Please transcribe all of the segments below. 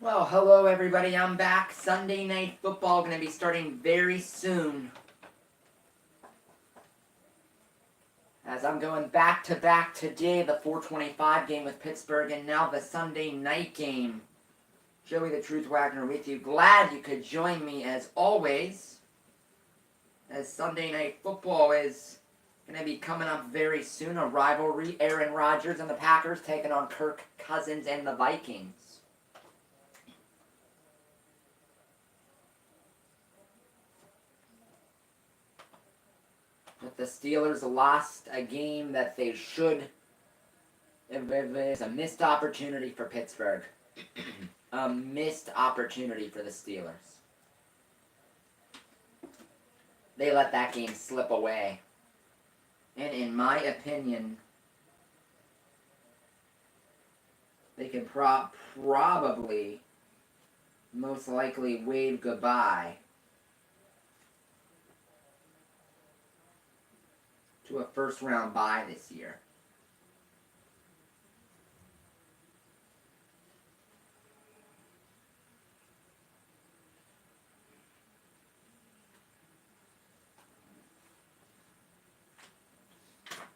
Well, hello everybody, I'm back. Sunday Night Football going to be starting very soon. As I'm going back to back today, the 425 game with Pittsburgh and now the Sunday night game. Joey the Truth Wagner with you. Glad you could join me as always. As Sunday Night Football is going to be coming up very soon. A rivalry, Aaron Rodgers and the Packers taking on Kirk Cousins and the Vikings. But the Steelers lost a game that they should. It was a missed opportunity for Pittsburgh. A missed opportunity for the Steelers. They let that game slip away. And in my opinion, they can probably, most likely, wave goodbye to a first round bye this year.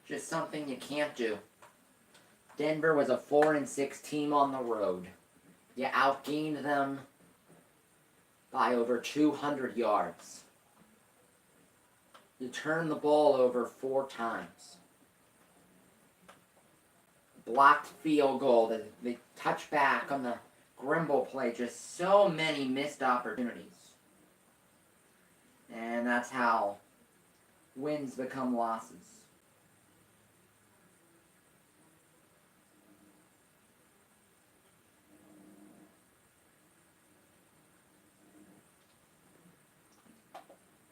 Just something you can't do. Denver was a 4-6 team on the road. You outgained them by over 200 yards. You turned the ball over 4 times. Blocked field goal, the touchback on the Grimble play, just so many missed opportunities. And that's how wins become losses.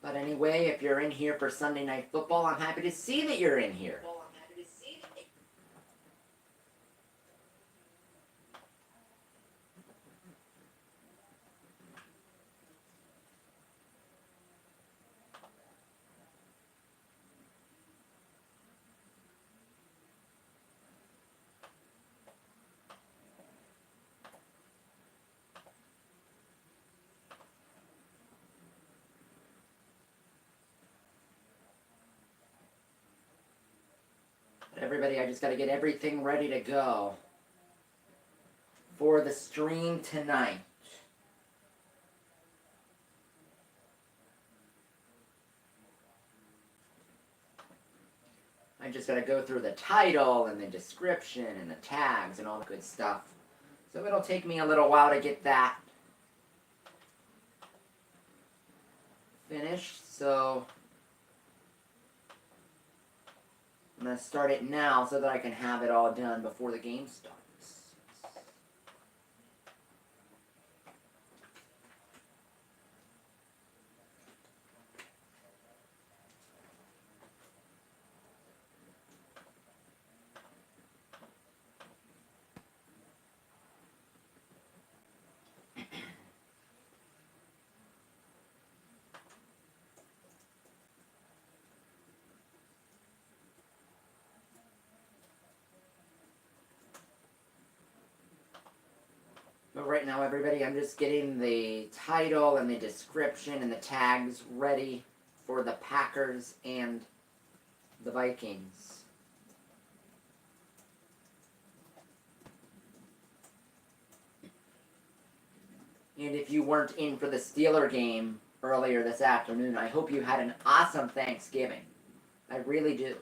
But anyway, if you're in here for Sunday Night Football, I'm happy to see that you're in here. Everybody, I just got to get everything ready to go for the stream tonight. I just got to go through the title and the description and the tags and all the good stuff. So it'll take me a little while to get that finished. So I'm going to start it now so that I can have it all done before the game starts. But right now, everybody, I'm just getting the title and the description and the tags ready for the Packers and the Vikings. And if you weren't in for the Steeler game earlier this afternoon, I hope you had an awesome Thanksgiving. I really do.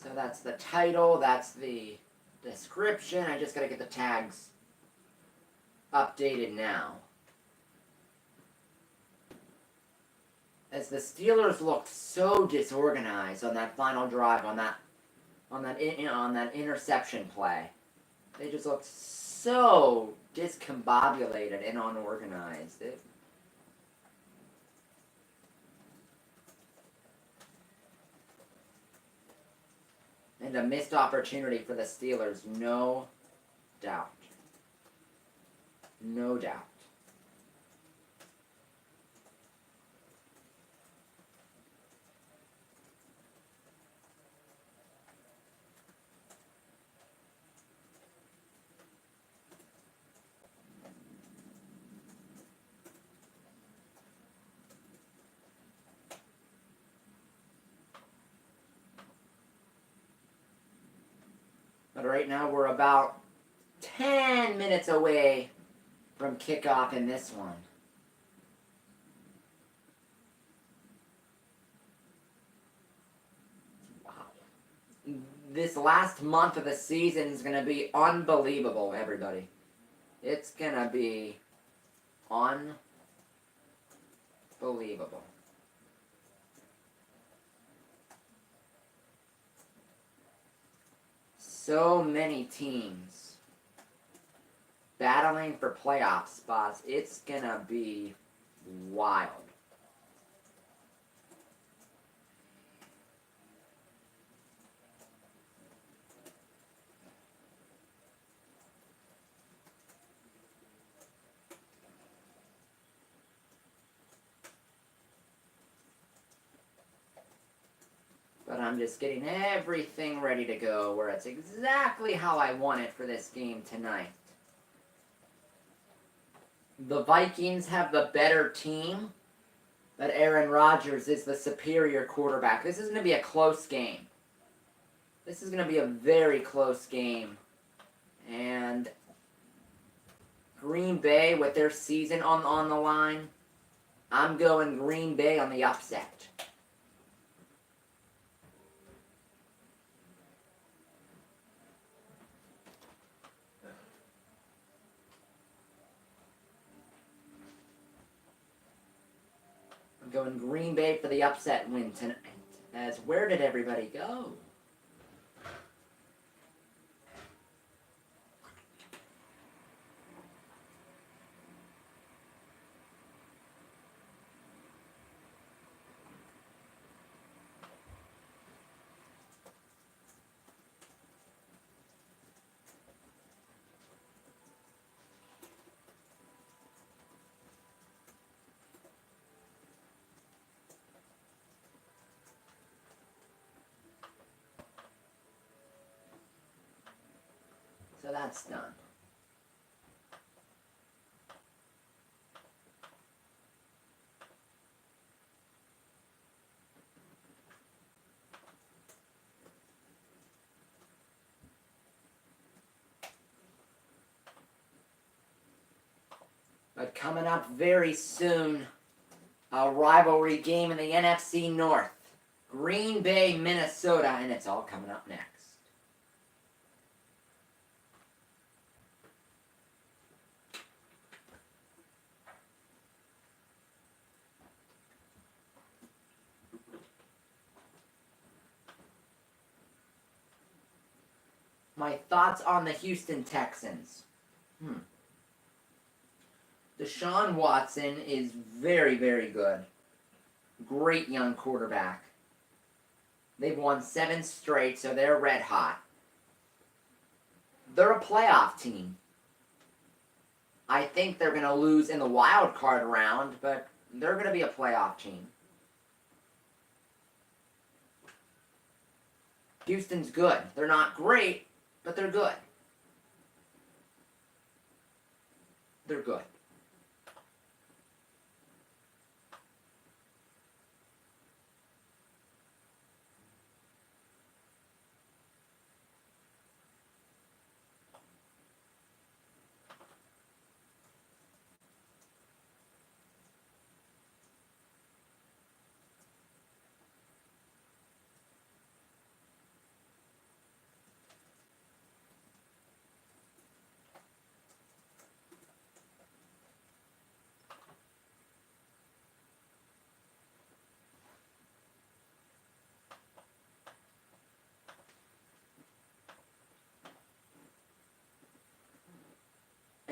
So that's the title, that's the description. I just gotta get the tags updated now. As the Steelers looked so disorganized on that final drive, on that interception play. They just looked so discombobulated and unorganized. And a missed opportunity for the Steelers, no doubt. No doubt. But right now we're about 10 minutes away from kickoff in this one. Wow. This last month of the season is going to be unbelievable, everybody. It's going to be unbelievable. So many teams battling for playoff spots. It's going to be wild. But I'm just getting everything ready to go where it's exactly how I want it for this game tonight. The Vikings have the better team, but Aaron Rodgers is the superior quarterback. This is going to be a close game. This is going to be a very close game. And Green Bay, with their season on the line, I'm going Green Bay on the upset. I'm going Green Bay for the upset win tonight. As where did everybody go? So that's done. But coming up very soon, a rivalry game in the NFC North. Green Bay, Minnesota, and it's all coming up next. My thoughts on the Houston Texans. Deshaun Watson is very, very good. Great young quarterback. They've won 7 straight, so they're red hot. They're a playoff team. I think they're going to lose in the wild card round, but they're going to be a playoff team. Houston's good. They're not great, but they're good. They're good.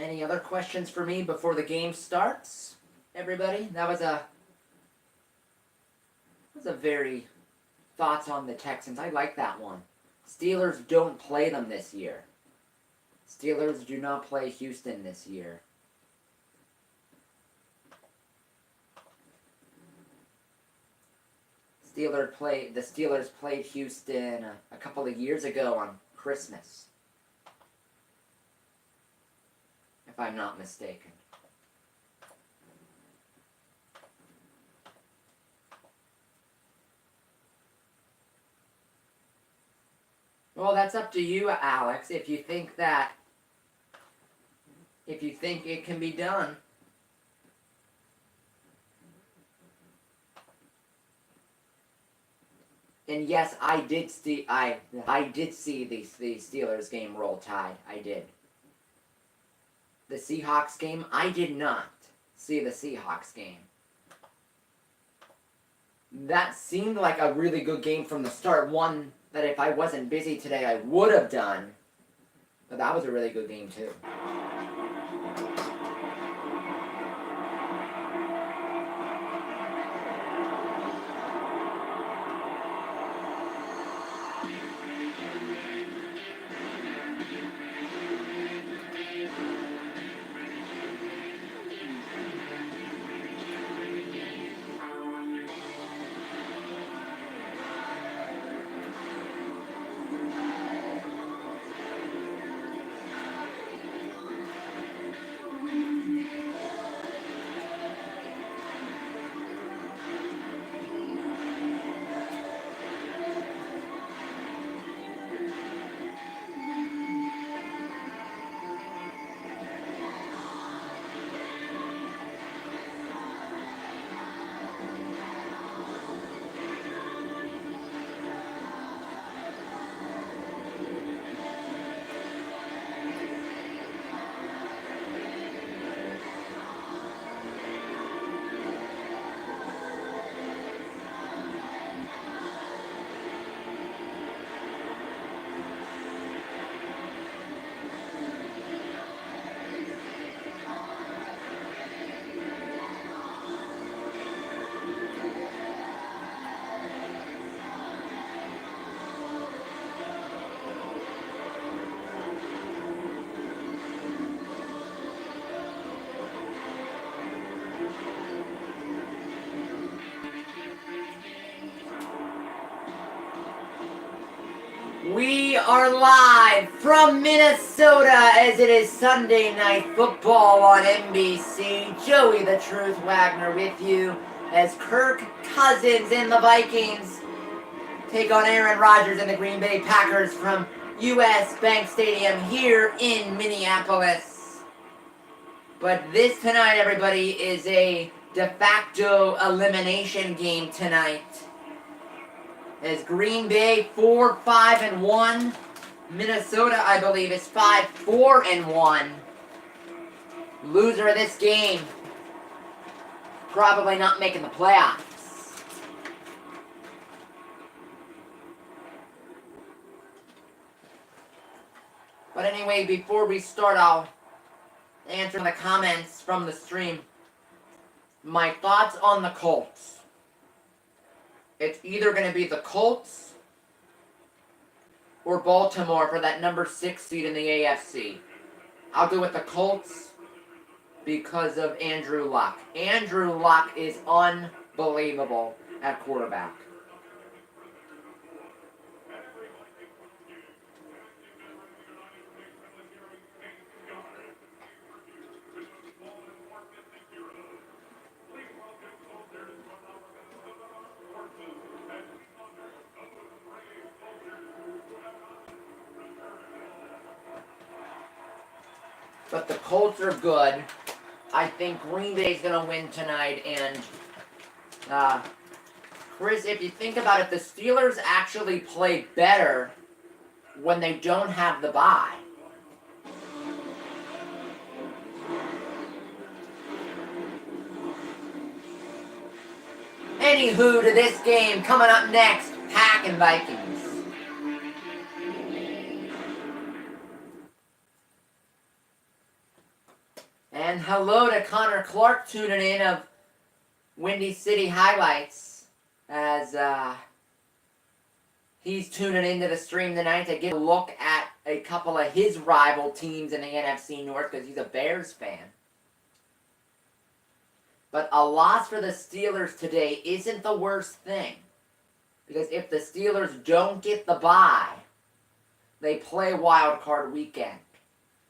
Any other questions for me before the game starts? Everybody? That was a very thoughts on the Texans. I like that one. Steelers don't play them this year. Steelers do not play Houston this year. The Steelers played Houston a couple of years ago on Christmas, if I'm not mistaken. Well, that's up to you, Alex, if you think it can be done. And yes, I did see the Steelers game roll tide. I did. The Seahawks game, I did not see the Seahawks game. That seemed like a really good game from the start. One that if I wasn't busy today, I would have done. But that was a really good game too. We are live from Minnesota as it is Sunday Night Football on NBC. Joey the Truth Wagner with you as Kirk Cousins and the Vikings take on Aaron Rodgers and the Green Bay Packers from US Bank Stadium here in Minneapolis. But this tonight, everybody, is a de facto elimination game tonight. As Green Bay 4-5-1, Minnesota, I believe, is 5-4-1. Loser of this game, probably not making the playoffs. But anyway, before we start, I'll answer the comments from the stream. My thoughts on the Colts. It's either going to be the Colts or Baltimore for that number 6 seed in the AFC. I'll go with the Colts because of Andrew Luck. Andrew Luck is unbelievable at quarterback. But the Colts are good. I think Green Bay's going to win tonight. And, Chris, if you think about it, the Steelers actually play better when they don't have the bye. Anywho, to this game, coming up next, Pack and Vikings. hello to Connor Clark tuning in of Windy City Highlights as he's tuning into the stream tonight to get a look at a couple of his rival teams in the NFC North because he's a Bears fan. But a loss for the Steelers today isn't the worst thing. Because if the Steelers don't get the bye, they play wild card weekend.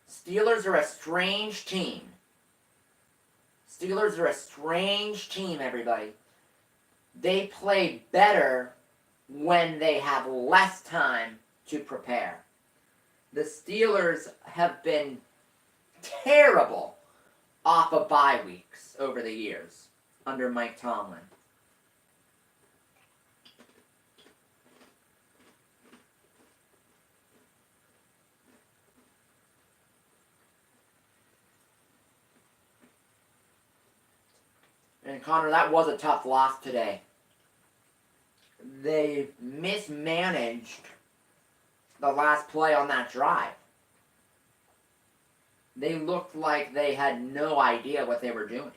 Steelers are a strange team. Steelers are a strange team, everybody. They play better when they have less time to prepare. The Steelers have been terrible off of bye weeks over the years under Mike Tomlin. And Connor, that was a tough loss today. They mismanaged the last play on that drive. They looked like they had no idea what they were doing.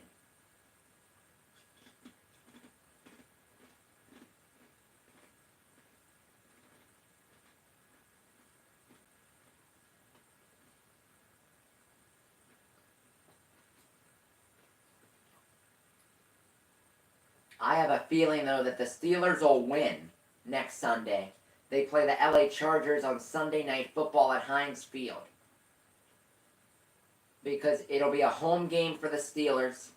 I have a feeling, though, that the Steelers will win next Sunday. They play the LA Chargers on Sunday Night Football at Heinz Field. Because it'll be a home game for the Steelers.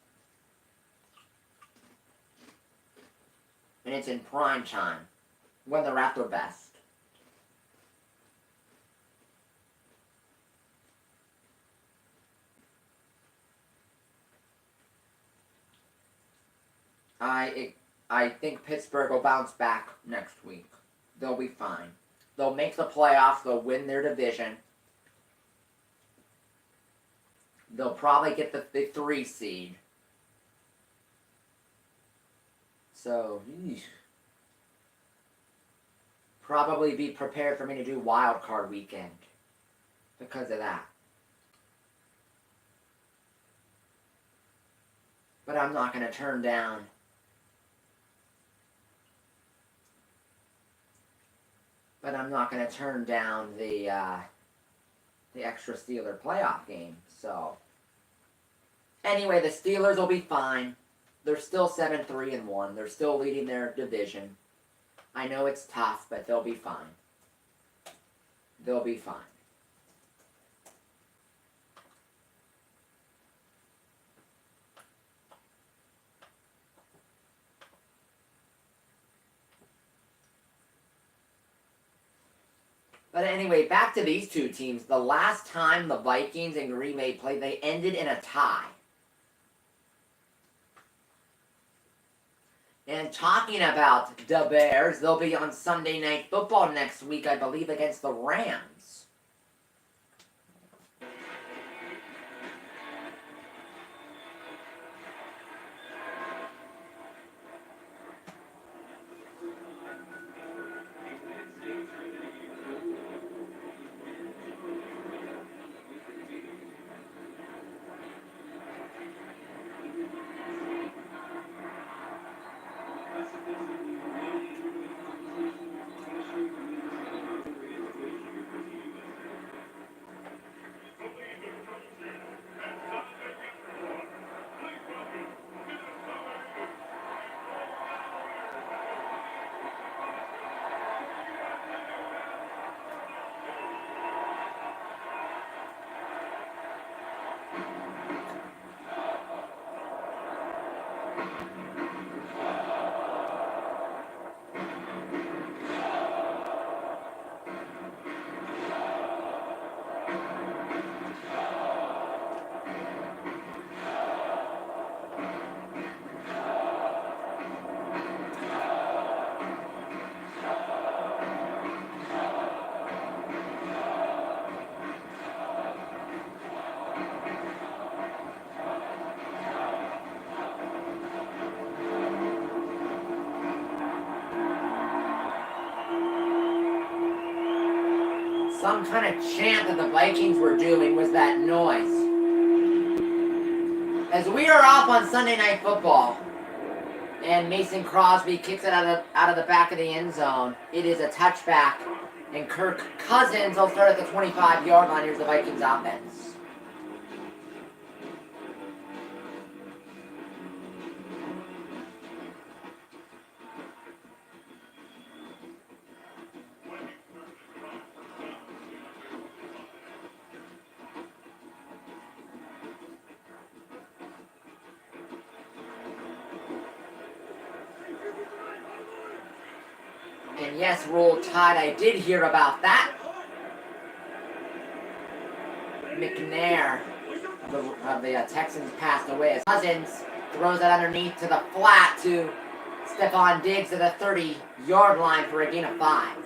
And it's in prime time, when they're at their best. I think Pittsburgh will bounce back next week. They'll be fine. They'll make the playoffs. They'll win their division. They'll probably get the 3 seed. So, probably be prepared for me to do wild card weekend because of that. But I'm not going to turn down the extra Steeler playoff game. So, anyway, the Steelers will be fine. They're still 7-3-1. They're still leading their division. I know it's tough, but they'll be fine. They'll be fine. But anyway, back to these two teams. The last time the Vikings and Green Bay played, they ended in a tie. And talking about the Bears, they'll be on Sunday Night Football next week, I believe, against the Rams. Some kind of chant that the Vikings were doing was that noise. As we are off on Sunday Night Football, and Mason Crosby kicks it out of the back of the end zone. It is a touchback, and Kirk Cousins will start at the 25-yard line. Here's the Vikings offense. And yes, Roll Tide, I did hear about that. McNair of the Texans passed away as Cousins throws it underneath to the flat to Stephon Diggs at the 30-yard line for a gain of 5.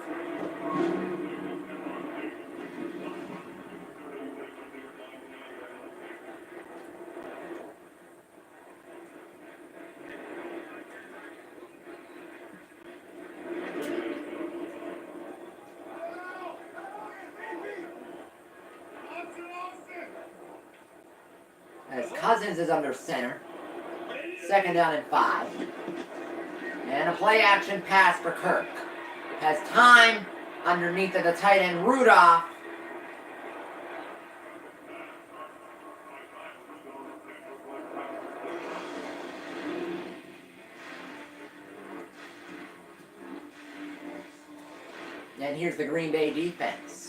As Cousins is under center. 2nd down and 5. And a play action pass for Kirk. Has time underneath of the tight end Rudolph. And here's the Green Bay defense.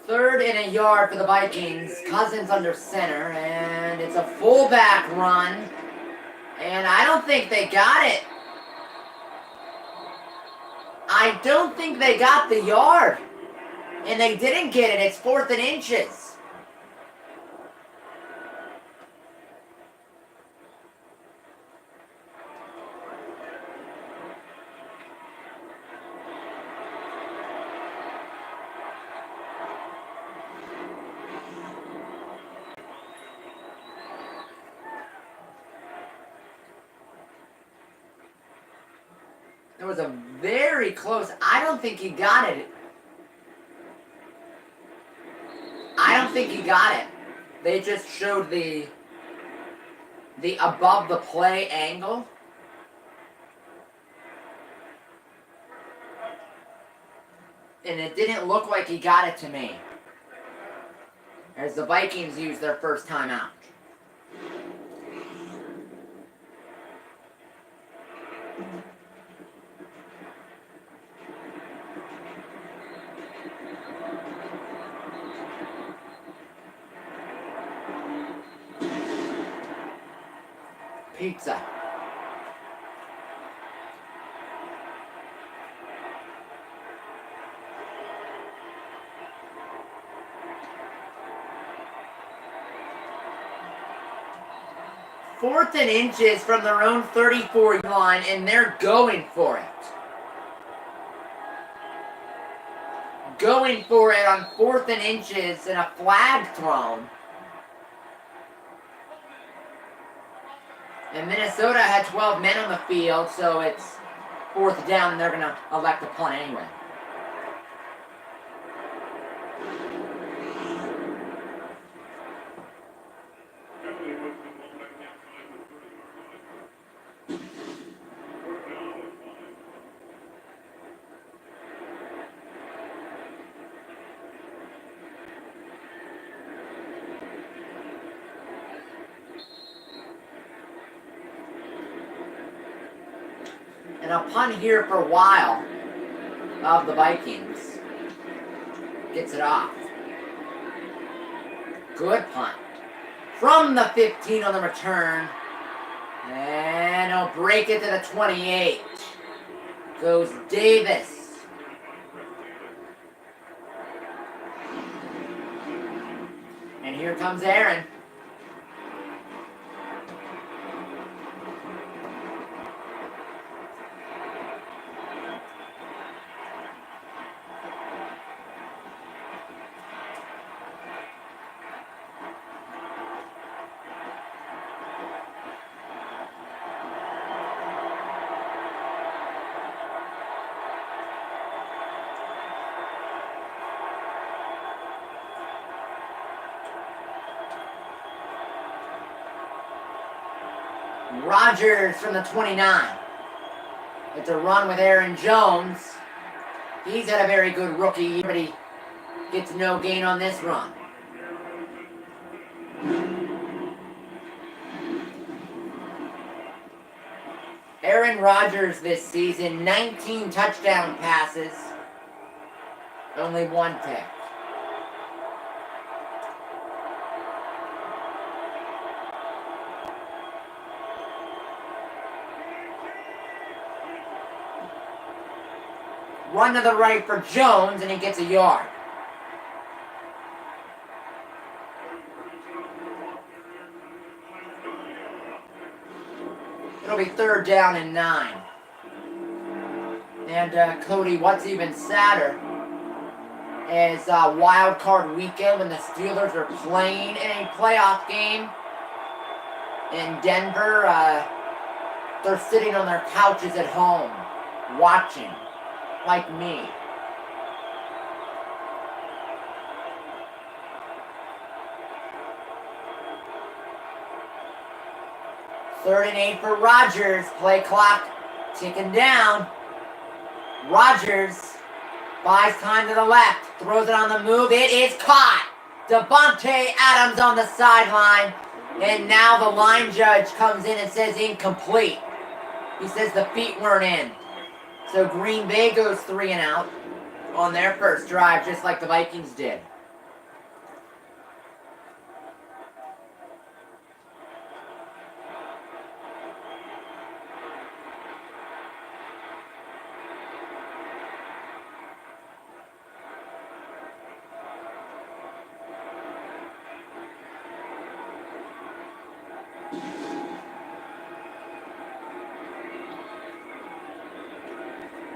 Third and a yard for the Vikings. Cousins under center, and it's a fullback run. And I don't think they got it. I don't think they got the yard. And they didn't get it. It's 4th and inches. It was a very close. I don't think he got it. I don't think he got it. They just showed the above the play angle. And it didn't look like he got it to me. As the Vikings use their first timeout. Pizza. Fourth and inches from their own 34-yard line, and they're going for it. Going for it on 4th and inches and a flag thrown. And Minnesota had 12 men on the field, so it's 4th down, and they're going to elect to punt anyway. And a punt here for a while of the Vikings. Gets it off. Good punt. From the 15 on the return. And he'll break it to the 28. Goes Davis. And here comes Aaron. Rodgers from the 29. It's a run with Aaron Jones. He's had a very good rookie year, but he gets no gain on this run. Aaron Rodgers this season, 19 touchdown passes, only 1 pick. Run to the right for Jones, and he gets a yard. It'll be 3rd down and 9. And Cody, what's even sadder is wild card weekend when the Steelers are playing in a playoff game in Denver. They're sitting on their couches at home watching, like me. Third and 8 for Rodgers. Play clock ticking down. Rodgers buys time to the left. Throws it on the move. It is caught. Devontae Adams on the sideline. And now the line judge comes in and says incomplete. He says the feet weren't in. So Green Bay goes 3 and out on their first drive, just like the Vikings did.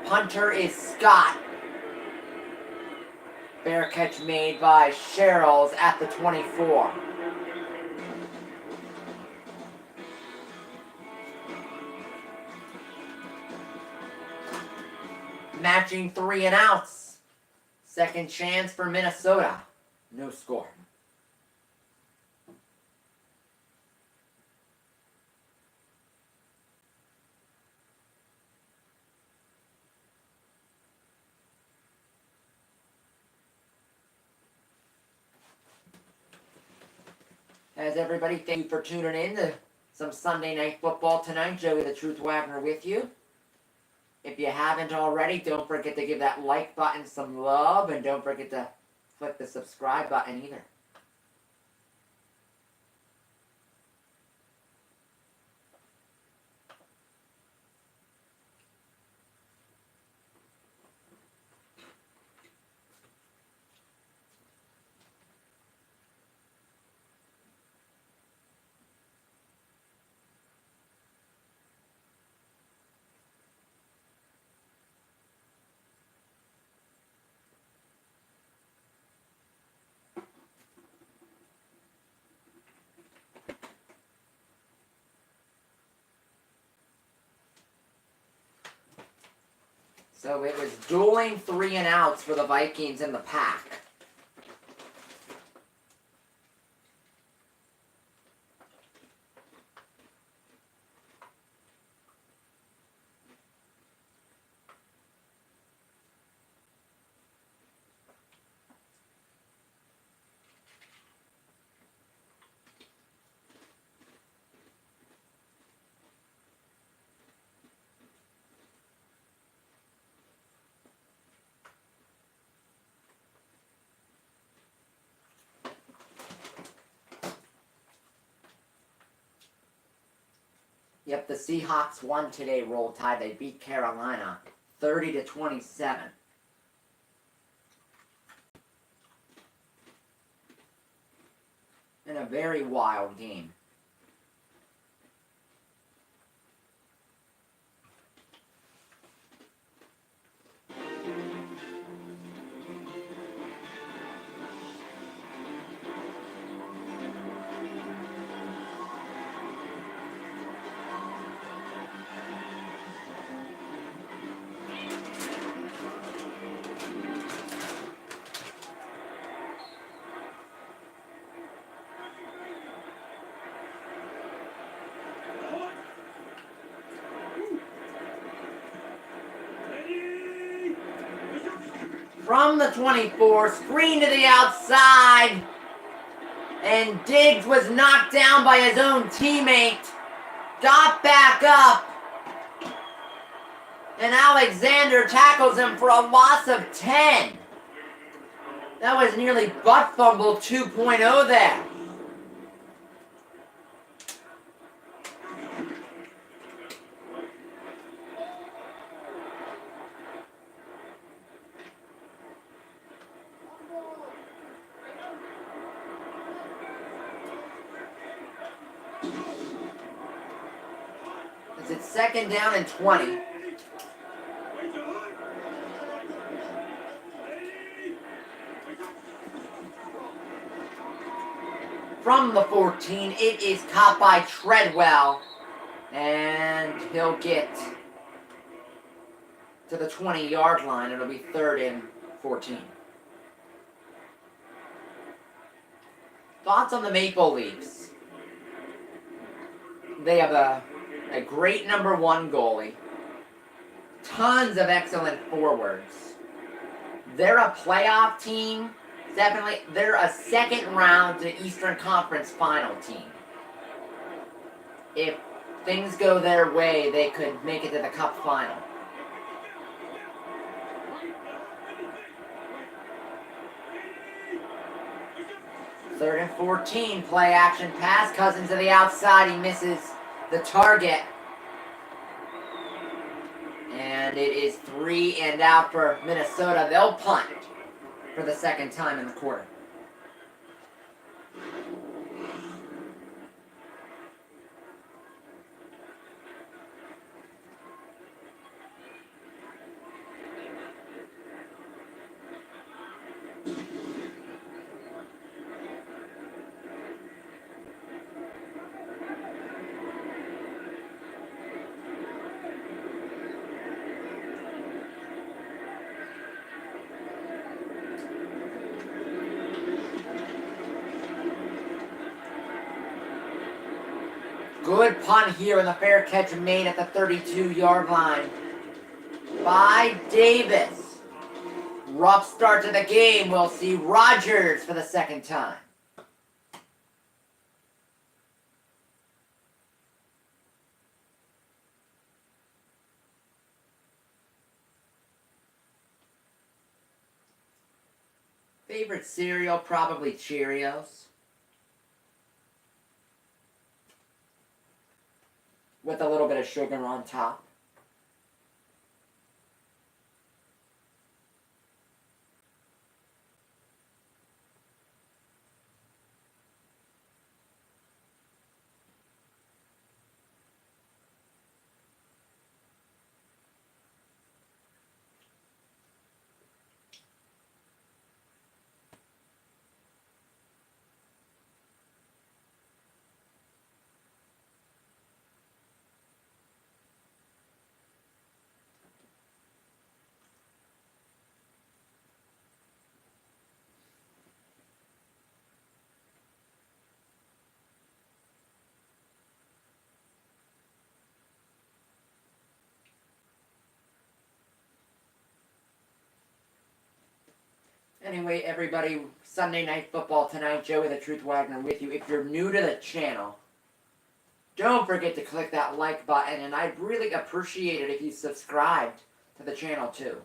Punter is Scott. Fair catch made by Sherrills at the 24. Matching 3 and outs. Second chance for Minnesota. No score. As everybody, thank you for tuning in to some Sunday Night Football tonight. Joey the Truth Wagner with you. If you haven't already, don't forget to give that like button some love, and don't forget to click the subscribe button either. So it was dueling 3 and outs for the Vikings in the pack. Yep, the Seahawks won today, Roll Tide. They beat Carolina 30-27. In a very wild game. From the 24, screen to the outside. And Diggs was knocked down by his own teammate. Got back up. And Alexander tackles him for a loss of 10. That was nearly butt fumble 2.0 there. It's second down and 20. From the 14, it is caught by Treadwell. And he'll get to the 20-yard line. It'll be 3rd and 14. Thoughts on the Maple Leafs? They have a great number 1 goalie. Tons of excellent forwards. They're a playoff team. Definitely, they're a second round to Eastern Conference final team. If things go their way, they could make it to the Cup final. Third and 14, play action pass. Cousins to the outside. He misses the target. And it is 3 and out for Minnesota. They'll punt for the second time in the quarter. Good punt here, and the fair catch made at the 32-yard line by Davis. Rough start to the game. We'll see Rodgers for the second time. Favorite cereal? Probably Cheerios. With a little bit of sugar on top. Anyway, everybody, Sunday Night Football tonight. Joey the Truth Wagner with you. If you're new to the channel, don't forget to click that like button, and I'd really appreciate it if you subscribed to the channel too.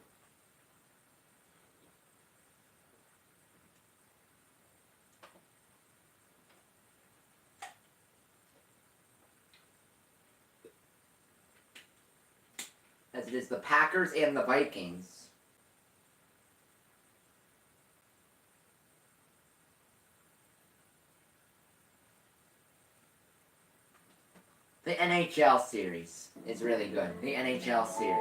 As it is the Packers and the Vikings. The NHL series is really good. The NHL series.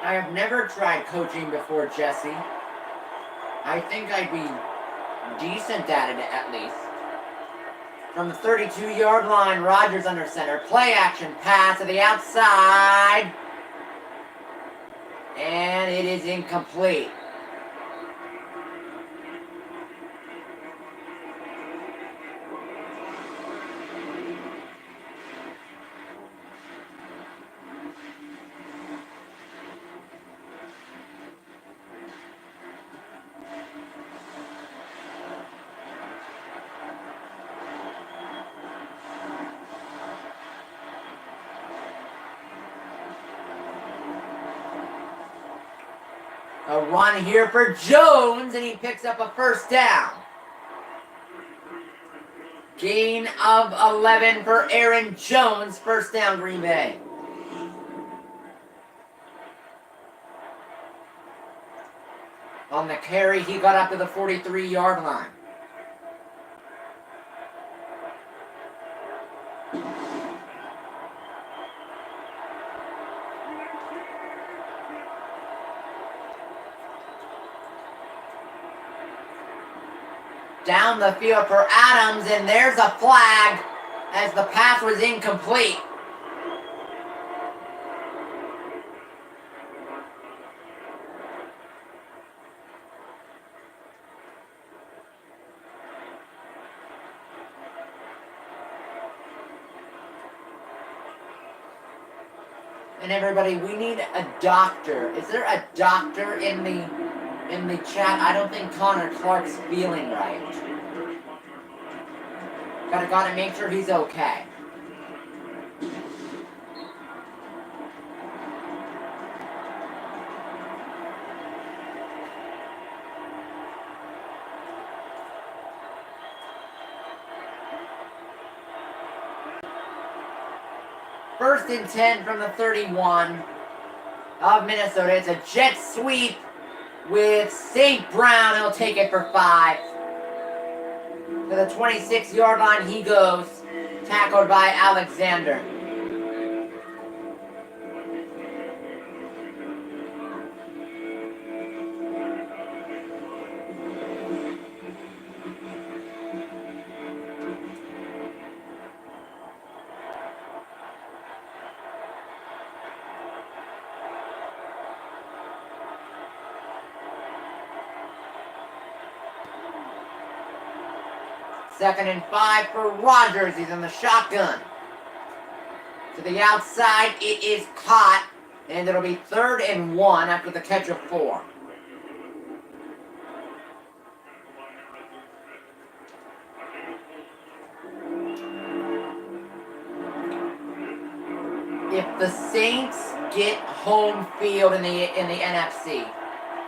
I have never tried coaching before, Jesse. I think I'd be decent at it at least. From the 32-yard line, Rodgers under center. Play action pass to the outside. And it is incomplete. A run here for Jones, and he picks up a first down. Gain of 11 for Aaron Jones. First down, Green Bay. On the carry, he got up to the 43-yard line. Down the field for Adams, and there's a flag as the pass was incomplete. And everybody, we need a doctor. Is there a doctor in the chat? I don't think Connor Clark's feeling right. Gotta make sure he's okay. First and 10 from the 31 of Minnesota. It's a jet sweep with St. Brown. He'll take it for 5. To the 26-yard line he goes. Tackled by Alexander. Second and 5 for Rodgers. He's in the shotgun. To the outside, it is caught. And it'll be 3rd and 1 after the catch of 4. If the Saints get home field in the NFC,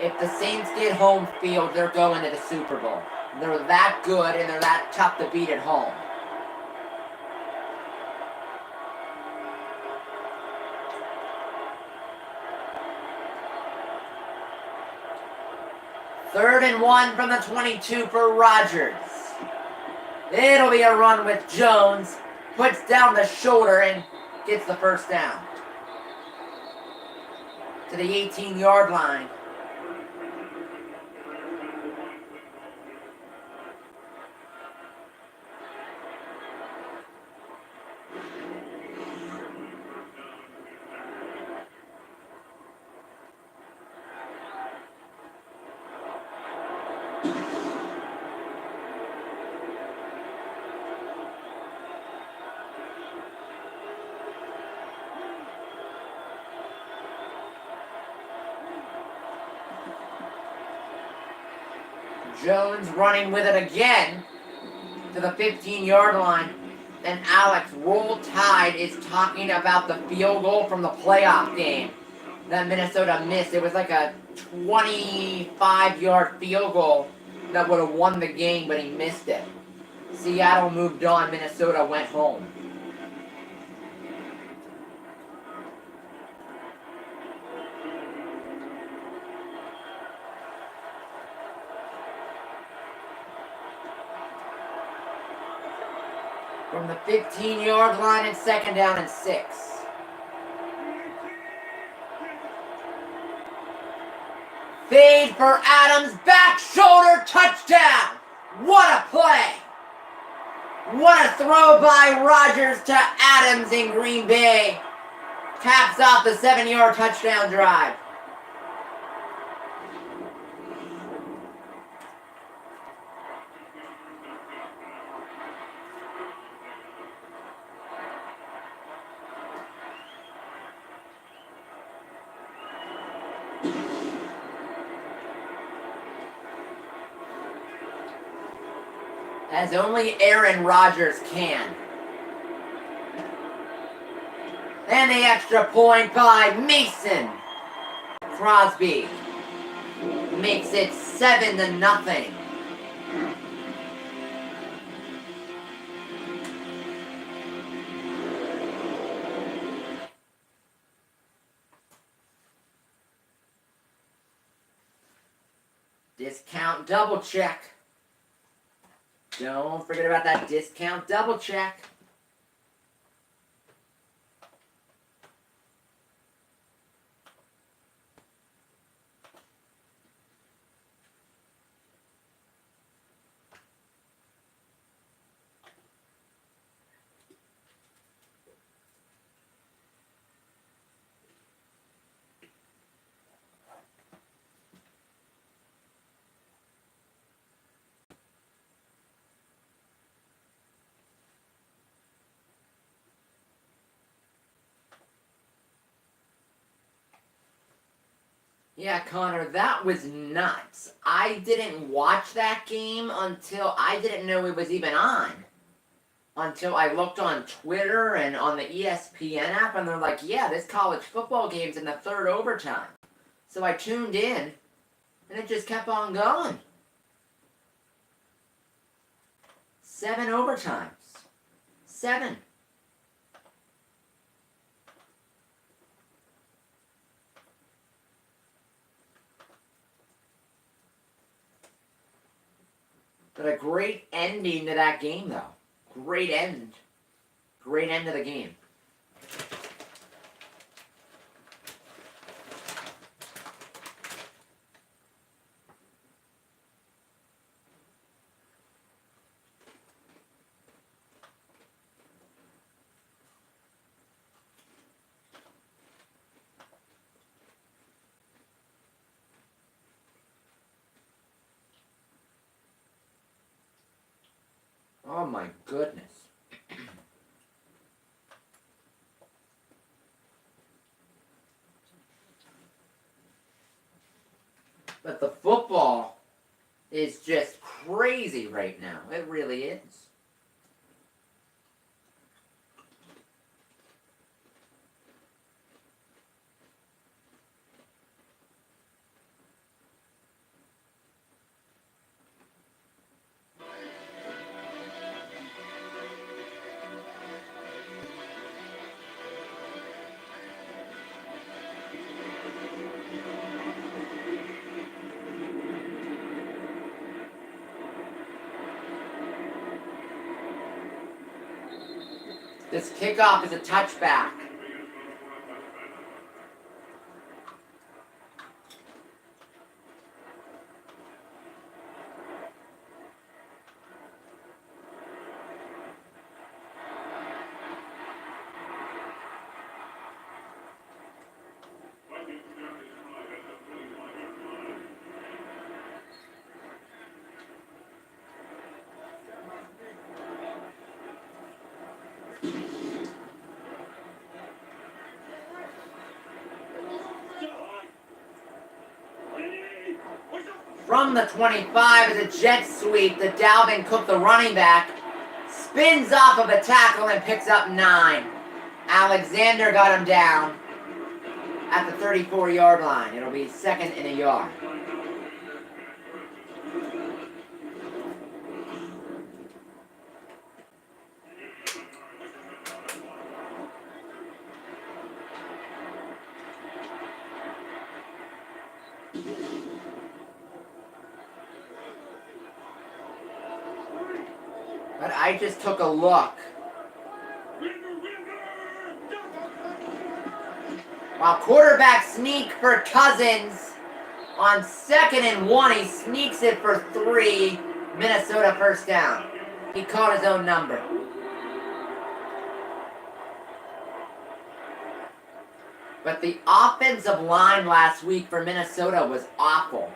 if the Saints get home field, they're going to the Super Bowl. They're that good and they're that tough to beat at home. Third and 1 from the 22 for Rodgers. It'll be a run with Jones. Puts down the shoulder and gets the first down. To the 18-yard line. Jones running with it again to the 15-yard line. And Alex, Roll Tide is talking about the field goal from the playoff game that Minnesota missed. It was like a 25-yard field goal that would have won the game, but he missed it. Seattle moved on. Minnesota went home. From the 15-yard line, it's 2nd down and 6. Fade for Adams, back shoulder, touchdown! What a play! What a throw by Rodgers to Adams in Green Bay. Caps off the 7-yard touchdown drive. As only Aaron Rodgers can. And the extra point by Mason Crosby makes it 7-0. Discount double check. Don't forget about that discount double check. Yeah, Connor, that was nuts. I didn't watch that game until I didn't know it was even on. Until I looked on Twitter and on the ESPN app, and they're like, yeah, this college football game's in the third overtime. So I tuned in, and it just kept on going. 7 overtimes. 7. But a great ending to that game, though. Great end. Great end of the game. Oh my goodness. But the football is just crazy right now. It really is. This kickoff is a touchback. From the 25 is a jet sweep to Dalvin Cook, the running back. Spins off of a tackle and picks up 9. Alexander got him down at the 34-yard line. It'll be 2nd and a yard. But I just took a look. While quarterback sneak for Cousins On 2nd and 1, he sneaks it for 3. Minnesota first down. He caught his own number. But the offensive line last week for Minnesota was awful.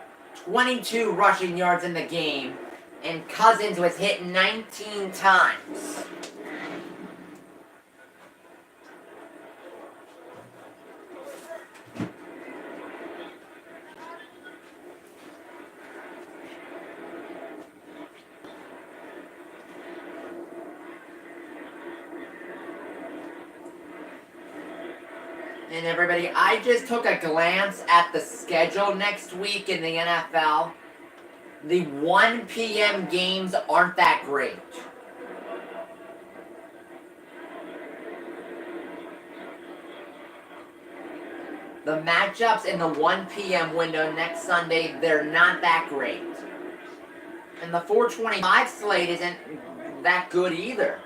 22 rushing yards in the game, and Cousins was hit 19 times. And everybody, I just took a glance at the schedule next week in the NFL. The 1 p.m. games aren't that great. The matchups in the 1 p.m. window next Sunday, they're not that great. And the 425 slate isn't that good either.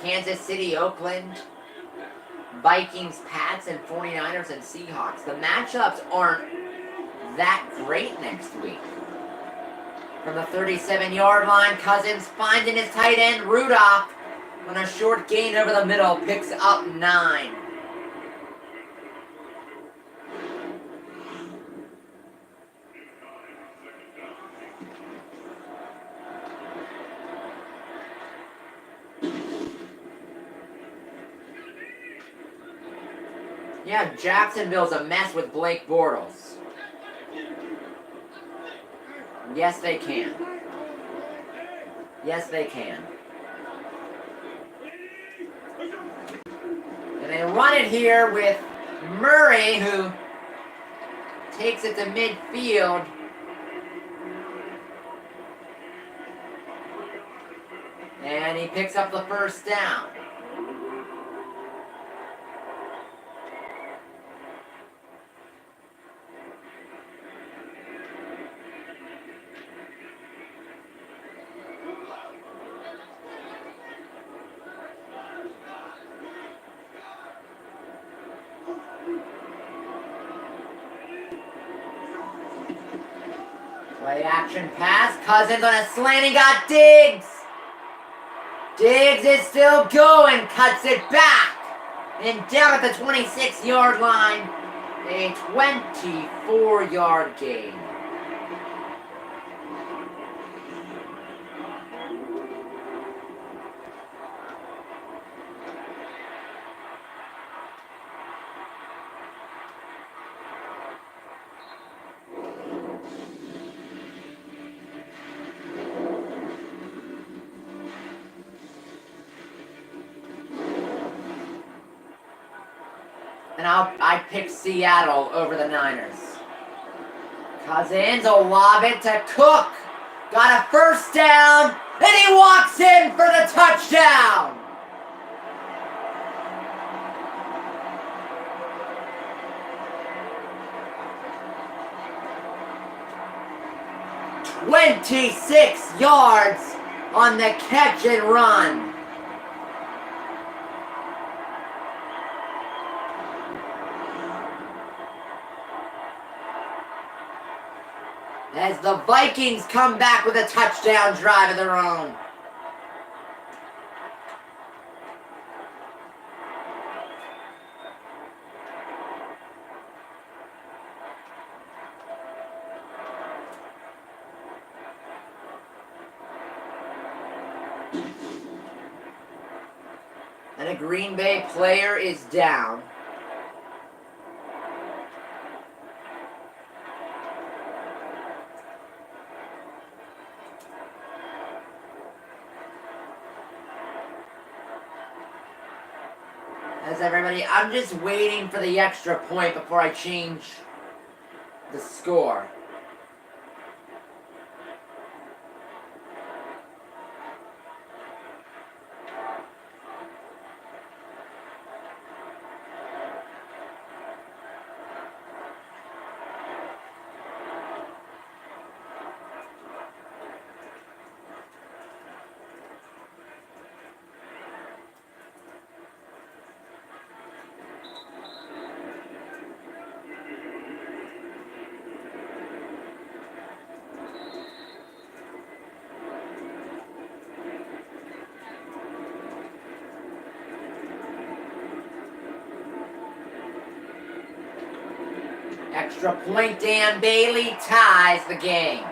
Kansas City, Oakland, Vikings, Pats, and 49ers and Seahawks. The matchups aren't that great next week. From the 37-yard line, Cousins finding his tight end, Rudolph, on a short gain over the middle, picks up 9. Yeah, Jacksonville's a mess with Blake Bortles. Yes, they can. Yes, they can. And they run it here with Murray, who takes it to midfield. And he picks up the first down. Play action pass. Cousins on a slant. He got Diggs. Diggs is still going. Cuts it back. And down at the 26-yard line. A 24-yard gain. And I pick Seattle over the Niners. Cousins will lob it to Cook. Got a first down. And he walks in for the touchdown. "26 yards on the catch and run. As the Vikings come back with a touchdown drive of their own. And a Green Bay player is down. As everybody, I'm just waiting for the extra point before I change the score. Extra point, Dan Bailey ties the game.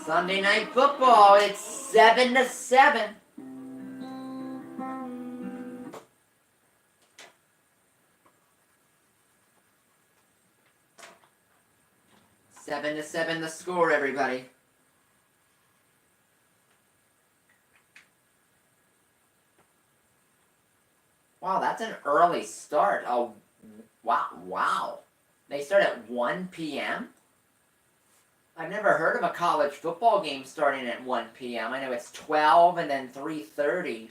Sunday Night Football, it's 7-7. Seven to 7 the score, everybody. Wow, that's an early start. Oh, wow. They start at 1 p.m.? I've never heard of a college football game starting at 1 p.m. I know it's 12 and then 3:30.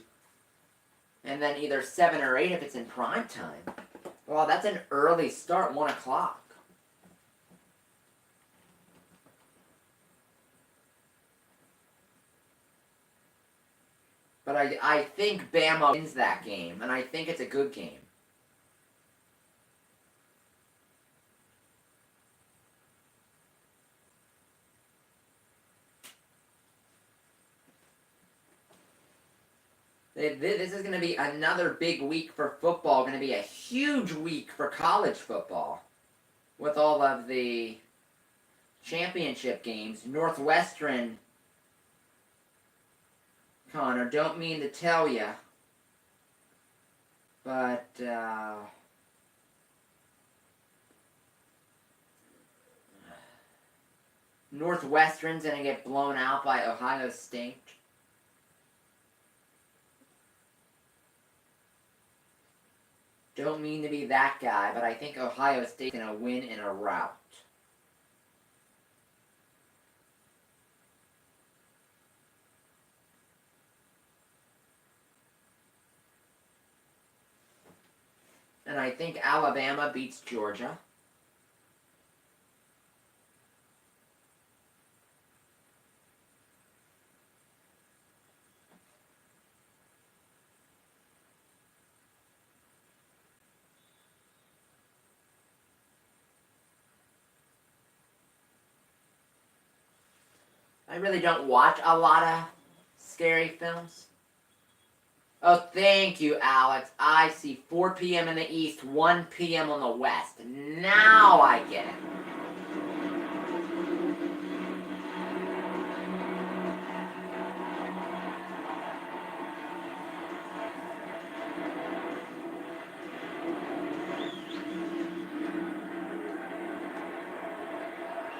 And then either 7 or 8 if it's in prime time. Wow, that's an early start, 1 o'clock. But I think Bama wins that game, and I think it's a good game. This is going to be another big week for football, going to be a huge week for college football. With all of the championship games. Northwestern, Connor, don't mean to tell you, but Northwestern's going to get blown out by Ohio State. Don't mean to be that guy, but I think Ohio State's going to win in a rout. And I think Alabama beats Georgia. I really don't watch a lot of scary films. Oh, thank you, Alex. I see 4 p.m. in the east, 1 p.m. on the west. Now I get it.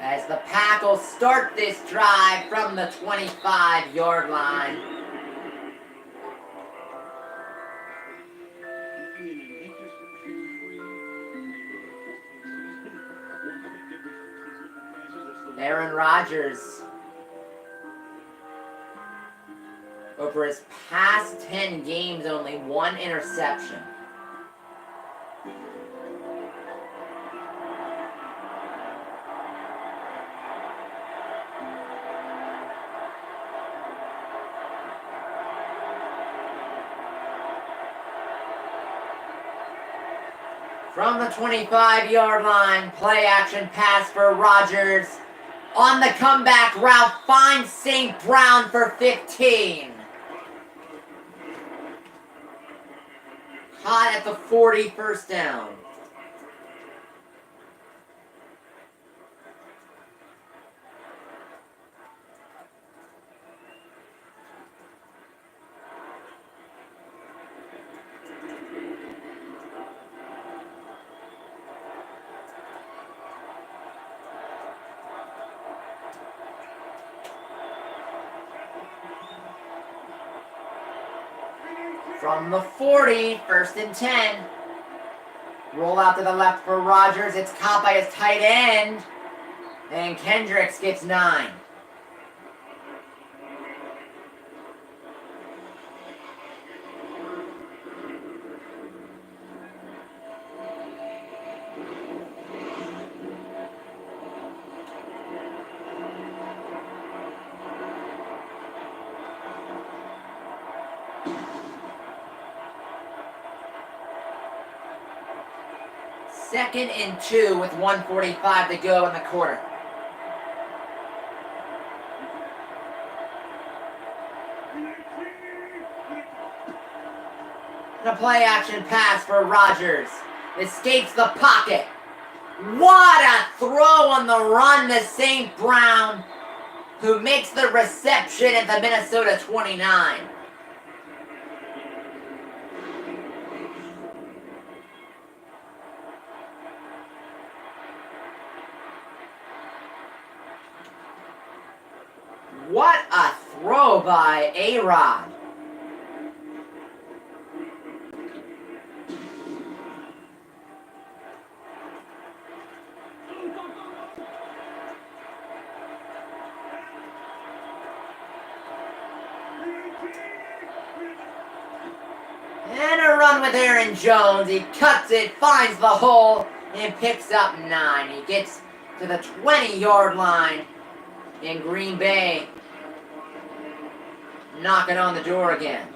As the Pack will start this drive from the 25-yard line. Aaron Rodgers, over his past 10 games, only 1 interception. From the 25-yard line, play action pass for Rodgers. On the comeback route, finds St. Brown for 15. Caught at the 40, first down. From the 40, first and 10. Roll out to the left for Rodgers. It's caught by his tight end. And Kendricks gets 9. Second and 2 with 1:45 to go in the quarter. a play action pass for Rodgers. Escapes the pocket. What a throw on the run to St. Brown, who makes the reception at the Minnesota 29. What a throw by A-Rod. And a run with Aaron Jones. He cuts it, finds the hole, and picks up 9. He gets to the 20-yard line in Green Bay. Knocking on the door again.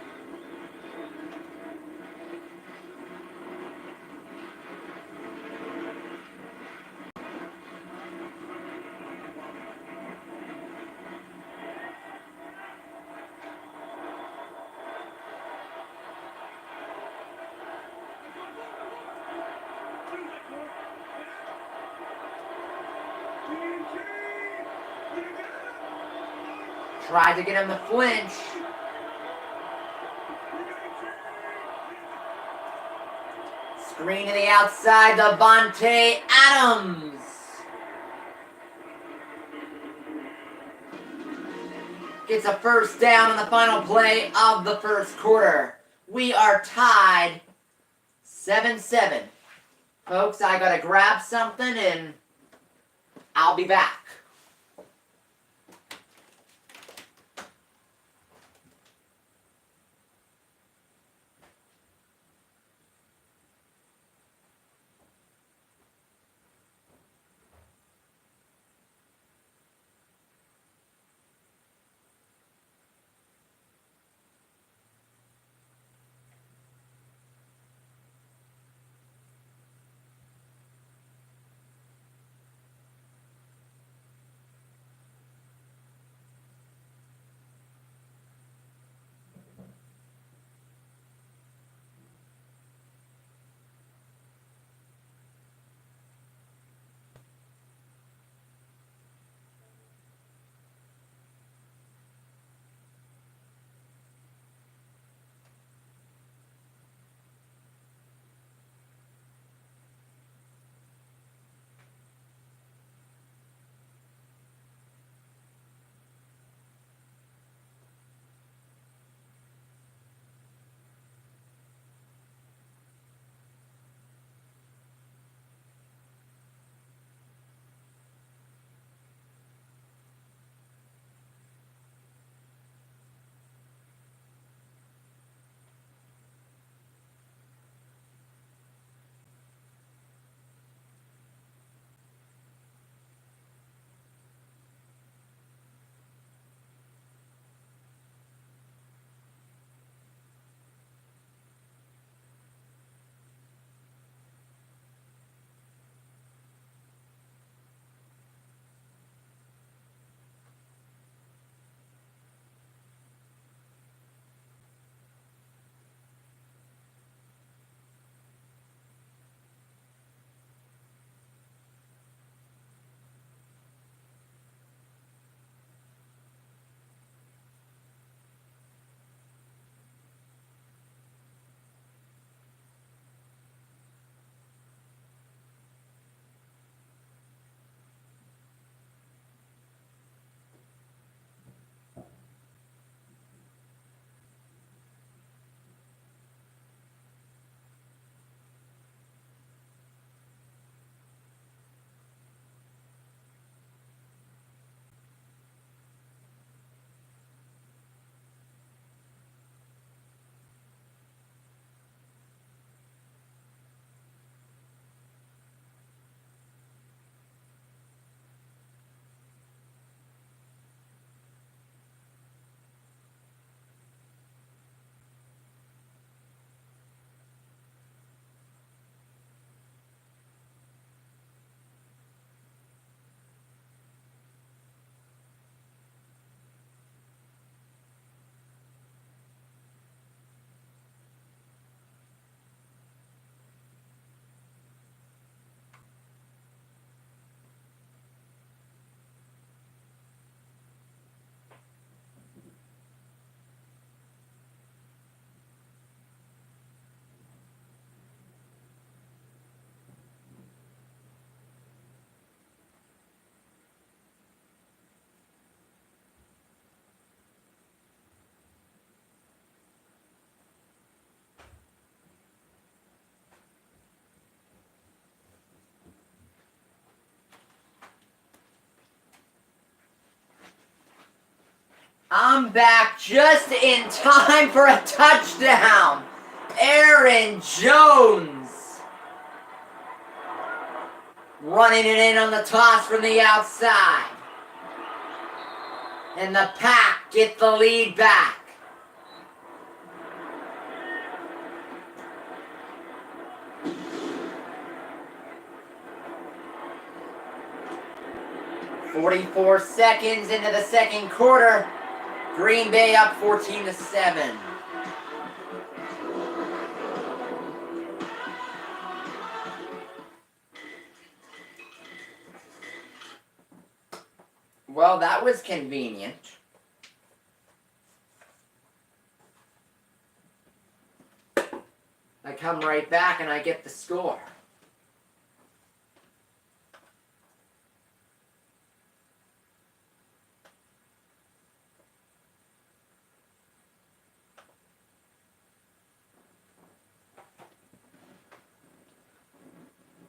Tried to get him to flinch. Screen to the outside, Devontae Adams. Gets a first down on the final play of the first quarter. We are tied 7-7. Folks, I gotta grab something and I'll be back. come back just in time for a touchdown. Aaron Jones running it in on the toss from the outside. And the Pack get the lead back. .44 seconds into the second quarter. Green Bay up 14-7. Well, that was convenient. I come right back and I get the score.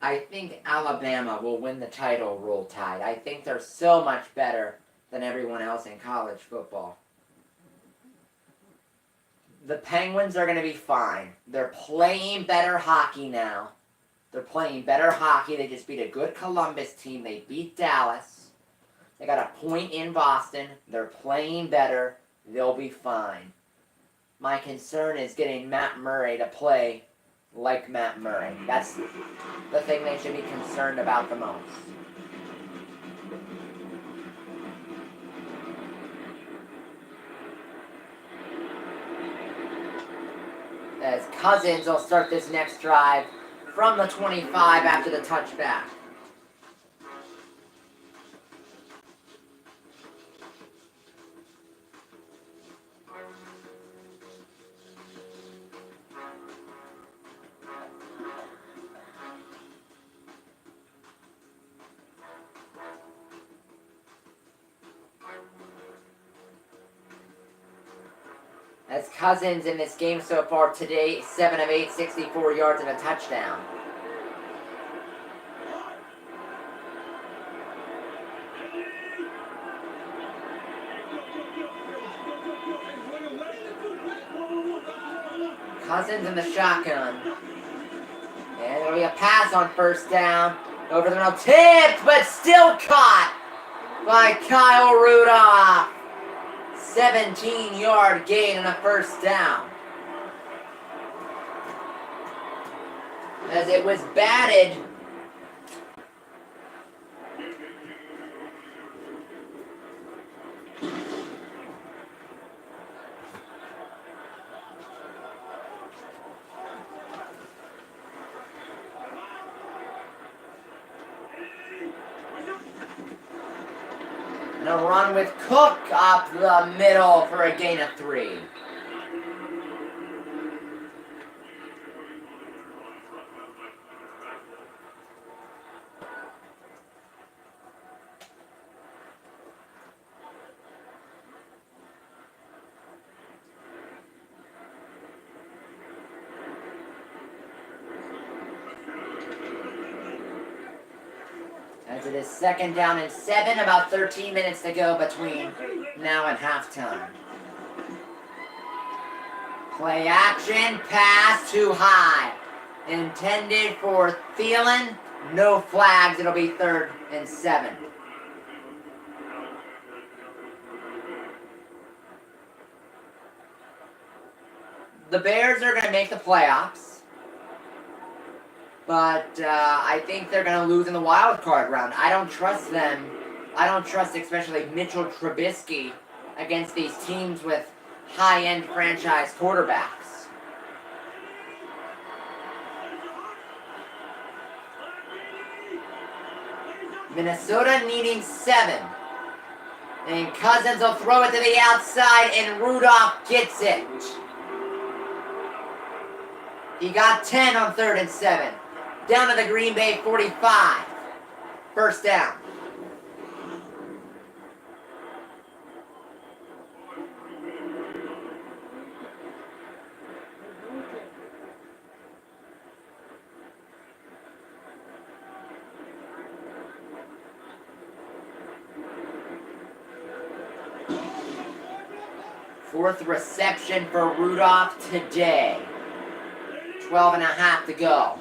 I think Alabama will win the title, Roll Tide. I think they're so much better than everyone else in college football. The Penguins are going to be fine. They're playing better hockey now. They're playing better hockey. They just beat a good Columbus team. They beat Dallas. They got a point in Boston. They're playing better. They'll be fine. My concern is getting Matt Murray to play like Matt Murray. That's the thing they should be concerned about the most. As Cousins will start this next drive from the 25 after the touchback. As Cousins in this game so far today, 7 of 8, 64 yards and a touchdown. Cousins in the shotgun. And it'll be a pass on first down. Over the middle, tipped, but still caught by Kyle Rudolph. 17-yard gain and a first down. As it was batted. And a run with Cook up the middle for a gain of 3. As it is second down and 7, about 13 minutes to go between now and halftime. Play action, pass too high. Intended for Thielen, no flags, it'll be 3rd and 7. The Bears are going to make the playoffs. But I think they're going to lose in the wild card round. I don't trust them. I don't trust especially Mitchell Trubisky against these teams with high-end franchise quarterbacks. Minnesota needing 7. And Cousins will throw it to the outside, and Rudolph gets it. He got 10 on 3rd and 7. Down to the Green Bay 45. First down. Fourth reception for Rudolph today. 12.5 to go.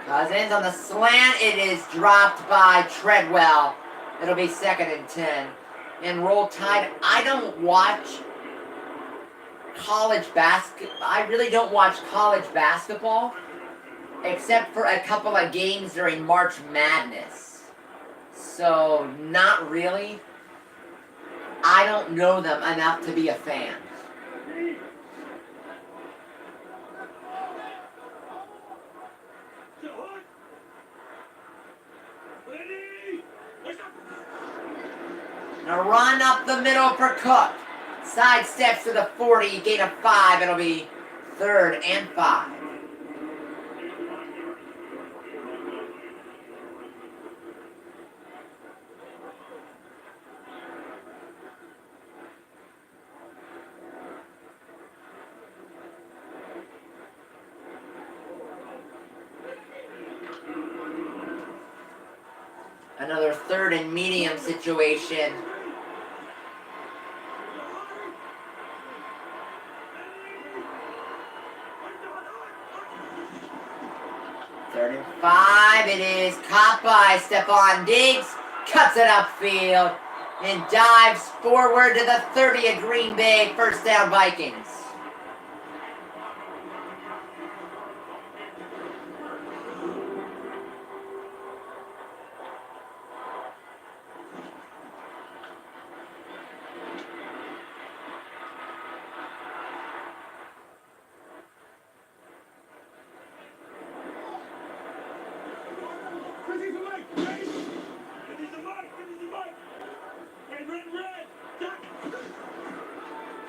Cousins on the slant. It is dropped by Treadwell. It'll be 2nd and 10. And Roll Tide. I don't watch college basketball. I really don't watch college basketball, except for a couple of games during March Madness. So, not really. I don't know them enough to be a fan. Now run up the middle for Cook. Side steps to the 40, gain of 5. It'll be 3rd and 5. Another 3rd and medium situation. Third and 5. It is caught by Stephon Diggs. Cuts it upfield and dives forward to the 30 of Green Bay. First down, Vikings.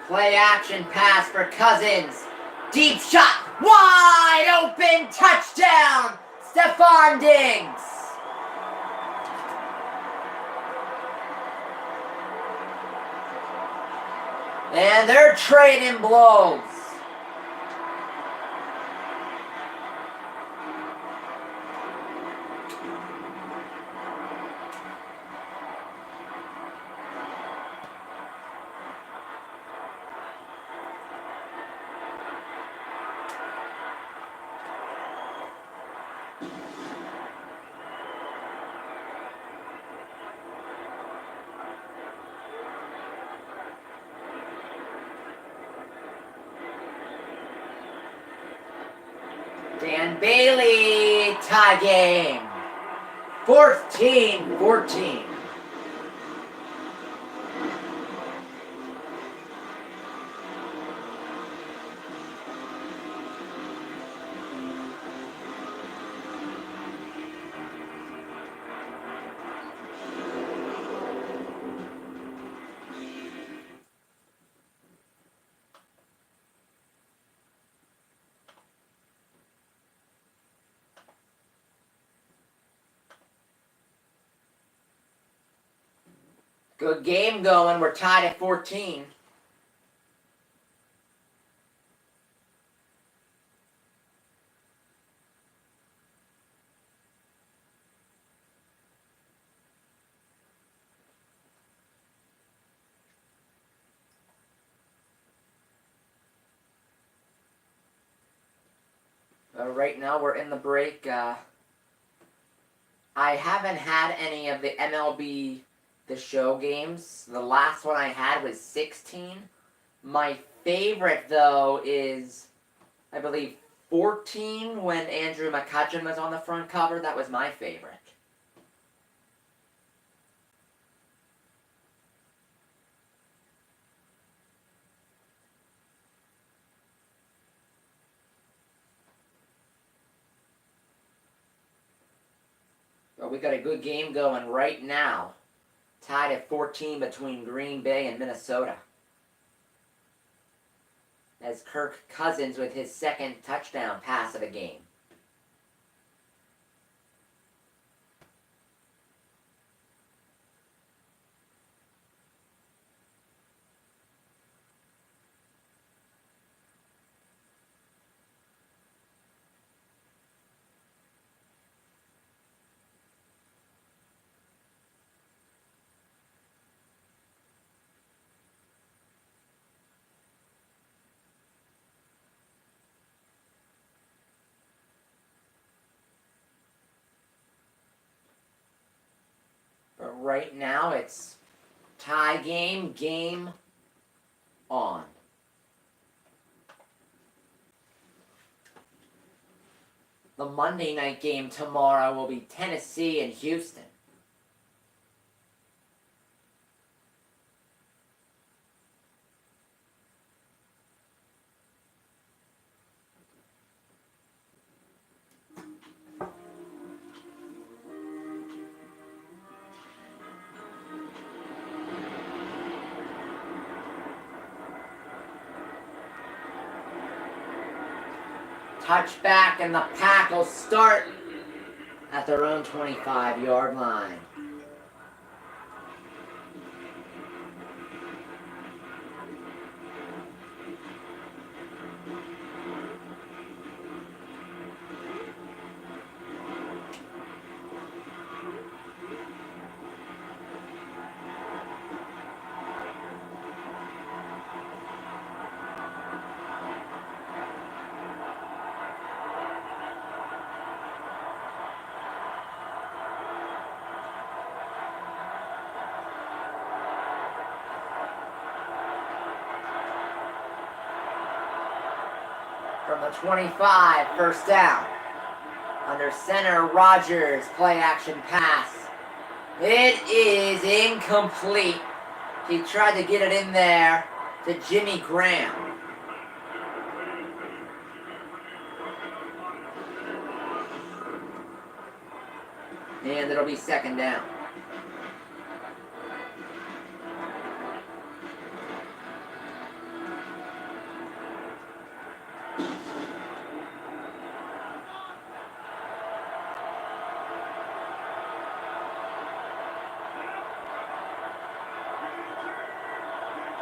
Play action pass for Cousins. Deep shot. Wide open touchdown. Stephon Diggs. And they're trading blows. Dan Bailey, tie game. 14-14. Good game going. We're tied at 14. Right now we're in the break. I haven't had any of the MLB The Show games. The last one I had was 16. My favorite, though, is, I believe, 14 when Andrew McCutcheon was on the front cover. That was my favorite. But we got a good game going right now. Tied at 14 between Green Bay and Minnesota. As Kirk Cousins with his second touchdown pass of the game. right now it's tie game, game on. The Monday night game tomorrow will be Tennessee and Houston. Touchback, and the Pack will start at their own 25-yard line. From the 25, first down. Under center, Rodgers, play action pass. It is incomplete. He tried to get it in there to Jimmy Graham. And it'll be second down.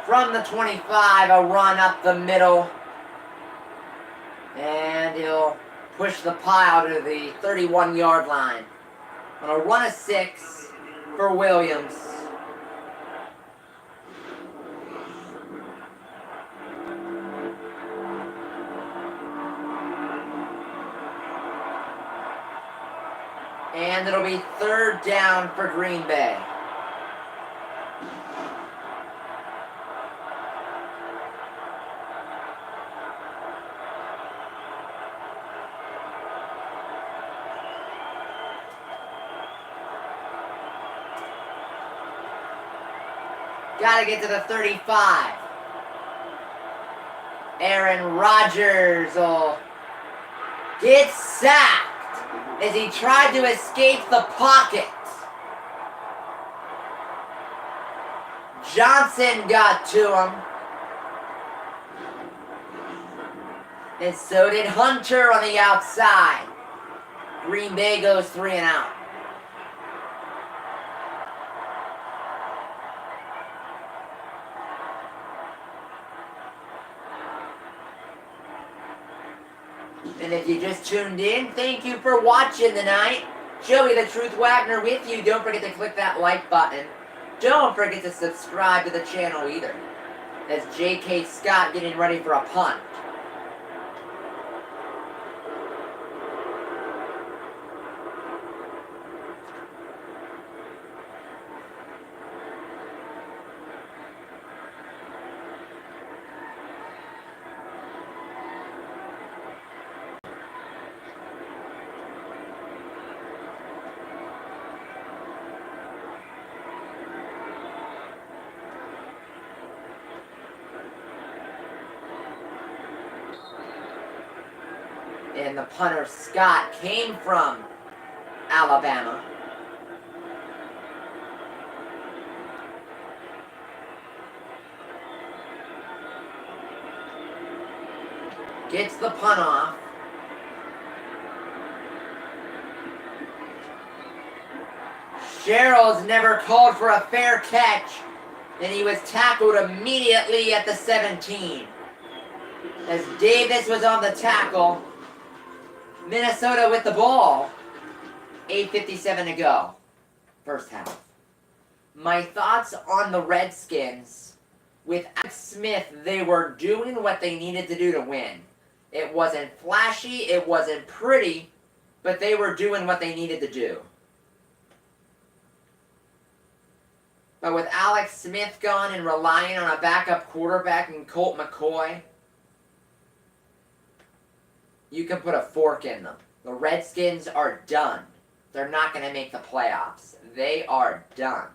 From the 25, a run up the middle. And he'll push the pile to the 31-yard line. On a run of 6 for Williams. And it'll be third down for Green Bay. Got to get to the 35. Aaron Rodgers will get sacked as he tried to escape the pocket. Johnson got to him. And so did Hunter on the outside. Green Bay goes 3 and out. And if you just tuned in, thank you for watching tonight. Joey the Truth Wagner with you. Don't forget to click that like button. Don't forget to subscribe to the channel either. As J.K. Scott getting ready for a punt. And the punter, Scott, came from Alabama. Gets the punt off. Sherrill's never called for a fair catch, and he was tackled immediately at the 17. As Davis was on the tackle, Minnesota with the ball. 8:57 to go. First half. My thoughts on the Redskins. With Alex Smith, they were doing what they needed to do to win. It wasn't flashy, it wasn't pretty, but they were doing what they needed to do. But with Alex Smith gone and relying on a backup quarterback and Colt McCoy, you can put a fork in them. The Redskins are done. They're not going to make the playoffs. They are done.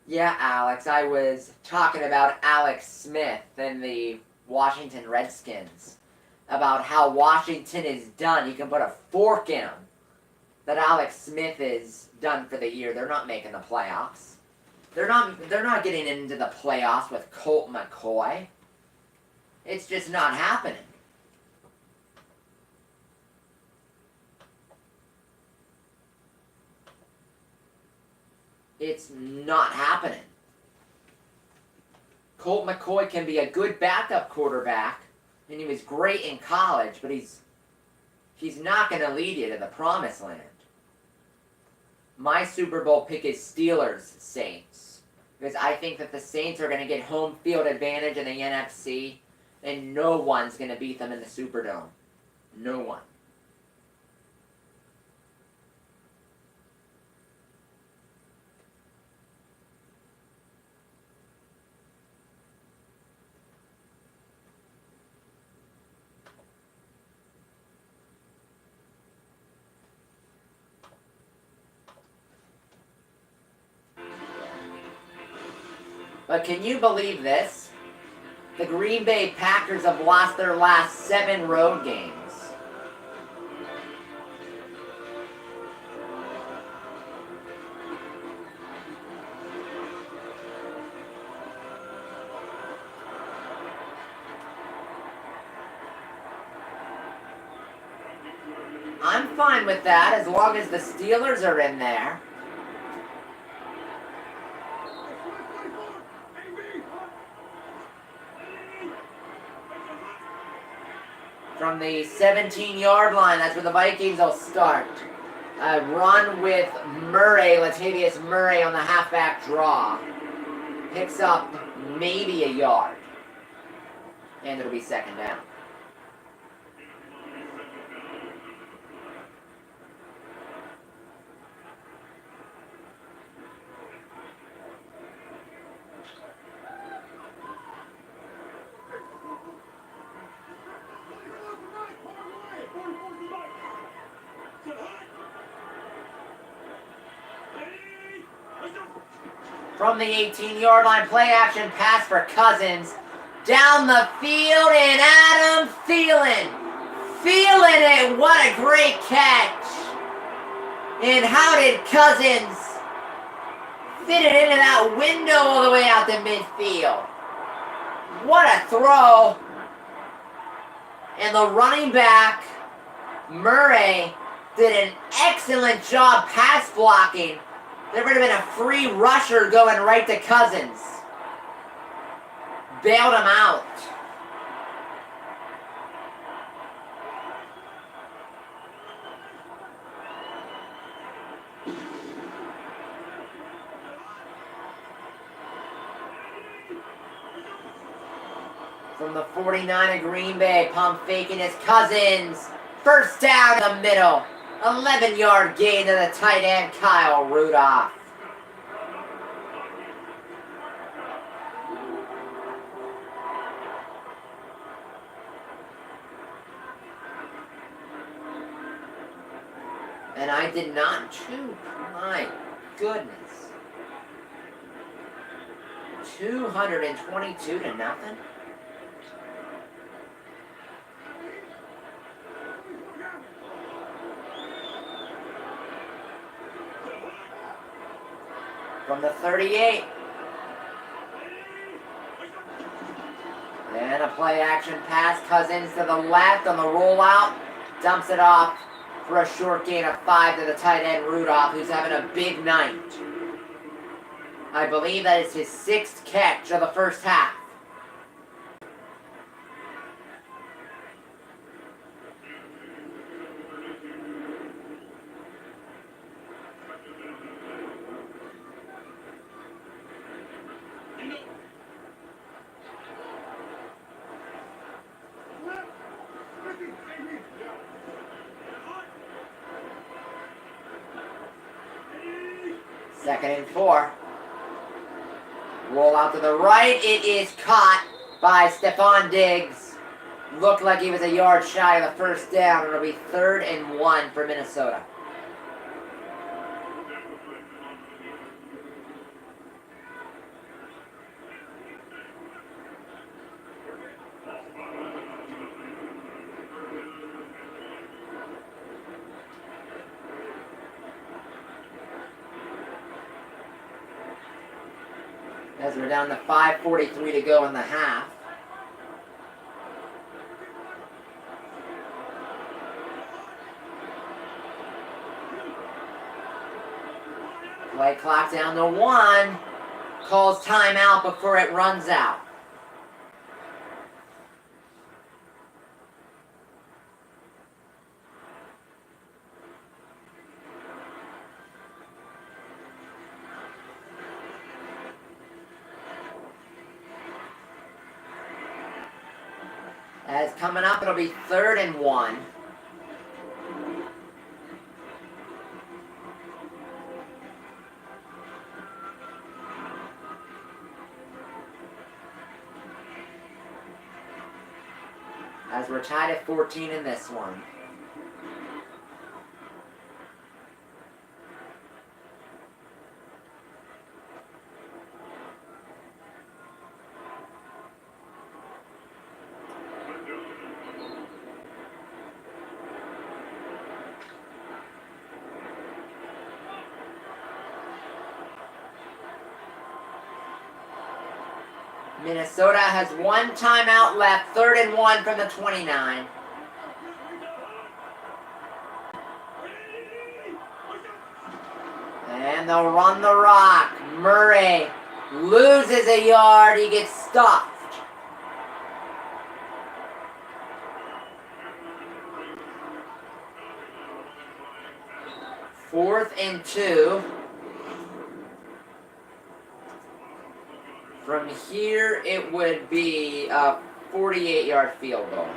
Yeah, Alex, I was talking about Alex Smith and the Washington Redskins. About how Washington is done. You can put a fork in them. That Alex Smith is done for the year. They're not making the playoffs. They're not getting into the playoffs with Colt McCoy. It's just not happening. It's not happening. Colt McCoy can be a good backup quarterback, and he was great in college, but he's not going to lead you to the promised land. My Super Bowl pick is Steelers-Saints, because I think that the Saints are going to get home field advantage in the NFC, and no one's going to beat them in the Superdome. No one. But can you believe this? The Green Bay Packers have lost their last 7 road games. I'm fine with that as long as the Steelers are in there. From the 17-yard line, that's where the Vikings will start. A run with Murray, Latavius Murray on the halfback draw. Picks up maybe a yard. And it'll be second down. From the 18-yard line, play action pass for Cousins. Down the field, and Adam Thielen. Feeling it, what a great catch. And how did Cousins fit it into that window all the way out to midfield? What a throw. And the running back, Murray, did an excellent job pass blocking. There would have been a free rusher going right to Cousins. Bailed him out. From the 49 of Green Bay, pump faking his Cousins. First down in the middle. 11-yard gain to the tight end, Kyle Rudolph. And I did not chew. My goodness. 222 to nothing? From the 38. And a play action pass. Cousins to the left on the rollout. Dumps it off for a short gain of 5 to the tight end Rudolph, who's having a big night. I believe that is his 6th catch of the first half. Second and 4. Roll out to the right. It is caught by Stephon Diggs. Looked like he was a yard shy of the first down. It'll be 3rd and 1 for Minnesota. As we're down to 5:43 to go in the half. Play clock down to 1. Calls timeout before it runs out. As coming up, it'll be 3rd and 1. As we're tied at 14 in this one. Minnesota has 1 timeout left. 3rd and 1 from the 29. And they'll run the rock. Murray loses a yard. He gets stuffed. Fourth and 2. From here, it would be a 48-yard field goal.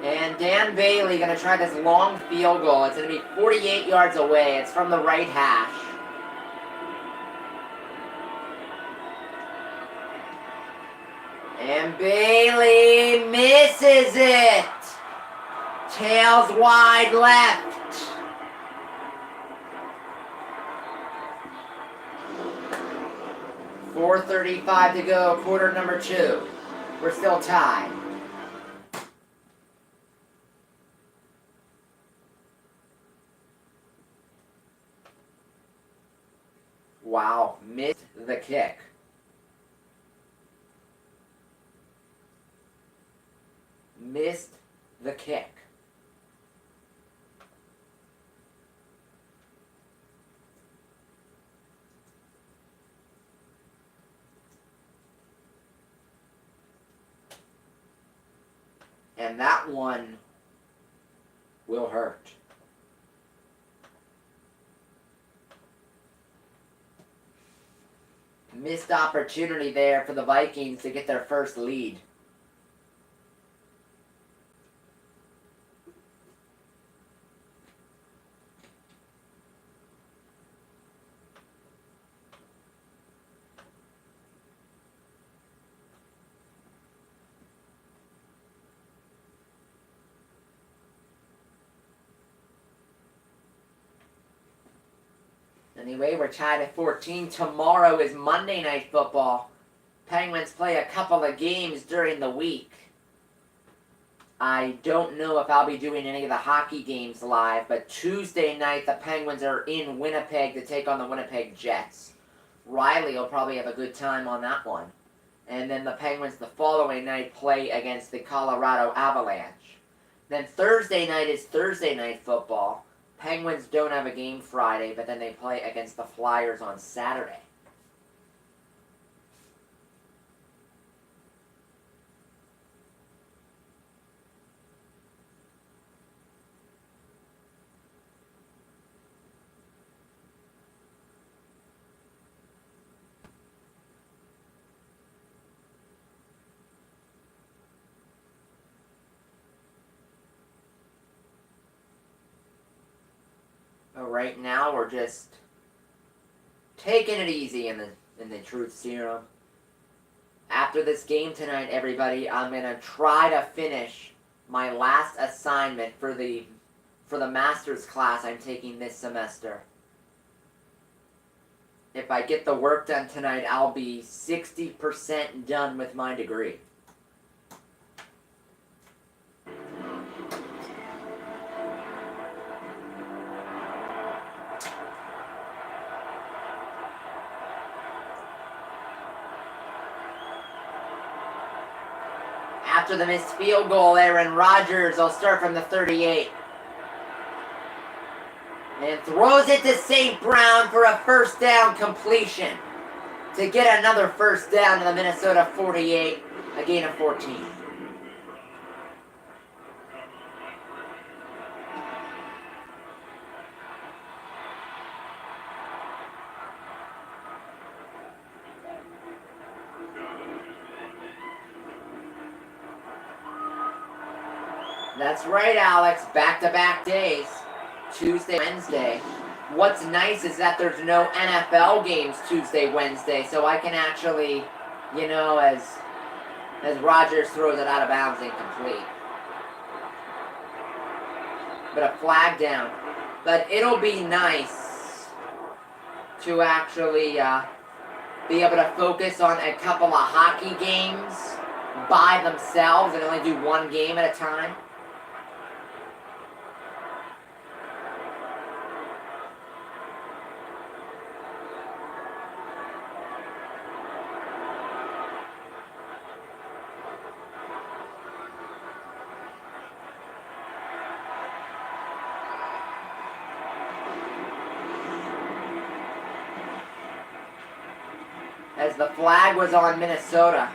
And Dan Bailey going to try this long field goal. It's going to be 48 yards away. It's from the right hash. And Bailey misses it. Tails wide left. .435 to go, quarter number 2. We're still tied. Wow, missed the kick. Missed the kick. And that one will hurt. Missed opportunity there for the Vikings to get their first lead. Anyway, we're tied at 14. Tomorrow is Monday Night Football. Penguins play a couple of games during the week. I don't know if I'll be doing any of the hockey games live, but Tuesday night the Penguins are in Winnipeg to take on the Winnipeg Jets. Riley will probably have a good time on that one. And then the Penguins the following night play against the Colorado Avalanche. Then Thursday night is Thursday Night Football. Penguins don't have a game Friday, but then they play against the Flyers on Saturday. But right now, we're just taking it easy in the Truth Serum. After this game tonight, everybody, I'm going to try to finish my last assignment for the master's class I'm taking this semester. If I get the work done tonight, I'll be 60% done with my degree. After the missed field goal, Aaron Rodgers will start from the 38. And throws it to St. Brown for a first down completion to get another first down to the Minnesota 48, a gain of 14. That's right, Alex. Back-to-back days. Tuesday, Wednesday. What's nice is that there's no NFL games Tuesday, Wednesday, so I can actually, as Rodgers throws it out of bounds incomplete. But a flag down. But it'll be nice to actually be able to focus on a couple of hockey games by themselves and only do one game at a time. As the flag was on Minnesota.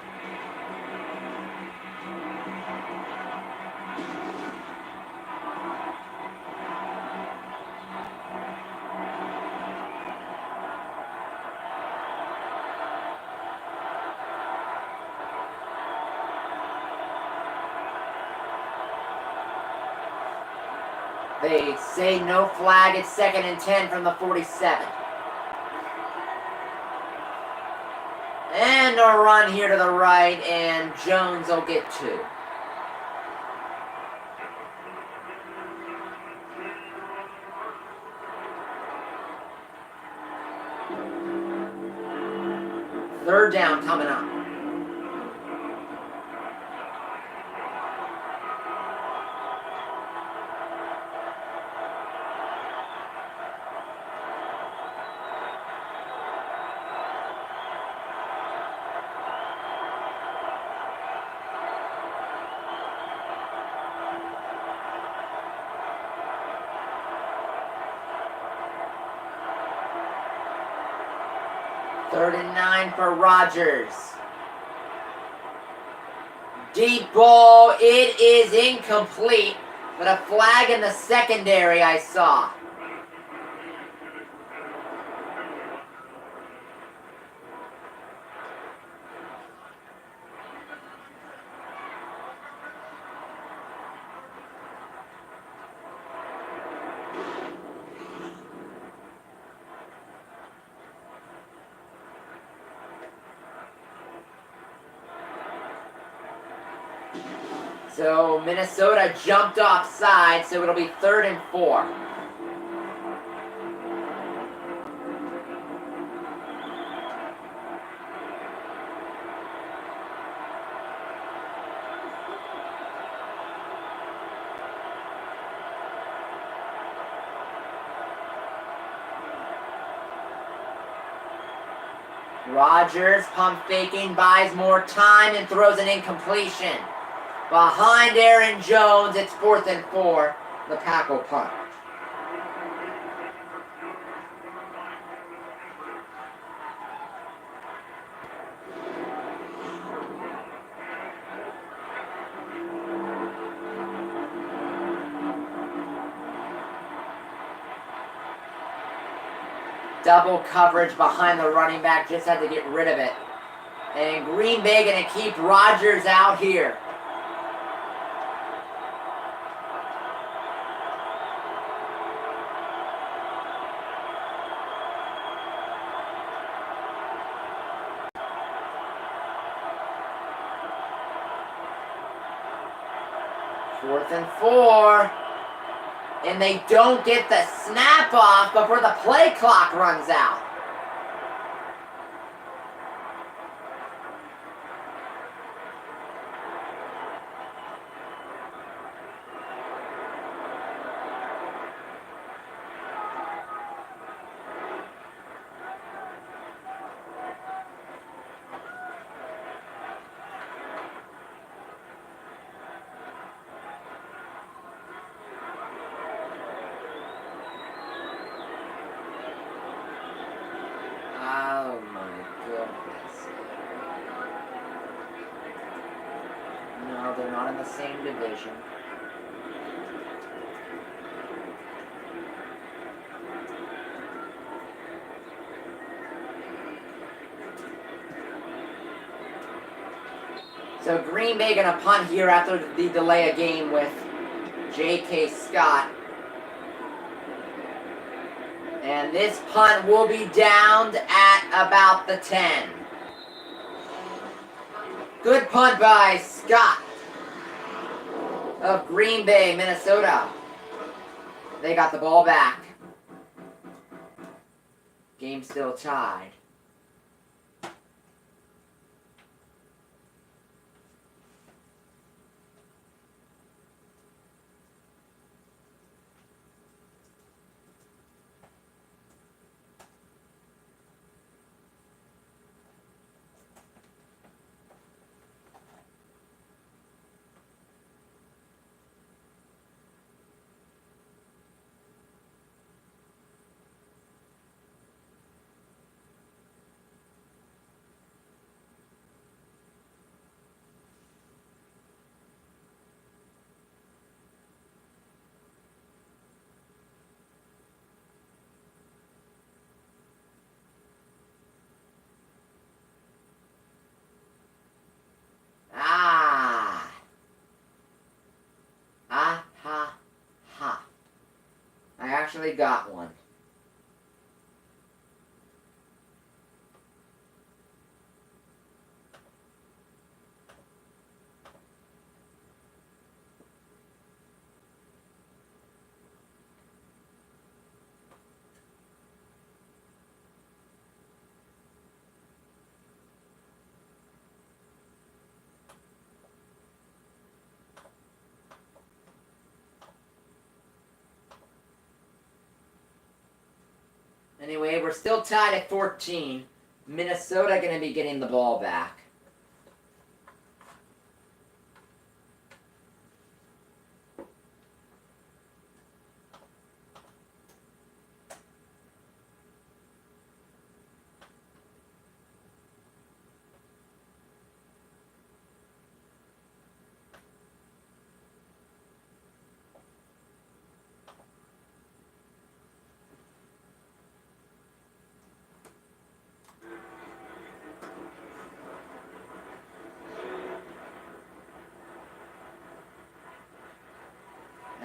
They say no flag. It's 2nd and 10 from the 47. And a run here to the right, and Jones will get 2. Third down coming up. Third and 9 for Rodgers. Deep ball. It is incomplete, but a flag in the secondary I saw. So Minnesota jumped offside, so it'll be 3rd and 4. Rodgers pump faking, buys more time, and throws an incompletion. Behind Aaron Jones, it's 4th and 4. The Pack will punt. Double coverage behind the running back, just had to get rid of it. And Green Bay going to keep Rodgers out here. 4th and 4. And they don't get the snap off before the play clock runs out. Oh my goodness. No, they're not in the same division. So Green Bay gonna punt here after the delay of game with J.K. Scott. And this punt will be downed at about the 10. Good punt by Scott of Green Bay, Minnesota. They got the ball back. Game still tied. Actually got one. Anyway, we're still tied at 14. Minnesota going to be getting the ball back.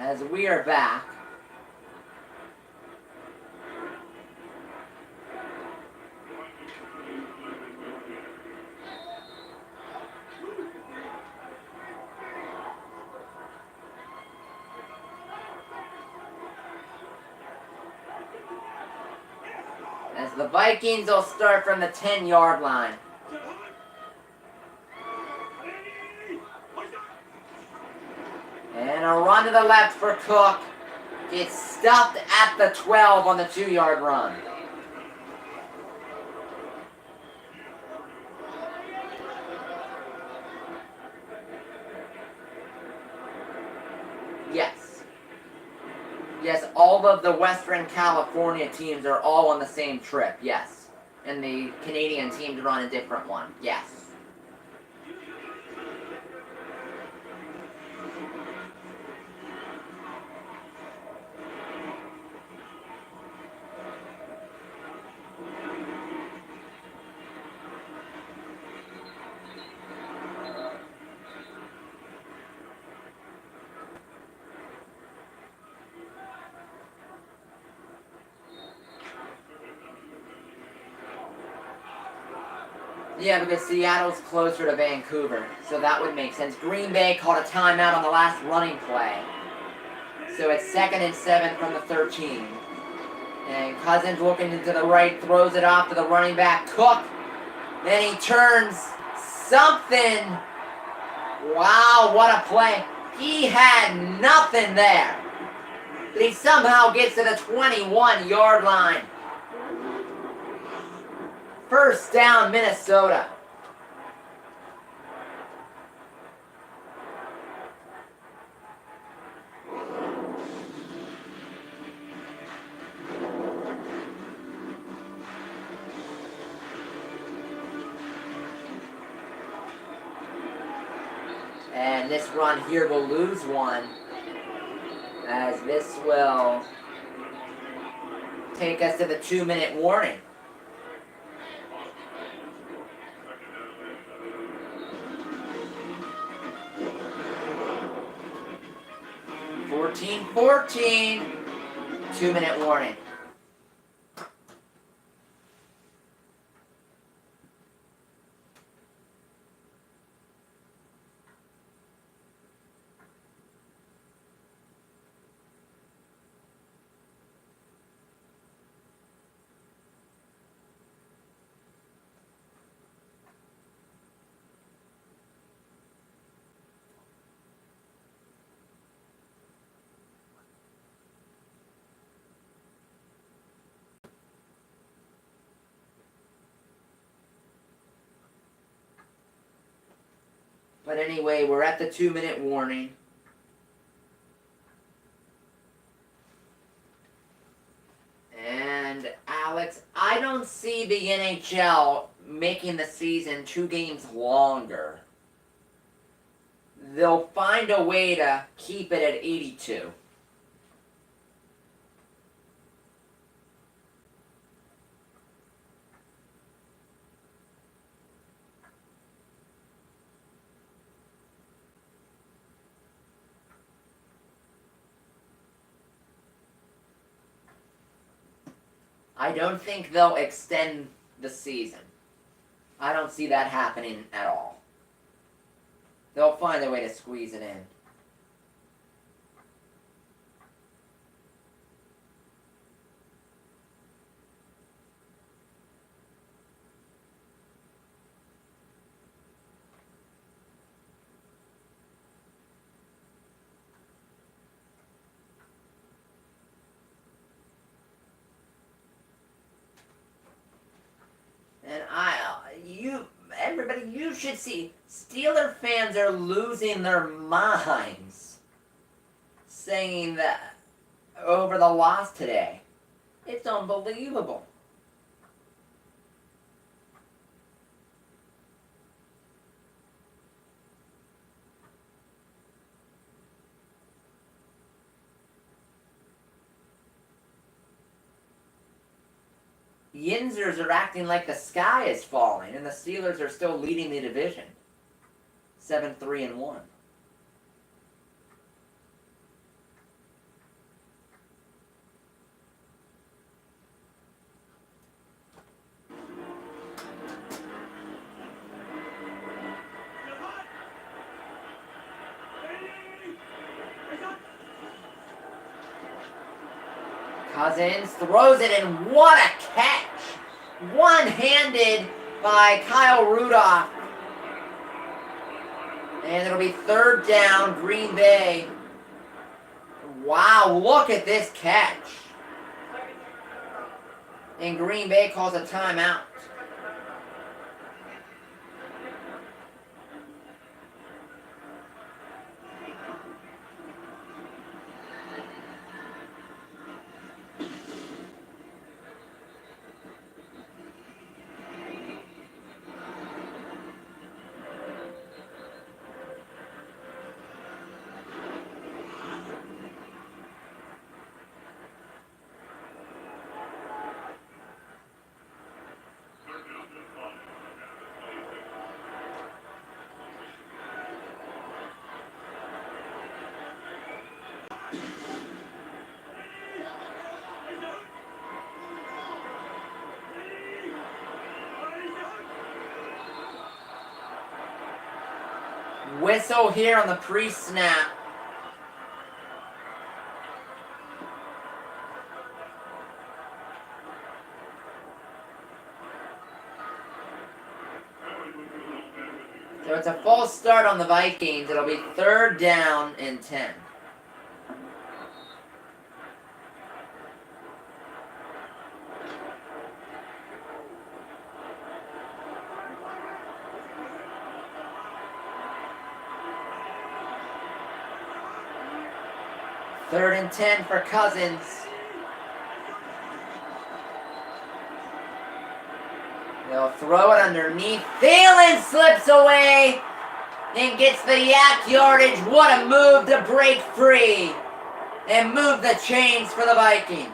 As we are back. As the Vikings will start from the 10-yard line. And a run to the left for Cook. Gets stuffed at the 12 on the 2-yard run. Yes. Yes, all of the Western California teams are all on the same trip, yes. And the Canadian teams are on a different one, yes. Yeah, because Seattle's closer to Vancouver, so that would make sense. Green Bay called a timeout on the last running play. So it's 2nd and 7 from the 13. And Cousins looking into the right, throws it off to the running back, Cook. Then he turns something. Wow, what a play. He had nothing there. But he somehow gets to the 21-yard line. First down, Minnesota. And this run here will lose one, as this will take us to the 2-minute warning. Fourteen, 2-minute warning. But anyway, we're at the 2-minute warning. And Alex, I don't see the NHL making the season 2 games longer. They'll find a way to keep it at 82. I don't think they'll extend the season. I don't see that happening at all. They'll find a way to squeeze it in. And everybody, you should see, Steeler fans are losing their minds saying that over the loss today. It's unbelievable. Yinzers are acting like the sky is falling, and the Steelers are still leading the division. 7-3-1. Cousins throws it, and what a catch! One-handed by Kyle Rudolph. And it'll be 3rd down, Green Bay. Wow, look at this catch. And Green Bay calls a timeout. Whistle here on the pre-snap. So it's a false start on the Vikings. It'll be 3rd down and 10. Third and 10 for Cousins. They'll throw it underneath. Thielen slips away and gets the yak yardage. What a move to break free and move the chains for the Vikings.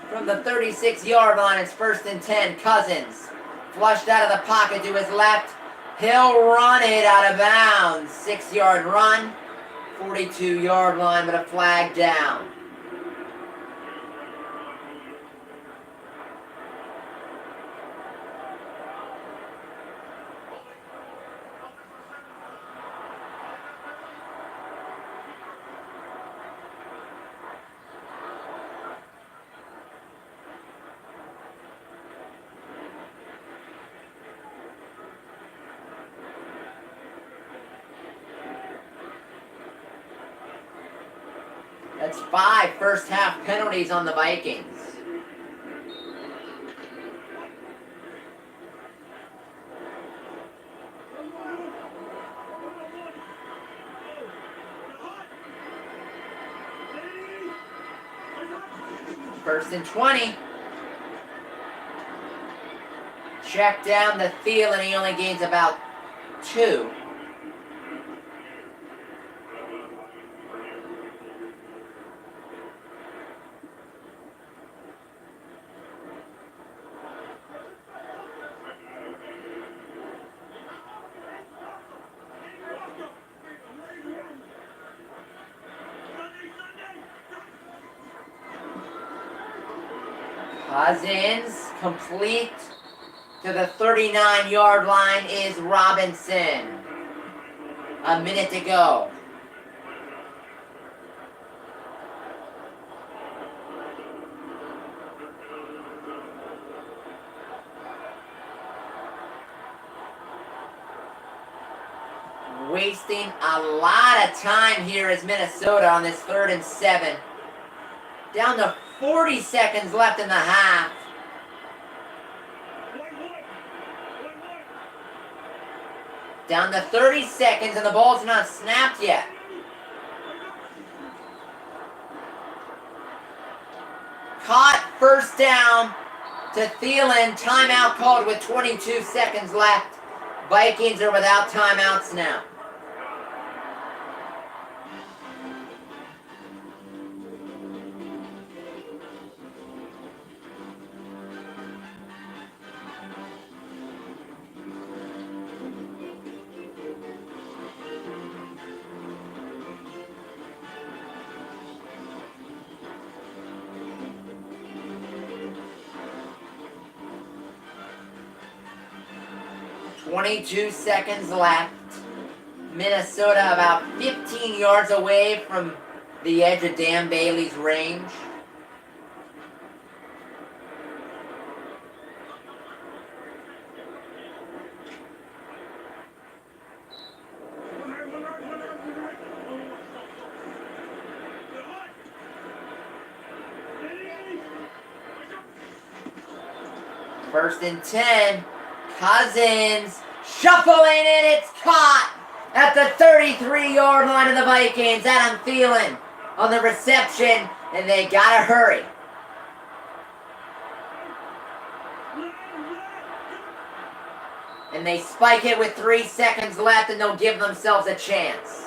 From the 36-yard line, it's 1st and 10. Cousins flushed out of the pocket to his left. He'll run it out of bounds. 6-yard run, 42-yard line, but a flag down. That's 5 first-half penalties on the Vikings. First and 20. Check down to Thielen. He only gains about 2. Cousins complete to the 39-yard line is Robinson. A minute to go. Wasting a lot of time here is Minnesota on this 3rd and 7. Down to 40 seconds left in the half. Down to 30 seconds and the ball's not snapped yet. Caught, 1st down to Thielen. Timeout called with 22 seconds left. Vikings are without timeouts now. .22 seconds left. Minnesota about 15 yards away from the edge of Dan Bailey's range. First and 10. Cousins shuffling in, it's caught at the 33-yard line of the Vikings. Adam Thielen on the reception, and they gotta hurry. And they spike it with 3 seconds left, and they'll give themselves a chance.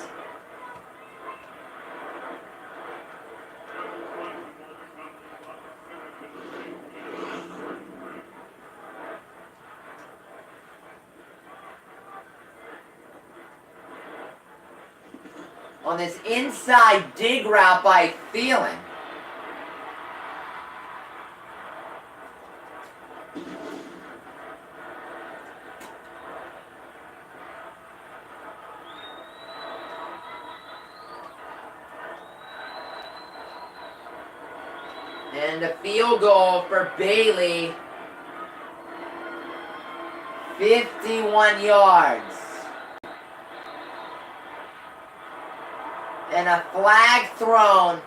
on this inside dig route by Thielen. And a field goal for Bailey. 51 yards. And a flag thrown.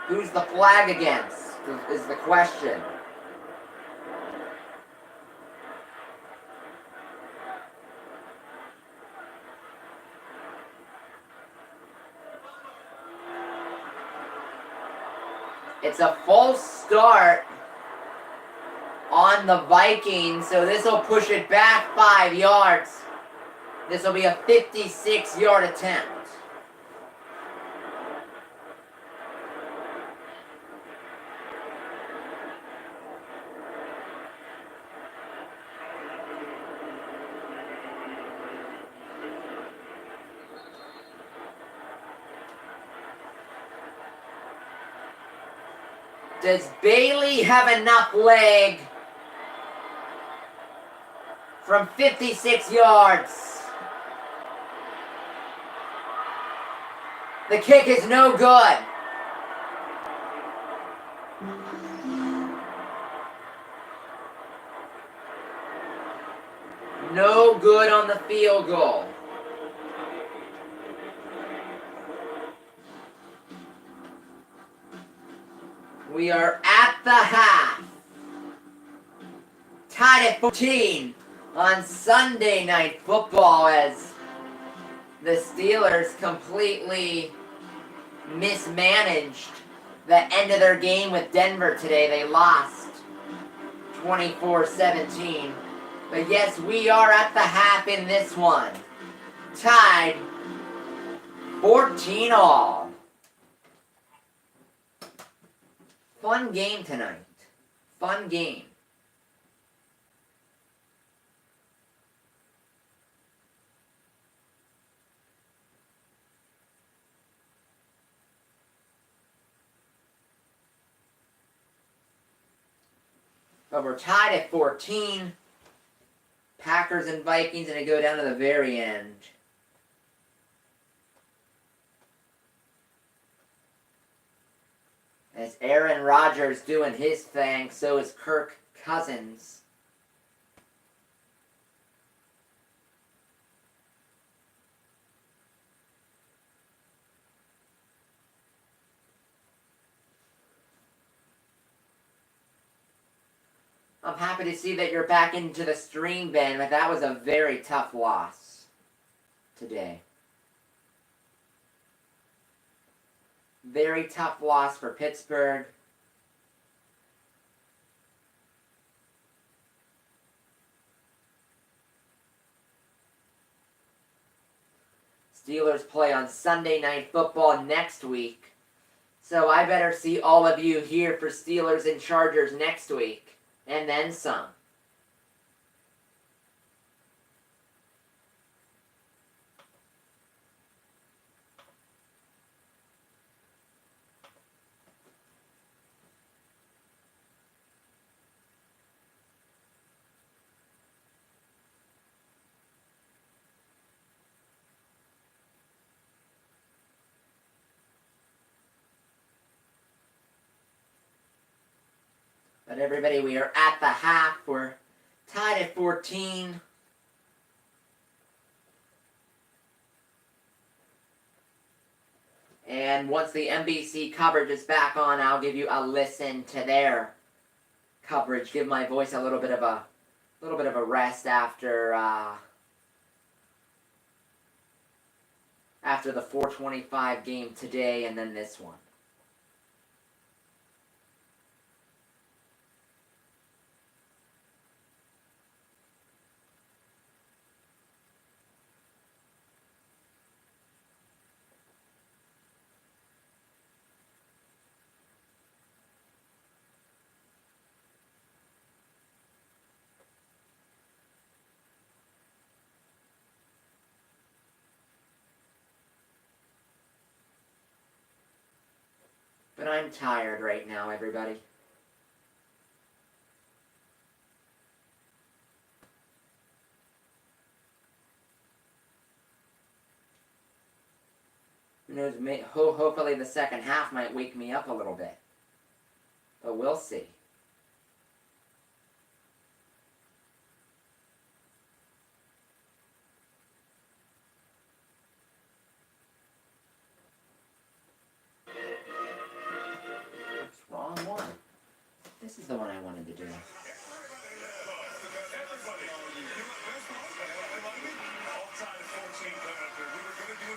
Who's the flag against, is the question. It's a false start on the Vikings, so this will push it back 5 yards. This will be a 56-yard attempt. Does Bailey have enough leg from 56 yards? The kick is no good. No good on the field goal. We are at the half. Tied at 14 on Sunday Night Football as the Steelers completely mismanaged the end of their game with Denver today. They lost 24-17. But yes, we are at the half in this one. Tied 14 all. Fun game tonight. Fun game. But we're tied at 14. Packers and Vikings going to go down to the very end. As Aaron Rodgers doing his thing, so is Kirk Cousins. I'm happy to see that you're back into the stream, Ben, but that was a very tough loss today. Very tough loss for Pittsburgh. Steelers play on Sunday Night Football next week. So I better see all of you here for Steelers and Chargers next week. And then some. But everybody, we are at the half. We're tied at 14. And once the NBC coverage is back on, I'll give you a listen to their coverage. Give my voice a little bit of a rest after the 4:25 game today, and then this one. But I'm tired right now, everybody. Who knows, hopefully the second half might wake me up a little bit. But we'll see. Wrong one. This is the one I wanted to do.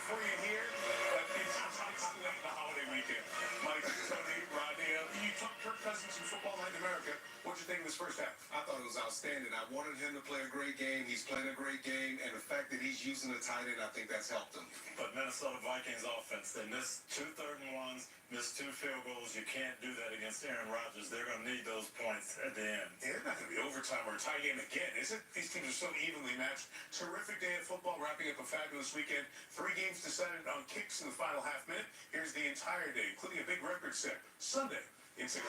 For you here, but it's late in the holiday weekend. Mike, Tony, Rodney, you talked Kirk Cousins from Football Night in America. What'd you think of this first half? I thought it was outstanding. I wanted him to play a great game. He's playing a great game, and the fact that he's using the tight end, I think that's helped him. But Minnesota Vikings offense, they missed 2 3rd-and-1s, missed 2 field goals. You can't do that against Aaron Rodgers. They're going to need those points at the end. Yeah, it's not going to be overtime or a tie game again, is it? These teams are so evenly matched. Terrific day of football, wrapping up a fabulous weekend. 3 games decided on kicks in the final half minute. Here's the entire day, including a big record set. Sunday in 6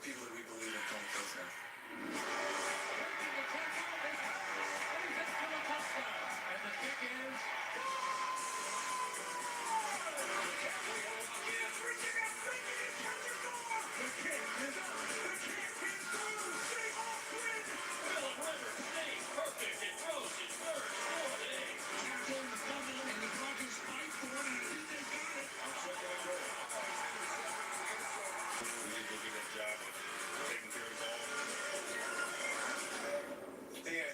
People that we believe in playing close now.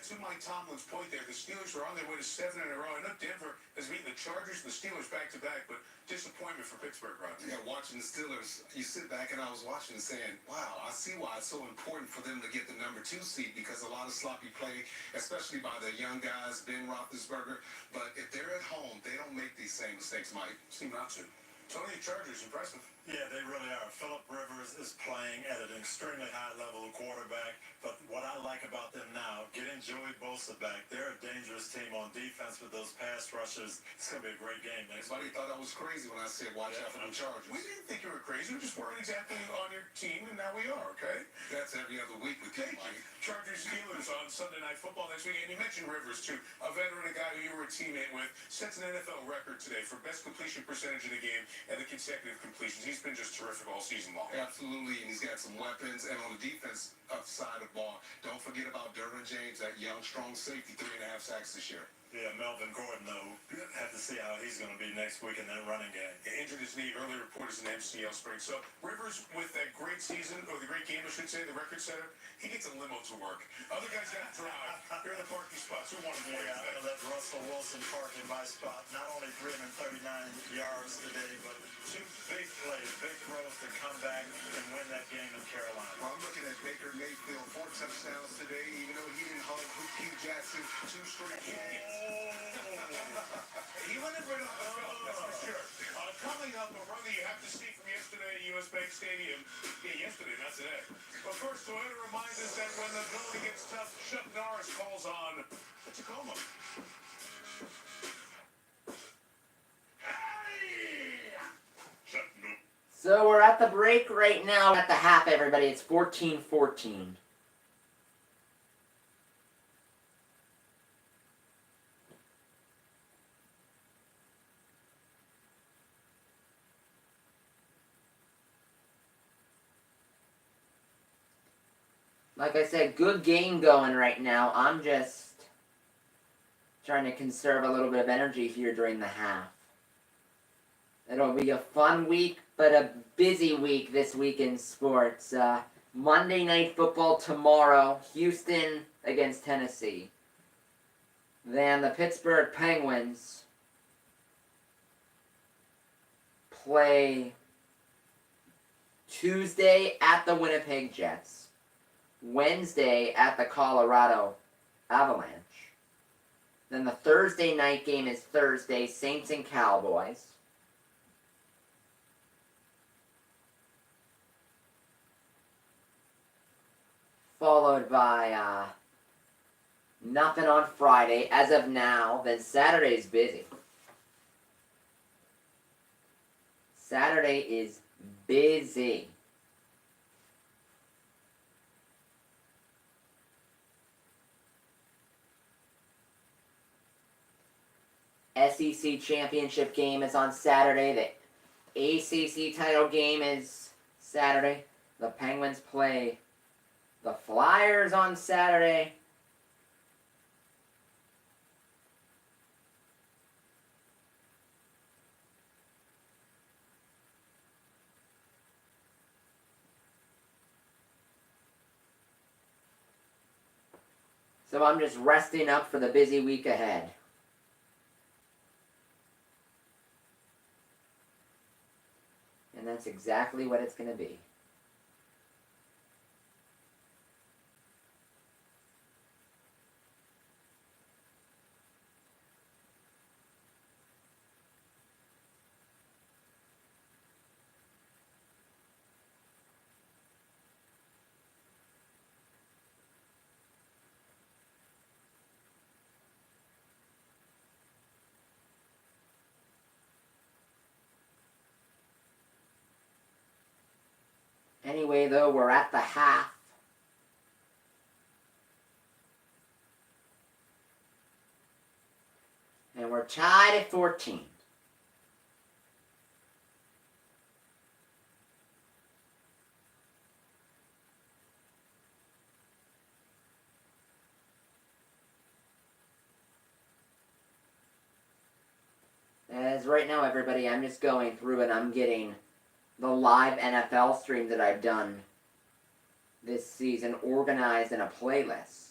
To Mike Tomlin's point there, the Steelers were on their way to 7 in a row. I know Denver has beaten the Chargers and the Steelers back-to-back, but disappointment for Pittsburgh, Rod. Yeah, watching the Steelers, you sit back and I was watching and saying, wow, I see why it's so important for them to get the number 2 seed, because a lot of sloppy play, especially by the young guys, Ben Roethlisberger. But if they're at home, they don't make these same mistakes, Mike. Seem not to. Tony, the Chargers, impressive. Yeah, they really are. Phillip Rivers is playing at an extremely high level of quarterback, but what I like about them now, getting Joey Bosa back, they're a dangerous team on defense with those pass rushers. It's going to be a great game next week. Everybody thought I was crazy when I said watch out for the Chargers. We didn't think you were crazy. We just weren't exactly on your team, and now we are, okay? That's every other week with you, Mike. Chargers Steelers on Sunday Night Football next week. And you mentioned Rivers, too. A veteran, a guy who you were a teammate with, sets an NFL record today for best completion percentage in the game and the consecutive completions. He's been just terrific all season long. Absolutely, and he's got some weapons. And on the defense side of the ball, don't forget about Derwin James, that young, strong safety, 3.5 sacks this year. Yeah, Melvin Gordon, though, have to see how he's going to be next week in that running game. He injured his knee, early report is an MCL sprain. So Rivers, with that great season, or the great game, I should say, the record setter, he gets a limo to work. Other guys got to drive. Here are the parking spots. Who wanted more Yeah, today? I let Russell Wilson park in my spot. Not only 339 yards today, but 2 big plays, big throws to come back and win that game in Carolina. Well, I'm looking at Baker Mayfield, 4 touchdowns today, even though he didn't hug Hugh Jackson 2 straight games. He went in right off the field, that's for sure. Coming up, a run that you have to see from yesterday at US Bank Stadium. Yeah, yesterday, not today. But first, I want to remind us that when the going gets tough, Chuck Norris calls on Tacoma. So we're at the break right now. At the half, everybody. It's 14-14. Like I said, good game going right now. I'm just trying to conserve a little bit of energy here during the half. It'll be a fun week, but a busy week this week in sports. Monday Night Football tomorrow, Houston against Tennessee. Then the Pittsburgh Penguins play Tuesday at the Winnipeg Jets. Wednesday at the Colorado Avalanche. Then the Thursday night game is Thursday, Saints and Cowboys. Followed by nothing on Friday as of now. Then Saturday's busy. Saturday is busy. SEC championship game is on Saturday. The ACC title game is Saturday. The Penguins play the Flyers on Saturday. So I'm just resting up for the busy week ahead. And that's exactly what it's going to be. Anyway, though, we're at the half. And we're tied at 14. As right now, everybody, I'm just going through and I'm getting the live NFL stream that I've done this season organized in a playlist.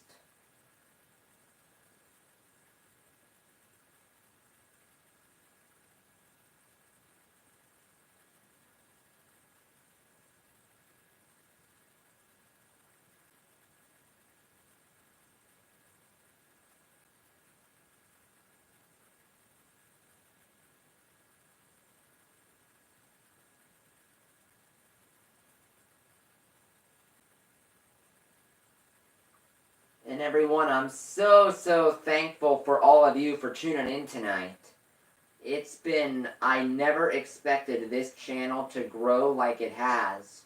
And everyone, I'm so thankful for all of you for tuning in tonight. It's been, I never expected this channel to grow like it has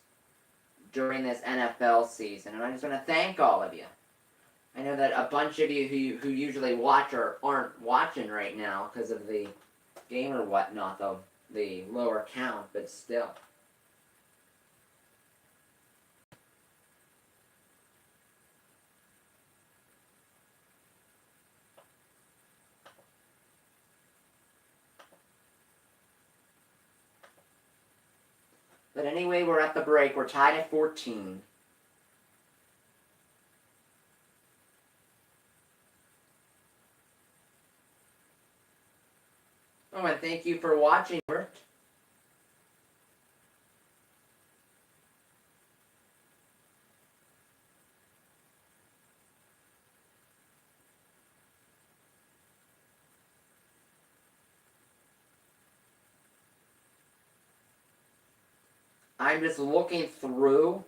during this NFL season. And I just want to thank all of you. I know that a bunch of you who usually watch aren't watching right now because of the game or whatnot, the lower count, but still. But anyway, we're at the break. We're tied at 14. Oh, and thank you for watching, Bert. I'm just looking through,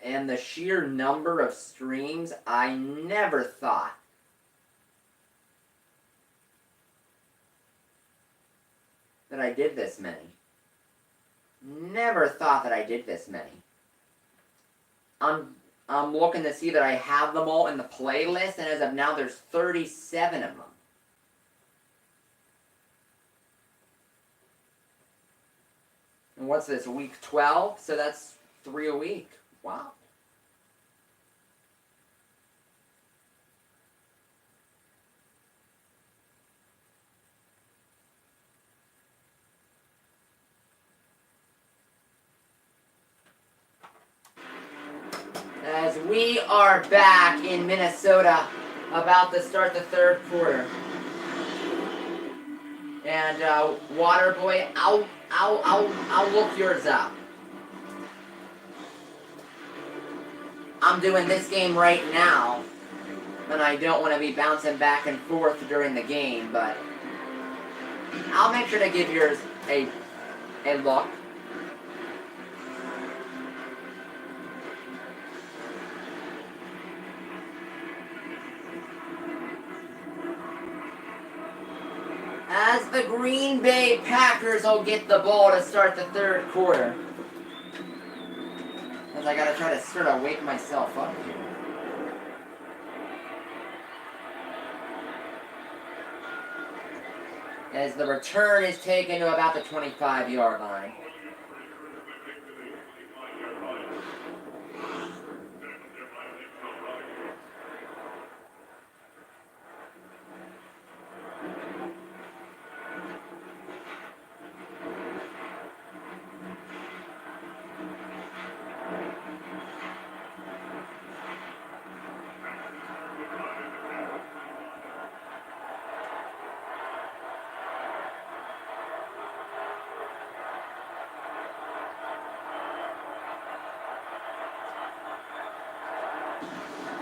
and the sheer number of streams, I never thought that I did this many. Never thought that I did this many. I'm looking to see that I have them all in the playlist, and as of now, there's 37 of them. And what's this, week 12? So that's 3 a week. Wow. As we are back in Minnesota, about to start the third quarter. And Waterboy, I'll look yours up. I'm doing this game right now, and I don't want to be bouncing back and forth during the game, but I'll make sure to give yours a look. As the Green Bay Packers will get the ball to start the third quarter. As I gotta try to sort of wake myself up here. As the return is taken to about the 25-yard line.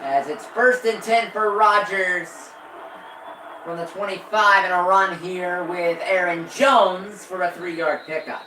As it's 1st and 10 for Rodgers from the 25, and a run here with Aaron Jones for a 3-yard pickup.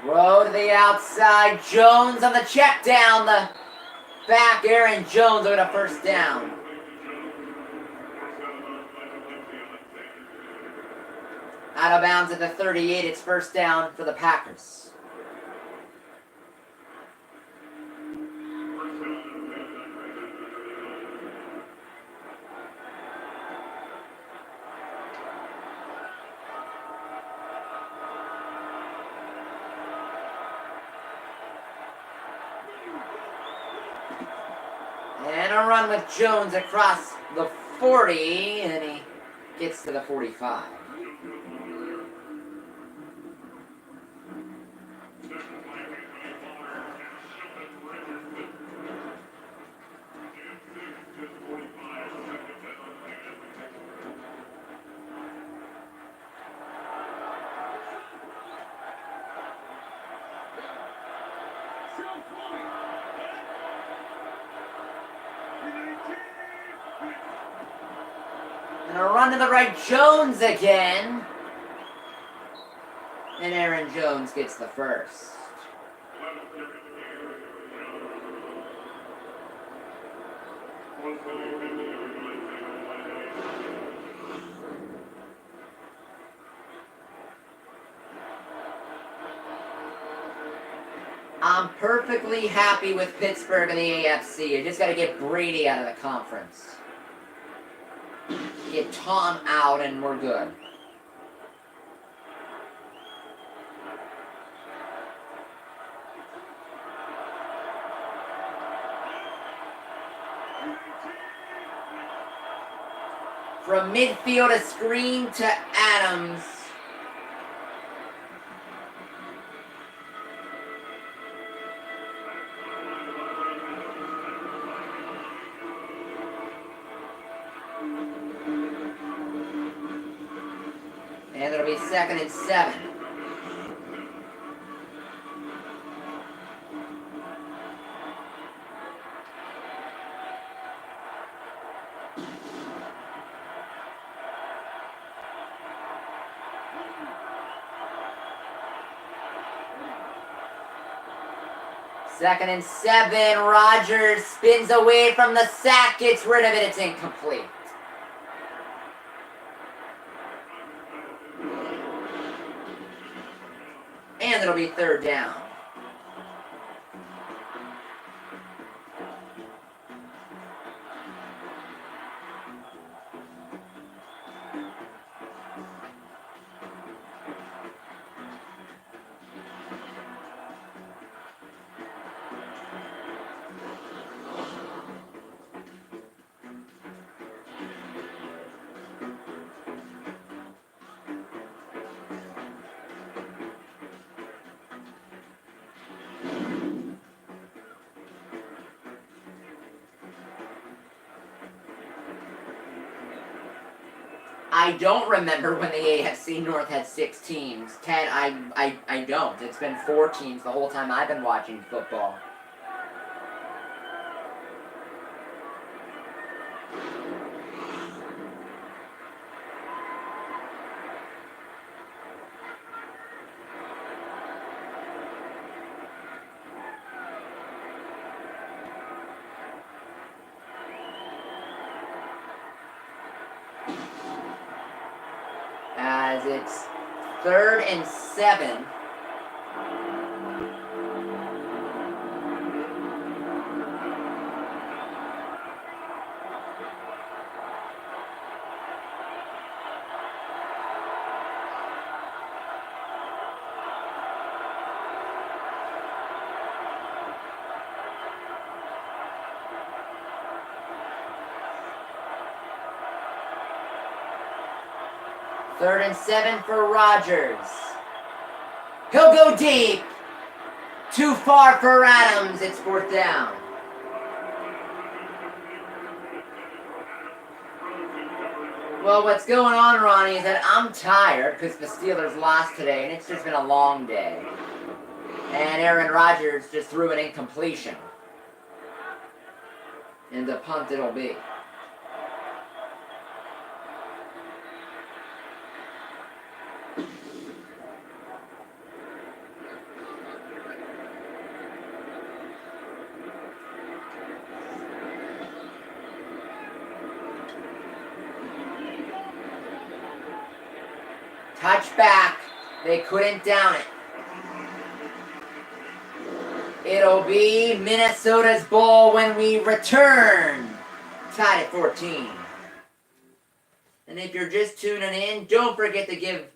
Throw to the outside. Jones on the check down. The back, Aaron Jones with a 1st down. Out of bounds at the 38. It's 1st down for the Packers. And a run with Jones across the 40, and he gets to the 45. And a run to the right, Jones again. And Aaron Jones gets the 1st. I'm perfectly happy with Pittsburgh in the AFC. You just got to get Brady out of the conference. Get Tom out and we're good. From midfield, a screen to Adams. And it'll be 2nd and 7. Second and 7. Rodgers spins away from the sack, gets rid of it. It's incomplete. And it'll be 3rd down. I don't remember when the AFC North had 6 teams. Ted, I don't. It's been 4 teams the whole time I've been watching football. As it's 3rd and 7. Third and 7 for Rodgers. He'll go deep. Too far for Adams. It's 4th down. Well, what's going on, Ronnie, is that I'm tired because the Steelers lost today, and it's just been a long day. And Aaron Rodgers just threw an incompletion. And the punt it'll be. Touchback. They couldn't down it. It'll be Minnesota's ball when we return. Tied at 14. And if you're just tuning in, don't forget to give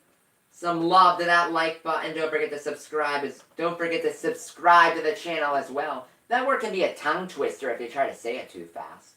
some love to that like button. Don't forget to subscribe. Don't forget to subscribe to the channel as well. That word can be a tongue twister if you try to say it too fast.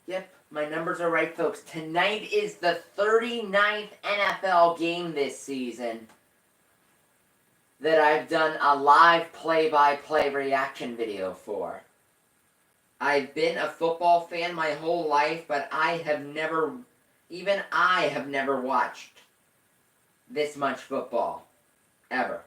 Yep, my numbers are right, folks. Tonight is the 39th NFL game this season that I've done a live play-by-play reaction video for. I've been a football fan my whole life, but even I have never watched this much football. Ever.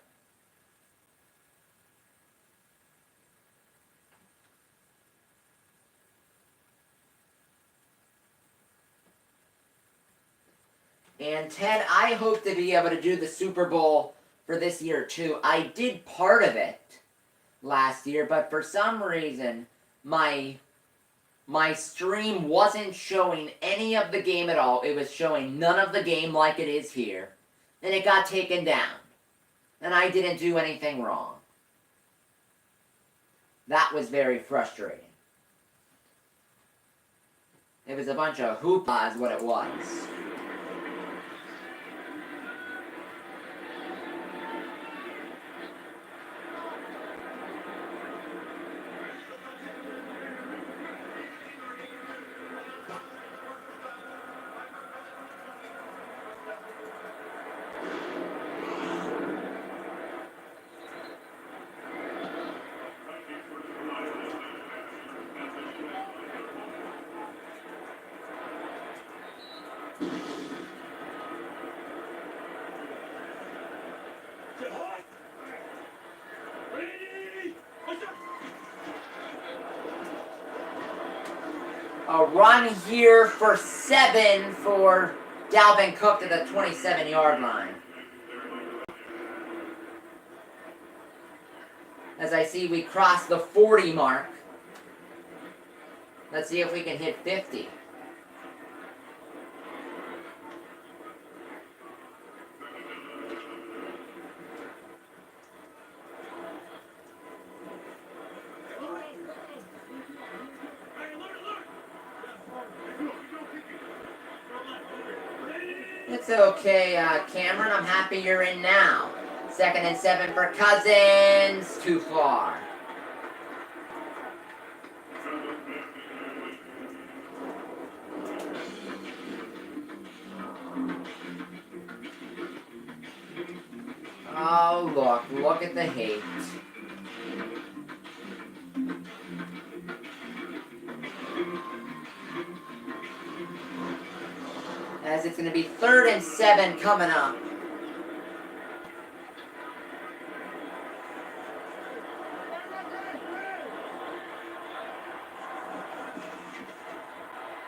And Ted, I hope to be able to do the Super Bowl for this year too. I did part of it last year, but for some reason, my stream wasn't showing any of the game at all. It was showing none of the game like it is here. And it got taken down. And I didn't do anything wrong. That was very frustrating. It was a bunch of hoopla is what it was. A run here for 7 for Dalvin Cook to the 27-yard line. As I see, we crossed the 40 mark. Let's see if we can hit 50. It's okay, Cameron. I'm happy you're in now. 2nd and 7 for Cousins. Too far. Oh, look at the hate. As it's going to be 3rd and 7 coming up.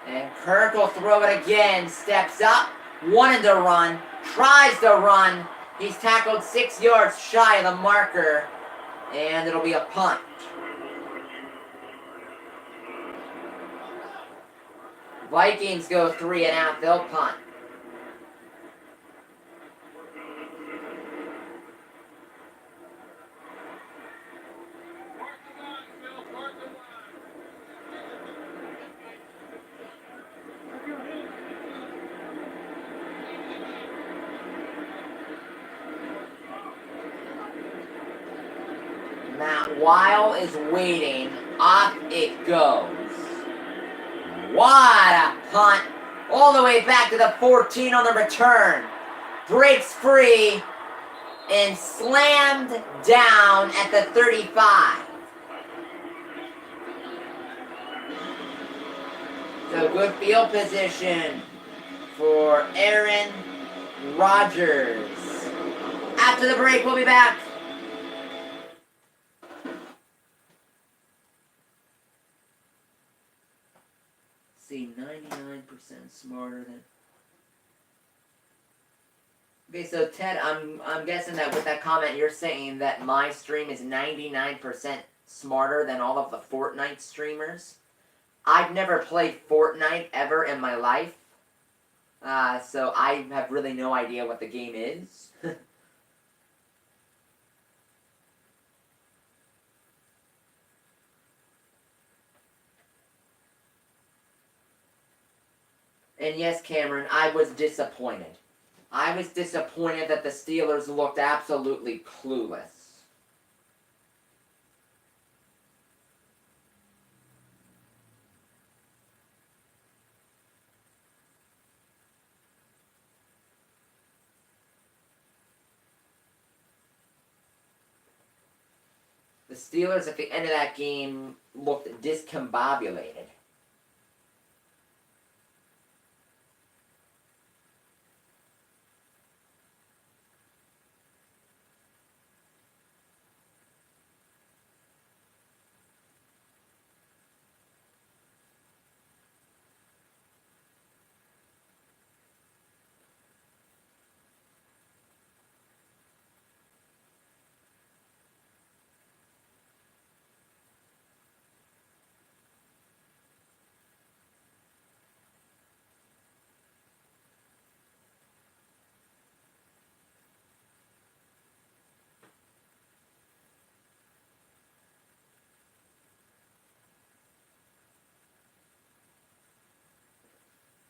And Kirk will throw it again. Steps up. Wanted to run. Tries to run. He's tackled 6 yards shy of the marker. And it'll be a punt. Vikings go 3 and out. They'll punt. Matt Weil is waiting. Off it goes. What a punt. All the way back to the 14 on the return. Breaks free and slammed down at the 35. So good field position for Aaron Rodgers. After the break, we'll be back. See, 99% smarter than... Okay, so Ted, I'm guessing that with that comment you're saying that my stream is 99% smarter than all of the Fortnite streamers. I've never played Fortnite ever in my life, so I have really no idea what the game is. And yes, Cameron, I was disappointed. I was disappointed that the Steelers looked absolutely clueless. The Steelers at the end of that game looked discombobulated.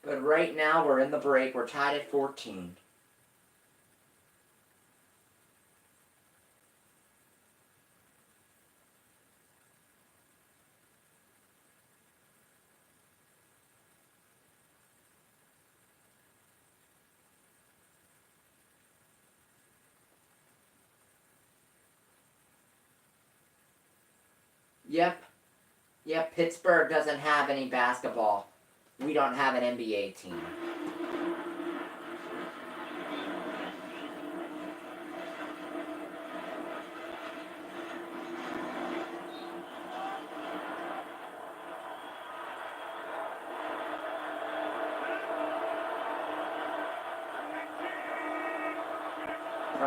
But right now, we're in the break. We're tied at 14. Yep, Pittsburgh doesn't have any basketball. We don't have an NBA team.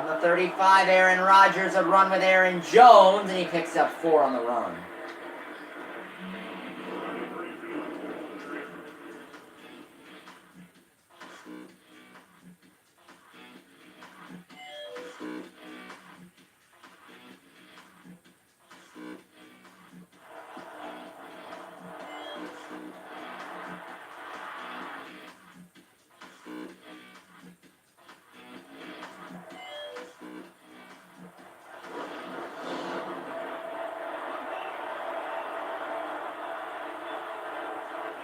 From the 35, Aaron Rodgers, a run with Aaron Jones, and he picks up 4 on the run.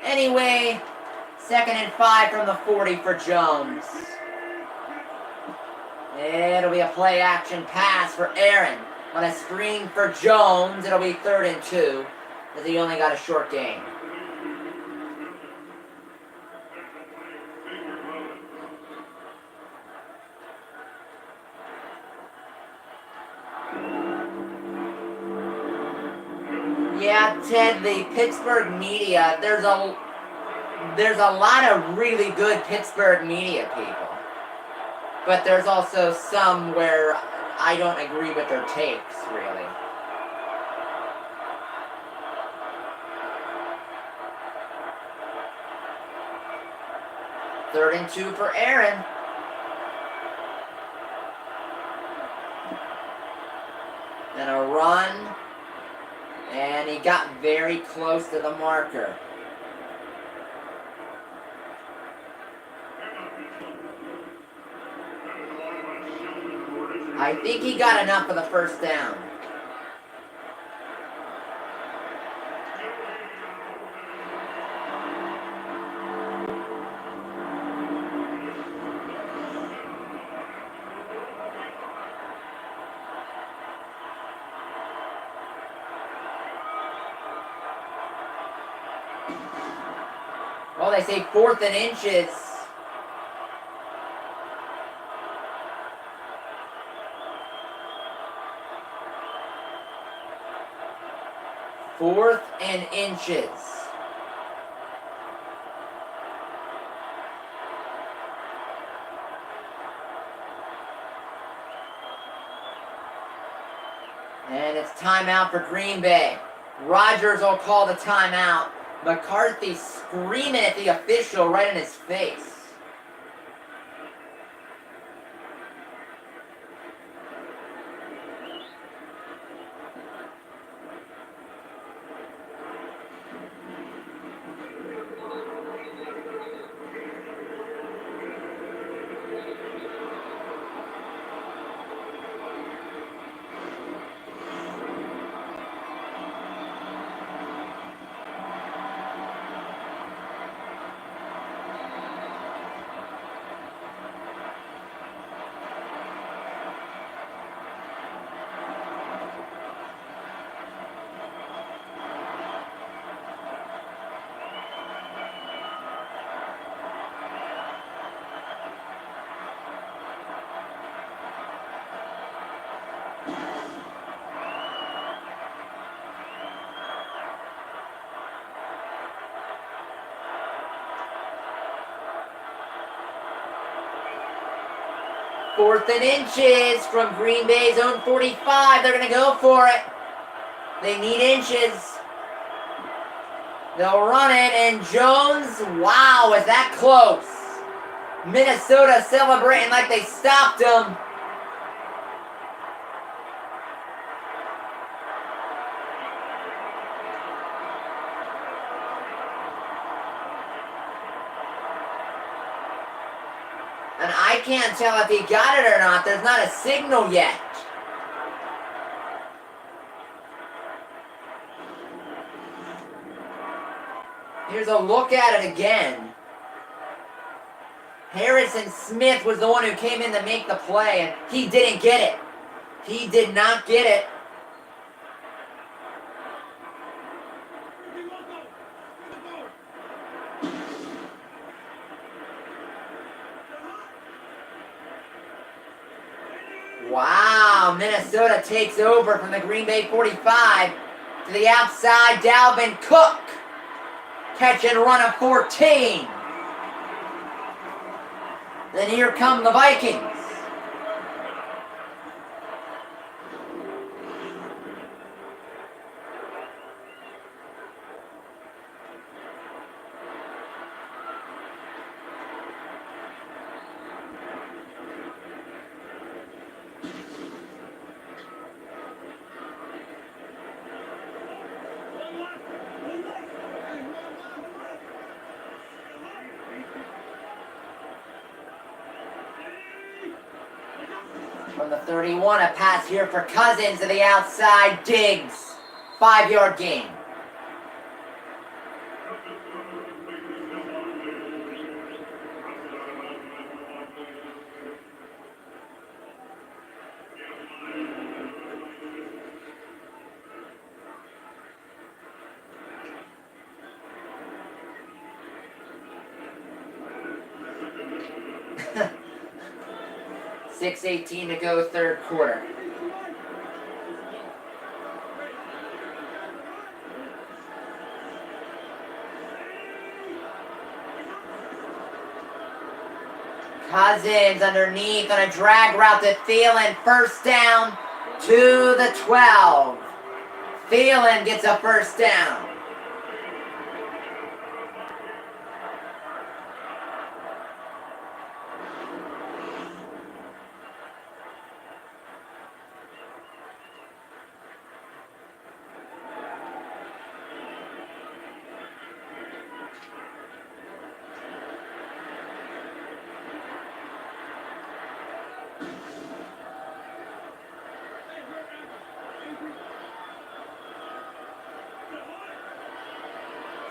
Anyway, 2nd and 5 from the 40 for Jones. It'll be a play action pass for Aaron. On a screen for Jones, it'll be 3rd and 2, as he only got a short gain. Yeah, Ted, the Pittsburgh media, there's a lot of really good Pittsburgh media people. But there's also some where I don't agree with their takes, really. Third and 2 for Aaron. And a run. And he got very close to the marker. I think he got enough for the first down. Well, they say 4th and inches. Fourth and inches. And it's timeout for Green Bay. Rodgers will call the timeout. McCarthy screaming at the official right in his face. Fourth and inches from Green Bay's own 45. They're going to go for it. They need inches. They'll run it, and Jones, wow, is that close. Minnesota celebrating like they stopped him. And I can't tell if he got it or not. There's not a signal yet. Here's a look at it again. Harrison Smith was the one who came in to make the play, and he didn't get it. He did not get it. Wow, Minnesota takes over from the Green Bay 45 to the outside. Dalvin Cook, catch and run of 14. Then here come the Vikings. the 31, a pass here for Cousins to the outside. Diggs. 5-yard gain. .6:18 to go, third quarter. Cousins underneath on a drag route to Thielen. First down to the 12. Thielen gets a first down.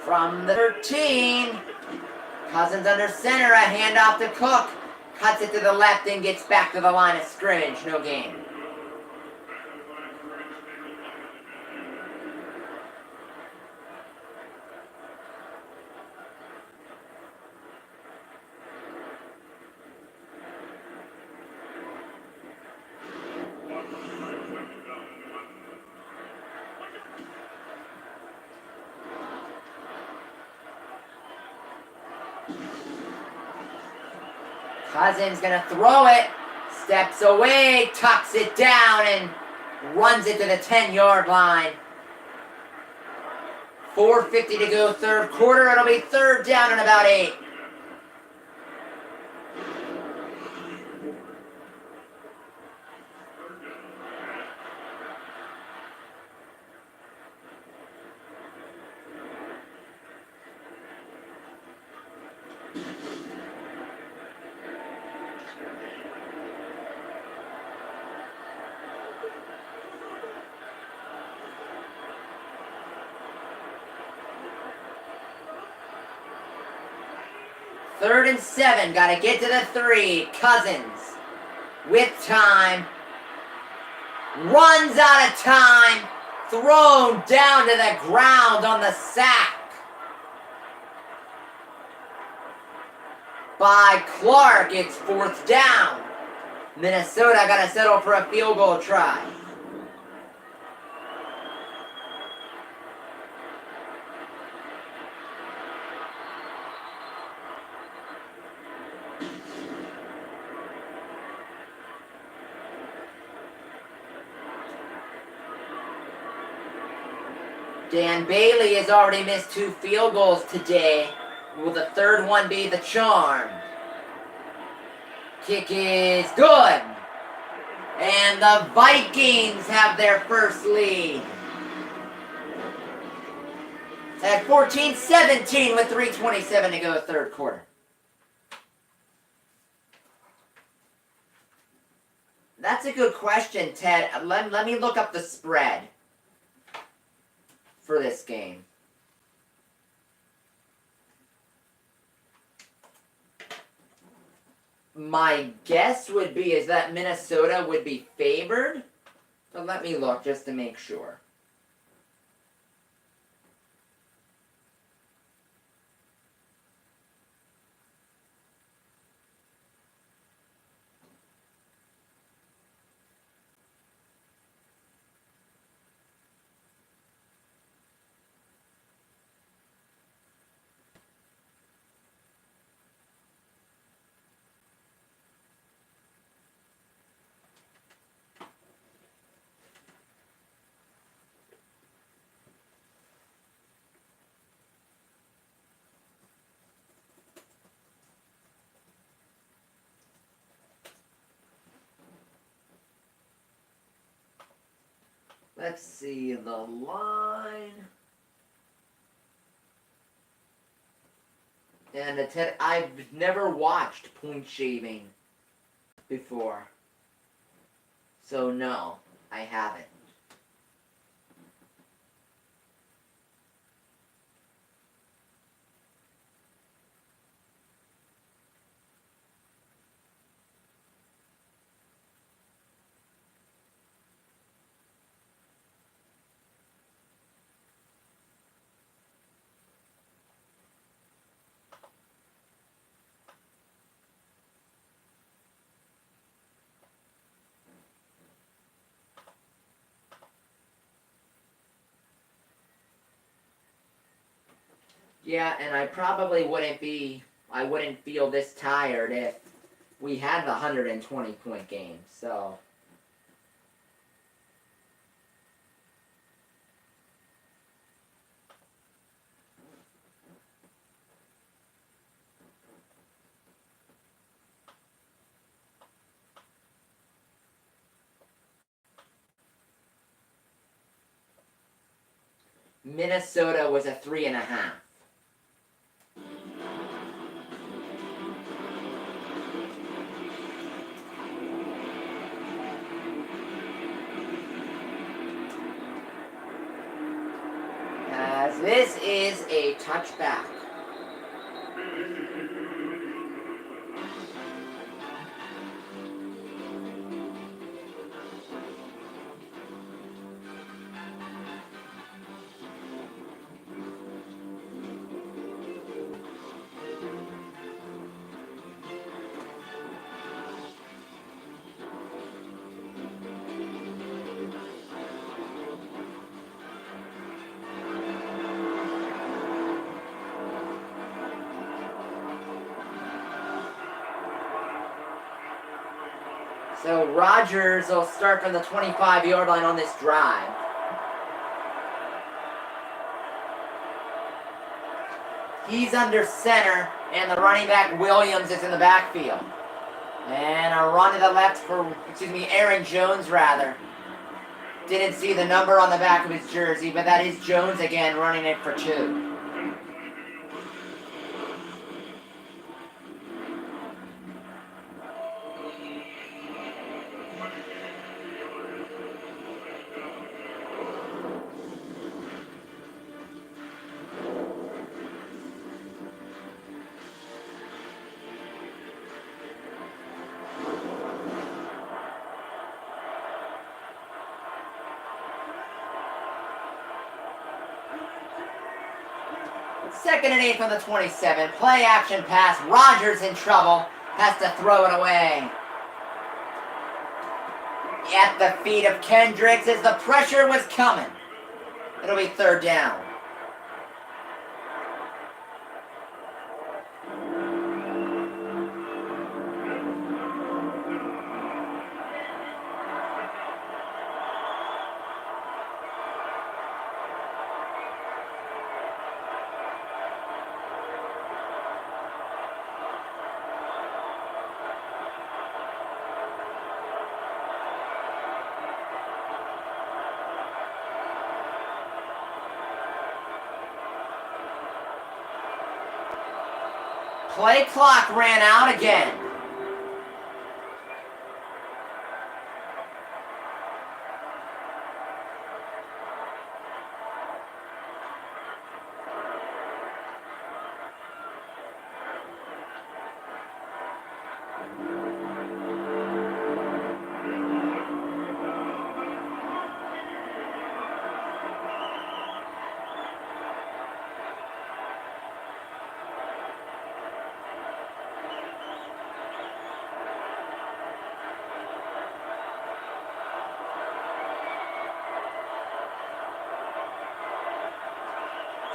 From the 13, Cousins under center, a handoff to Cook. Cuts it to the left and gets back to the line of scrimmage. No gain. Cousins gonna throw it, steps away, tucks it down, and runs it to the 10-yard line. 4:50 to go, third quarter. It'll be third down and about 8. Third and 7, gotta get to the 3. Cousins, with time, runs out of time, thrown down to the ground on the sack by Clark. It's fourth down. Minnesota gotta settle for a field goal try. Dan Bailey has already missed 2 field goals today. Will the third one be the charm? Kick is good. And the Vikings have their first lead. At 14-17 with 3:27 to go, third quarter. That's a good question, Ted. Let me look up the spread for this game. My guess would be is that Minnesota would be favored, but let me look just to make sure. Let's see the line. And I've never watched point shaving before. So no, I haven't. Yeah, and I probably wouldn't feel this tired if we had the 120-point game, so. Minnesota was a 3.5. As this is a touchback. So Rodgers will start from the 25-yard line on this drive. He's under center, and the running back Williams is in the backfield. And a run to the left for, Aaron Jones rather. Didn't see the number on the back of his jersey, but that is Jones again running it for 2. Second and 8 from the 27. Play action pass. Rodgers in trouble. Has to throw it away. At the feet of Kendricks as the pressure was coming. It'll be 3rd down. Play clock ran out again.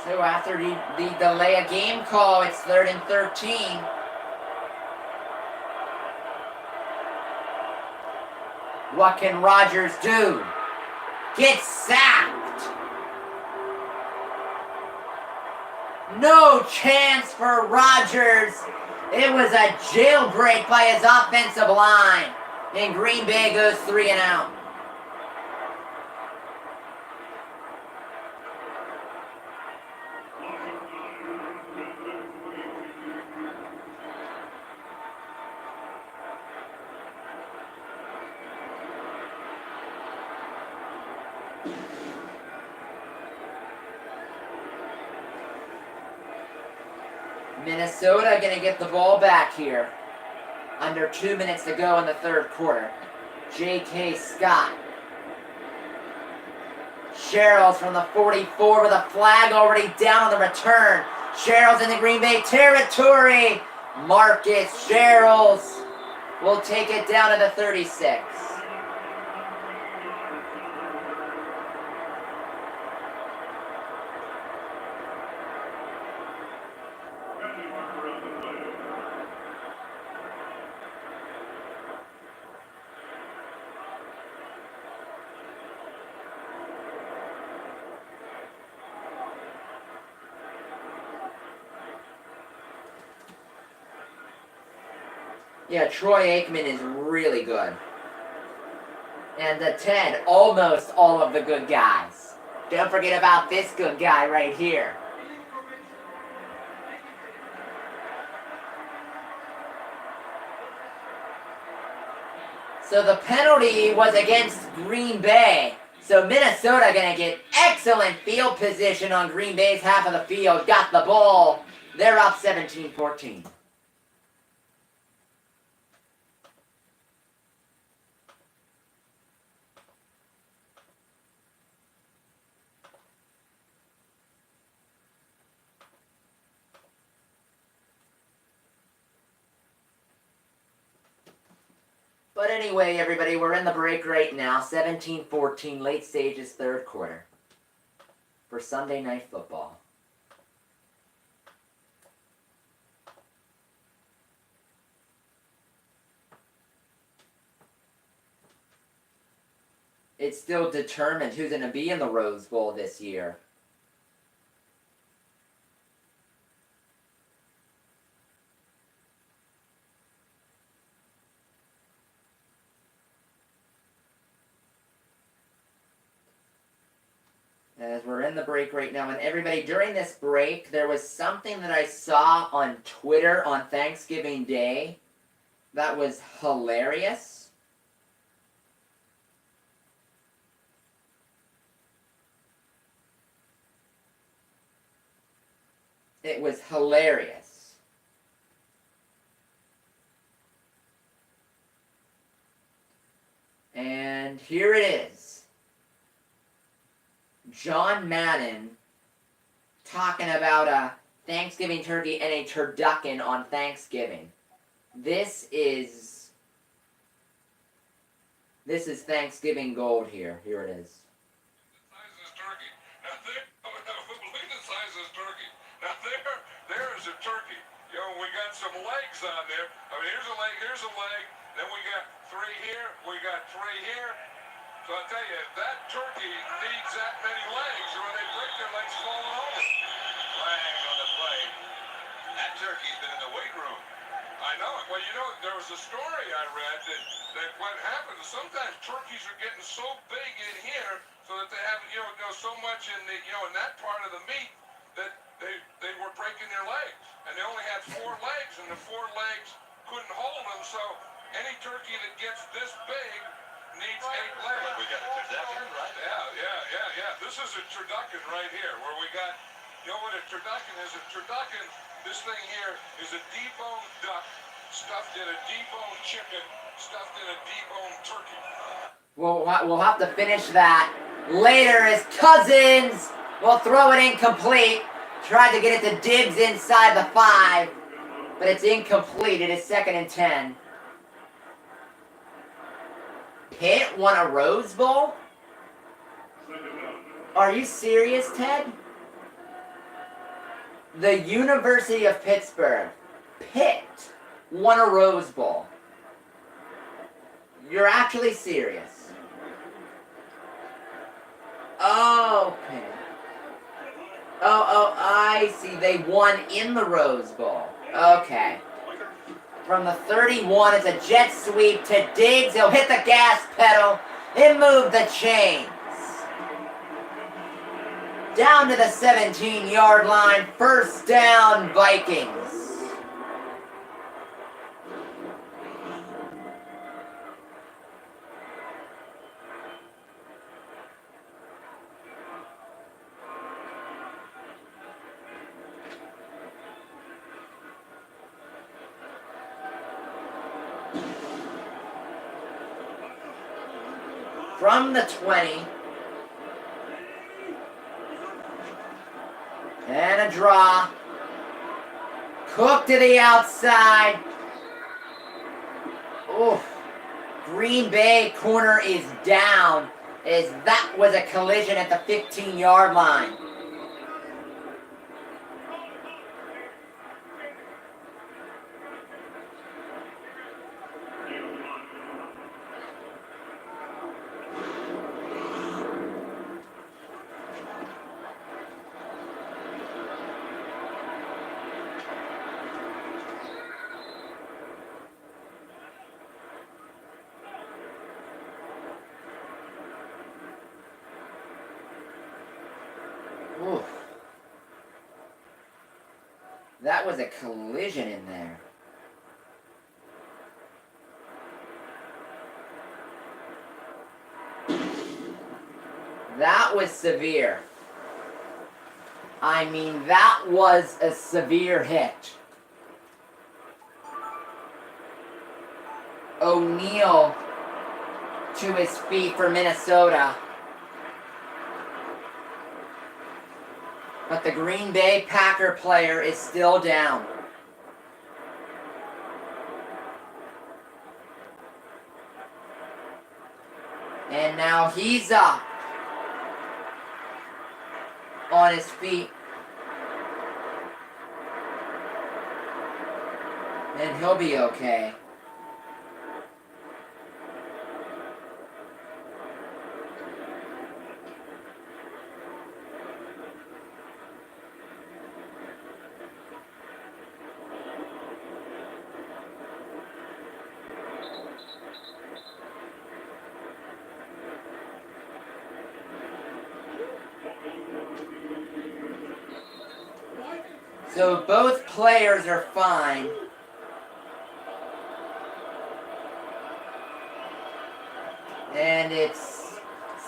So after the delay of game call, it's 3rd and 13. What can Rodgers do? Get sacked. No chance for Rodgers. It was a jailbreak by his offensive line. And Green Bay goes 3 and out. Minnesota going to get the ball back here. Under 2 minutes to go in the third quarter. J.K. Scott. Sherrills from the 44 with a flag already down on the return. Sherrills in the Green Bay territory. Marcus Sherrills will take it down to the 36. Yeah, Troy Aikman is really good. And the 10, almost all of the good guys. Don't forget about this good guy right here. So the penalty was against Green Bay. So Minnesota going to get excellent field position on Green Bay's half of the field. Got the ball. They're up 17-14. But anyway, everybody, we're in the break right now. 17-14, late stages, third quarter. For Sunday Night Football. It's still determined who's going to be in the Rose Bowl this year. As we're in the break right now, and everybody, during this break, there was something that I saw on Twitter on Thanksgiving Day that was hilarious. It was hilarious. And here it is. John Madden talking about a Thanksgiving turkey and a turducken on Thanksgiving. This is Thanksgiving gold here. Here it is. The size of this turkey. Now look at the size of this turkey. Now there is a turkey. You know, we got some legs on there. I mean, here's a leg. Then we got 3 here. We got 3 here. So I tell you, that turkey needs that many legs, or they break their legs falling over. Flag on the play. That turkey's been in the weight room. I know it. Well, you know, there was a story I read that what happens is sometimes turkeys are getting so big in here so that they have, so much in the, in that part of the meat that they were breaking their legs. And they only had 4 legs, and the 4 legs couldn't hold them. So any turkey that gets this big needs 8 legs. We got a turducken, right? Yeah. This is a turducken right here, where we got, what a turducken is? A turducken, this thing here is a deboned duck stuffed in a deboned chicken, stuffed in a deboned turkey. We'll have to finish that later as Cousins will throw it incomplete. Tried to get it to Diggs inside the 5, but it's incomplete. It is 2nd and 10. Pitt won a Rose Bowl? Are you serious, Ted? The University of Pittsburgh, Pitt, won a Rose Bowl. You're actually serious. Okay. Oh, I see. They won in the Rose Bowl. Okay. From the 31, it's a jet sweep to Diggs. He'll hit the gas pedal and move the chains. Down to the 17-yard line. First down, Vikings. from the 20. And a draw. Cook to the outside. Oof. Green Bay corner is down, as that was a collision at the 15-yard line. Oof. That was a collision in there. That was severe. I mean, that was a severe hit. O'Neal to his feet for Minnesota. But the Green Bay Packer player is still down. And now he's up on his feet. And he'll be okay. So both players are fine. And it's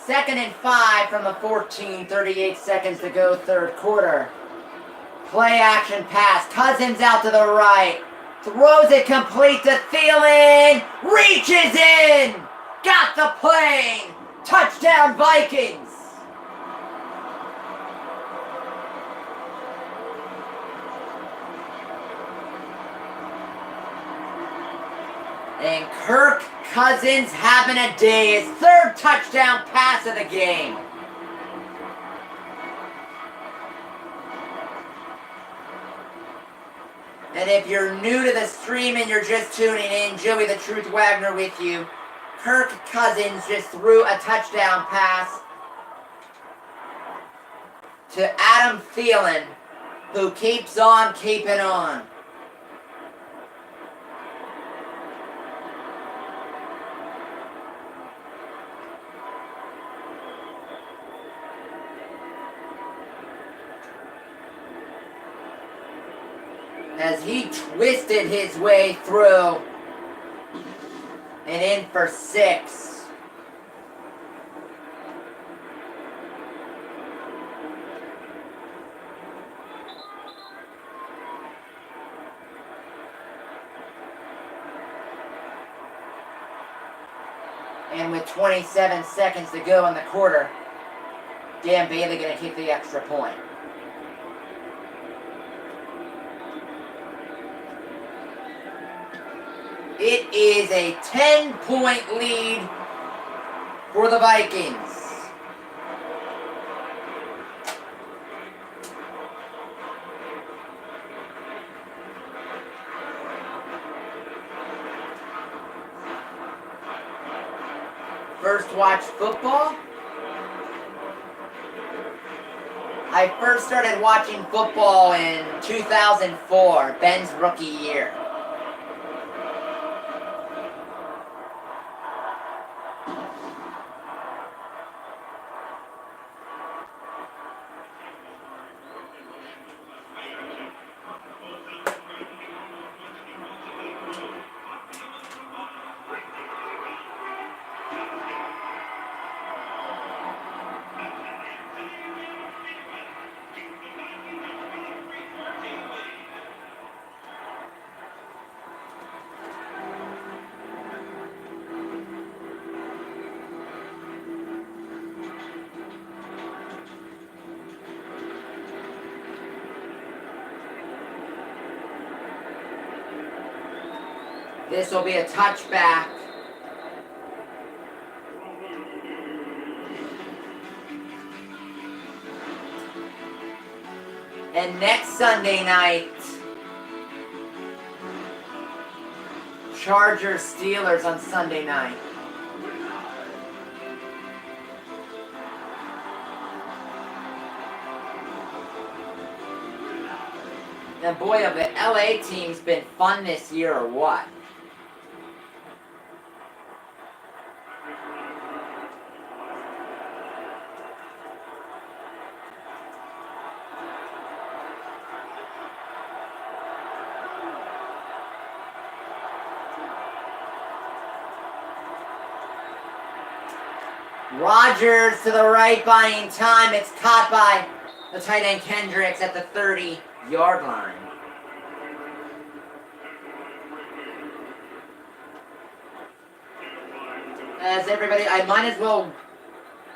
2nd and 5 from the 14, 38 seconds to go, third quarter. Play action pass. Cousins out to the right. Throws it complete to Thielen. Reaches in. Got the play. Touchdown Vikings. And Kirk Cousins having a day. His third touchdown pass of the game. And if you're new to the stream and you're just tuning in, Joey the Truth Wagner with you. Kirk Cousins just threw a touchdown pass to Adam Thielen, who keeps on keeping on. As he twisted his way through and in for 6. And with 27 seconds to go in the quarter, Dan Bailey going to kick the extra point. It is a 10-point lead for the Vikings. First watch football? I first started watching football in 2004, Ben's rookie year. This will be a touchback. And next Sunday night, Chargers Steelers on Sunday night. And boy, have the LA teams been fun this year or what? Rodgers to the right, buying time. It's caught by the tight end Kendricks at the 30-yard line. As everybody, I might as well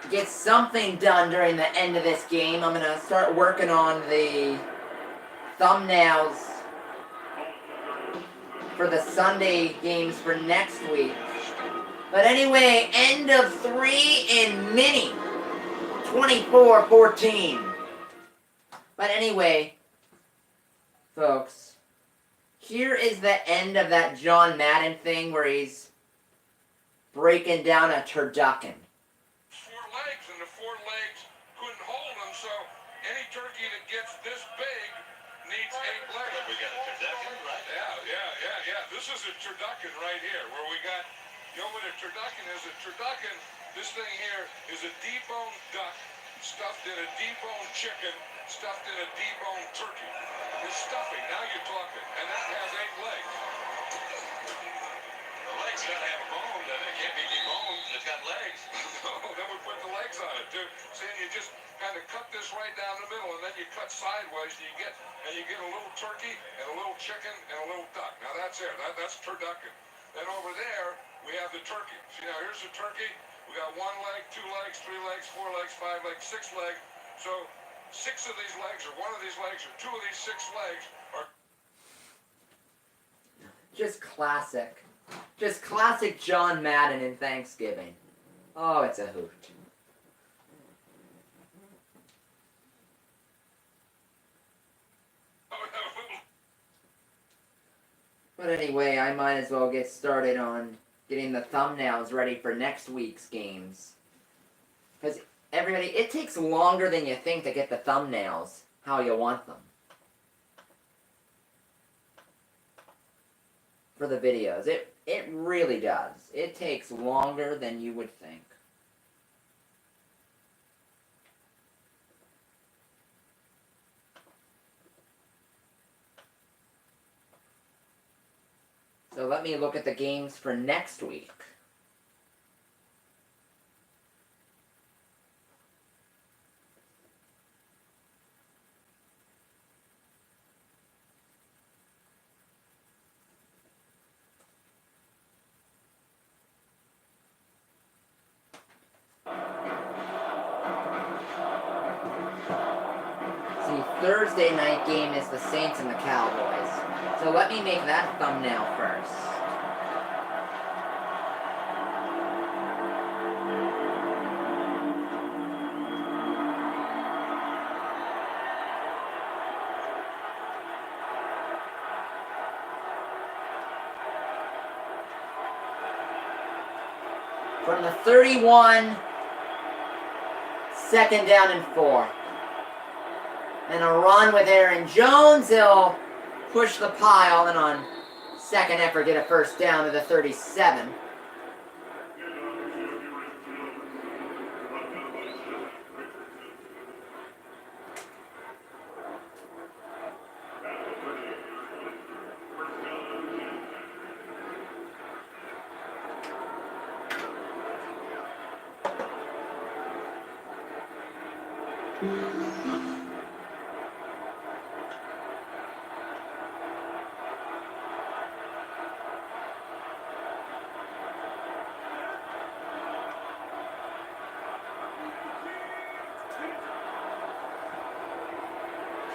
get something done during the end of this game. I'm going to start working on the thumbnails for the Sunday games for next week. But anyway, end of 3 in mini. 24-14. But anyway, folks, here is the end of that John Madden thing where he's breaking down a turducken. 4 legs, and the 4 legs couldn't hold him, so any turkey that gets this big needs 8 legs. We got a turducken, right? Yeah. This is a turducken right here, where we got, you know what a turducken is? A turducken, this thing here is a deboned duck stuffed in a deboned chicken, stuffed in a deboned turkey. It's stuffing, now you're talking, and that has 8 legs. The legs gotta have a bone, doesn't it? It can't be deboned, it's got legs. No, then we put the legs on it, too. See, and you just kind of cut this right down the middle, and then you cut sideways, and you get a little turkey, and a little chicken, and a little duck. Now that's there, that's turducken. Then over there, we have the turkey. See, now here's the turkey. We got 1 leg, 2 legs, 3 legs, 4 legs, 5 legs, 6 legs. So 6 of these legs, or 1 of these legs, or 2 of these 6 legs are Just classic. Just classic John Madden in Thanksgiving. Oh, it's a hoot. But anyway, I might as well get started on getting the thumbnails ready for next week's games. Because everybody, it takes longer than you think to get the thumbnails how you want them. For the videos. It really does. It takes longer than you would think. So let me look at the games for next week. See, Thursday night game is the Saints and the Cowboys. So let me make that thumbnail first. From the 31, 2nd down and 4. And a run with Aaron Jones. He'll push the pile, and on 2nd effort get a 1st down to the 37.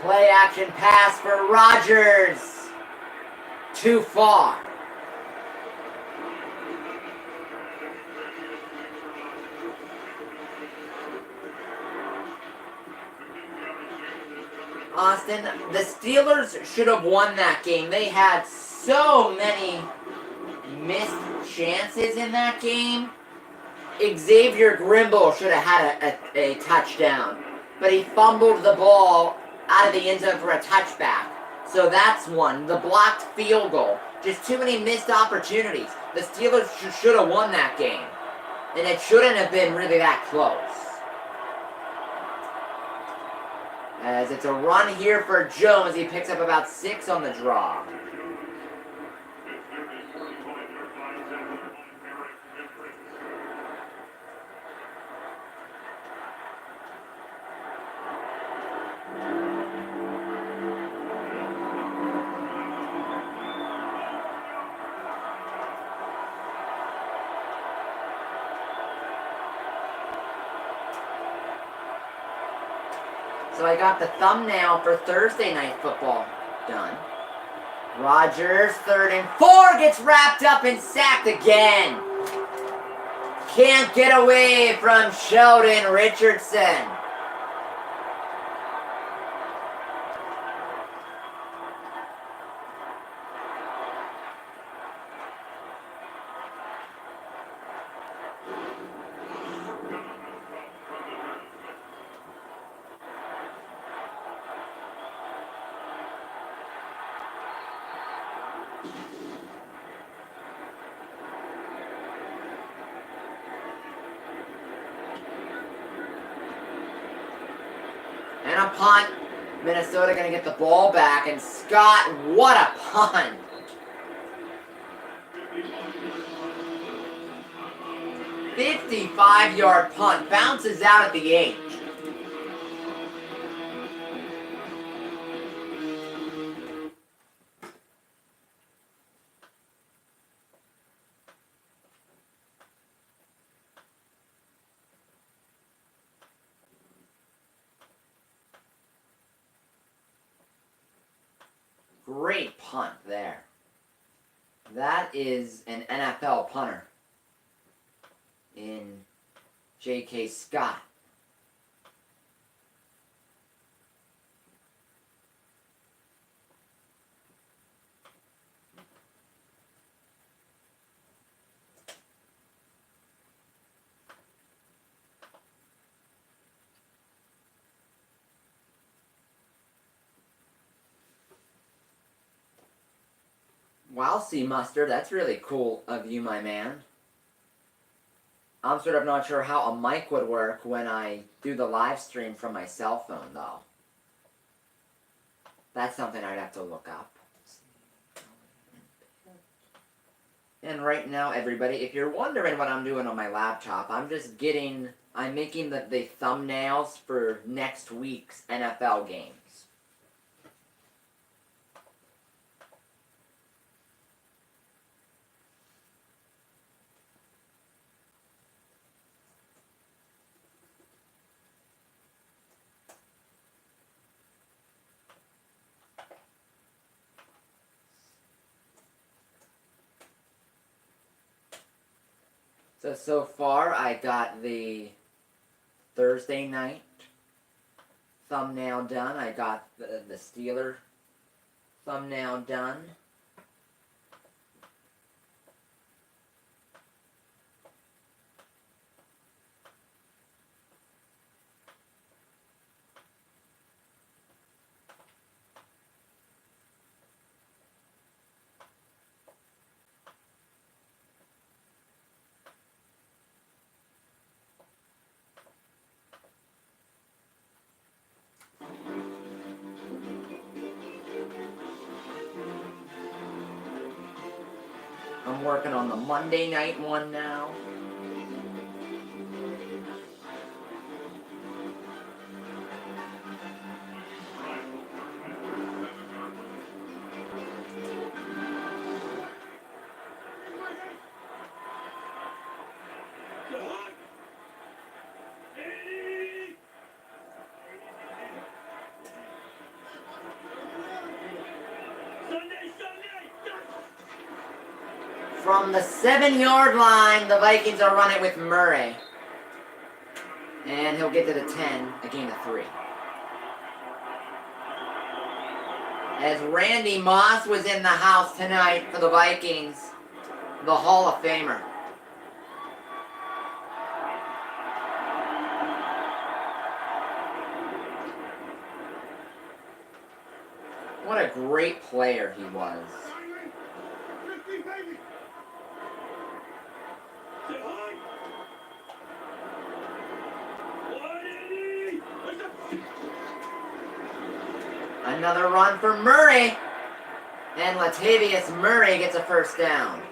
Play action pass for Rodgers. Too far. Austin, the Steelers should have won that game. They had so many missed chances in that game. Xavier Grimble should have had a touchdown, but he fumbled the ball out of the end zone for a touchback. So that's one. The blocked field goal. Just too many missed opportunities. The Steelers should have won that game. And it shouldn't have been really that close. As it's a run here for Jones. He picks up about 6 on the draw. So I got the thumbnail for Thursday Night Football done. Rodgers, 3rd and 4, gets wrapped up and sacked again. Can't get away from Sheldon Richardson. And a punt. Minnesota going to get the ball back. And Scott, what a punt. "55-yard punt. Bounces out at the 8. Great punt there. That is an NFL punter in J.K. Scott. Wow, C Mustard, that's really cool of you, my man. I'm sort of not sure how a mic would work when I do the live stream from my cell phone, though. That's something I'd have to look up. And right now, everybody, if you're wondering what I'm doing on my laptop, I'm making the thumbnails for next week's NFL games. So far, I got the Thursday night thumbnail done. I got the Steeler thumbnail done. I'm working on the Monday night one now. From the 7-yard line, the Vikings are running with Murray. And he'll get to the 10, a gain of 3. As Randy Moss was in the house tonight for the Vikings, the Hall of Famer. What a great player he was. Another run for Murray. And Latavius Murray gets a first down.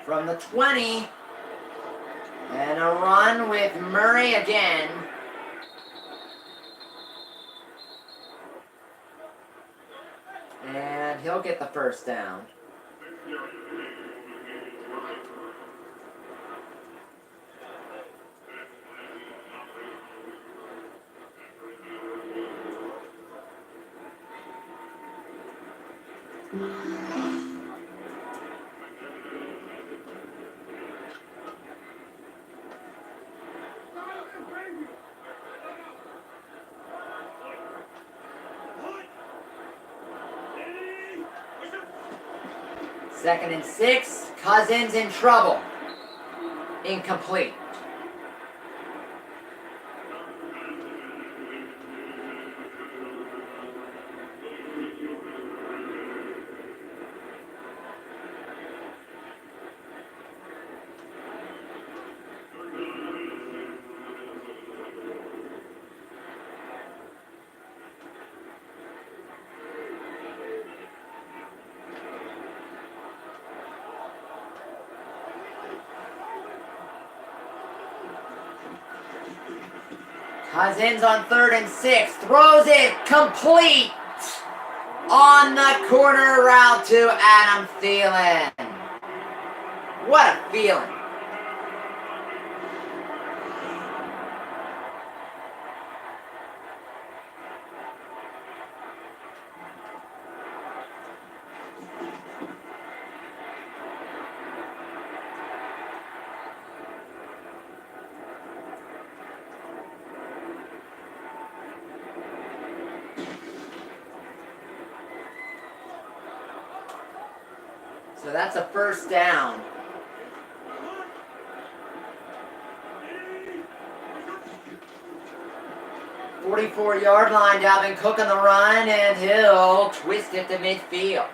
From the 20, and a run with Murray again. And he'll get the first down. Second and 6, Cousins in trouble. Incomplete. Cousins on 3rd and 6, throws it complete on the corner route to Adam Thielen. What a feeling. So that's a first down. "44-yard line, Dalvin Cook on the run, and he'll twist it to midfield.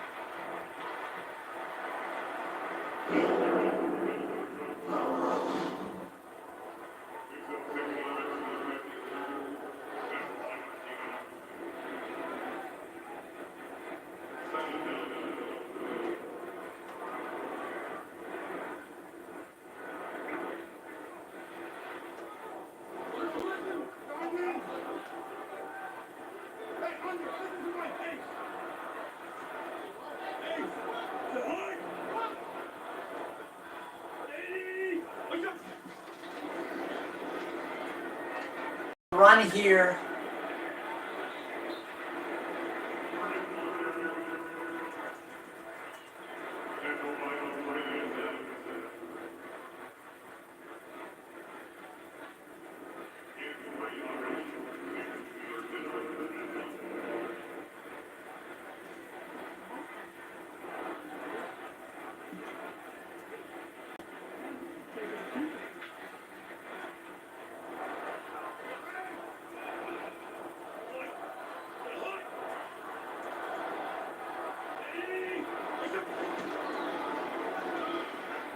Run here.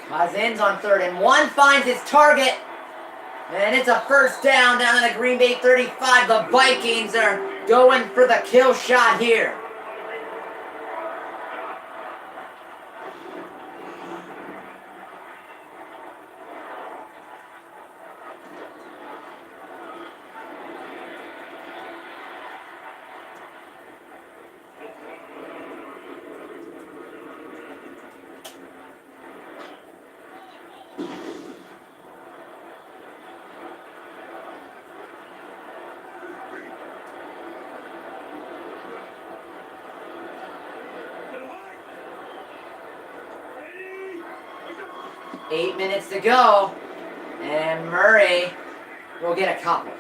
Cousins on 3rd and 1 finds his target. And it's a first down at the Green Bay 35. The Vikings are going for the kill shot here. 8 minutes to go. And Murray will get a couple.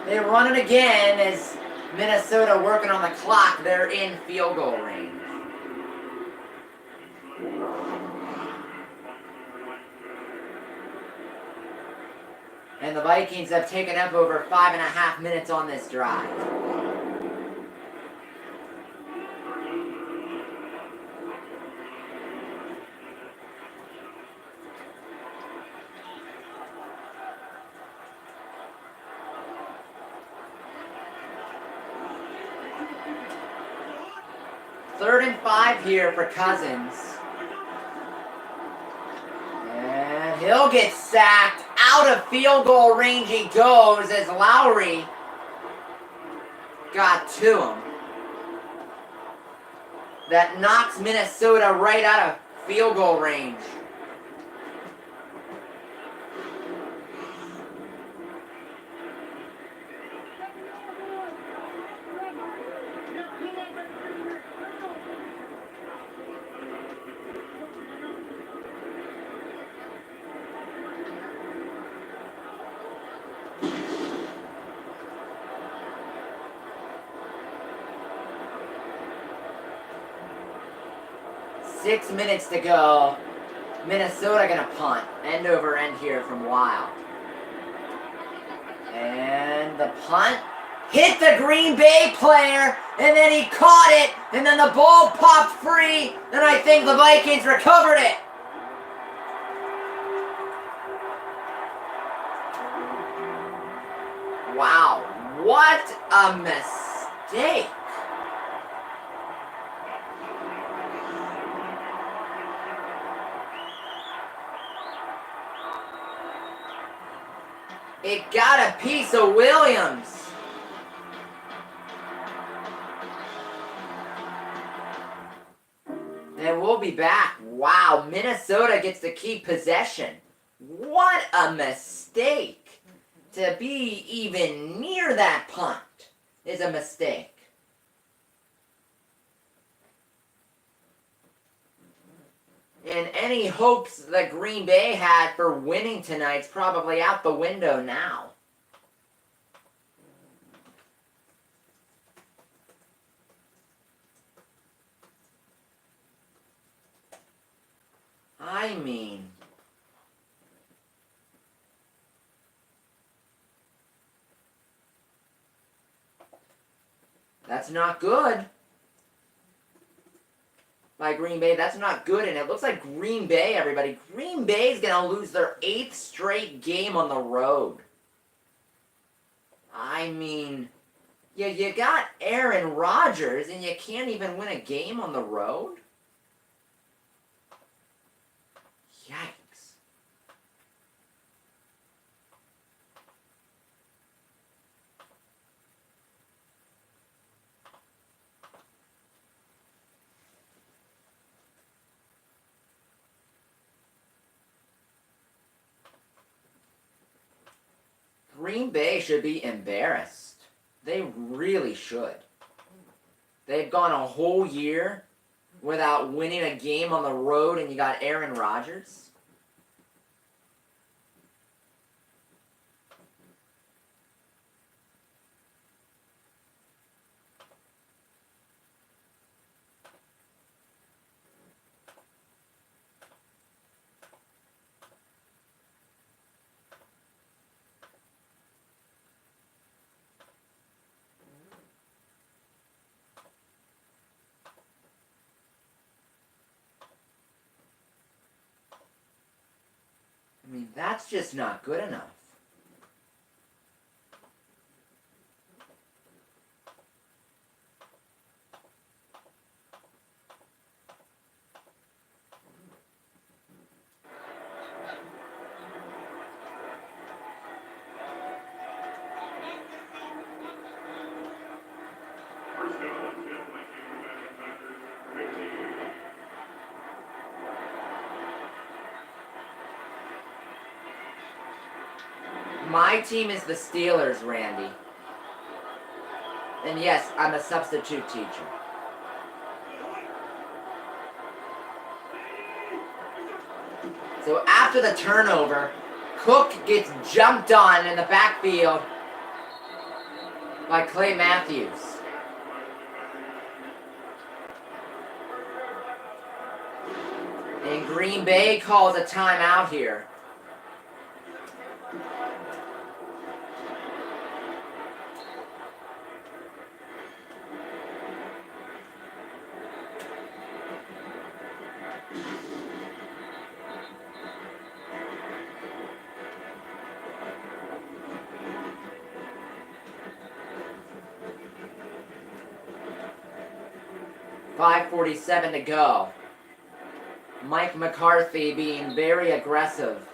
They run it again as Minnesota working on the clock. They're in field goal range. And the Vikings have taken up over 5.5 minutes on this drive. Third and 5 here for Cousins. And he'll get sacked. Out of field goal range he goes as Lowry got to him. That knocks Minnesota right out of field goal range. Six minutes to go. Minnesota gonna punt. End over end here from Wild. And the punt hit the Green Bay player, and then he caught it, and then the ball popped free, and I think the Vikings recovered it. Wow, what a mistake. It got a piece of Williams. And we'll be back. Wow, Minnesota gets to keep possession. What a mistake. To be even near that punt is a mistake. And any hopes that Green Bay had for winning tonight's probably out the window now. I mean, that's not good. By Green Bay, that's not good, and it looks like Green Bay, everybody. Green Bay's gonna lose their 8th straight game on the road. I mean, you got Aaron Rodgers, and you can't even win a game on the road? Yikes. Green Bay should be embarrassed. They really should. They've gone a whole year without winning a game on the road, and you got Aaron Rodgers. I mean, that's just not good enough. My team is the Steelers, Randy. And yes, I'm a substitute teacher. So after the turnover, Cook gets jumped on in the backfield by Clay Matthews. And Green Bay calls a timeout here. .5:47 to go. Mike McCarthy being very aggressive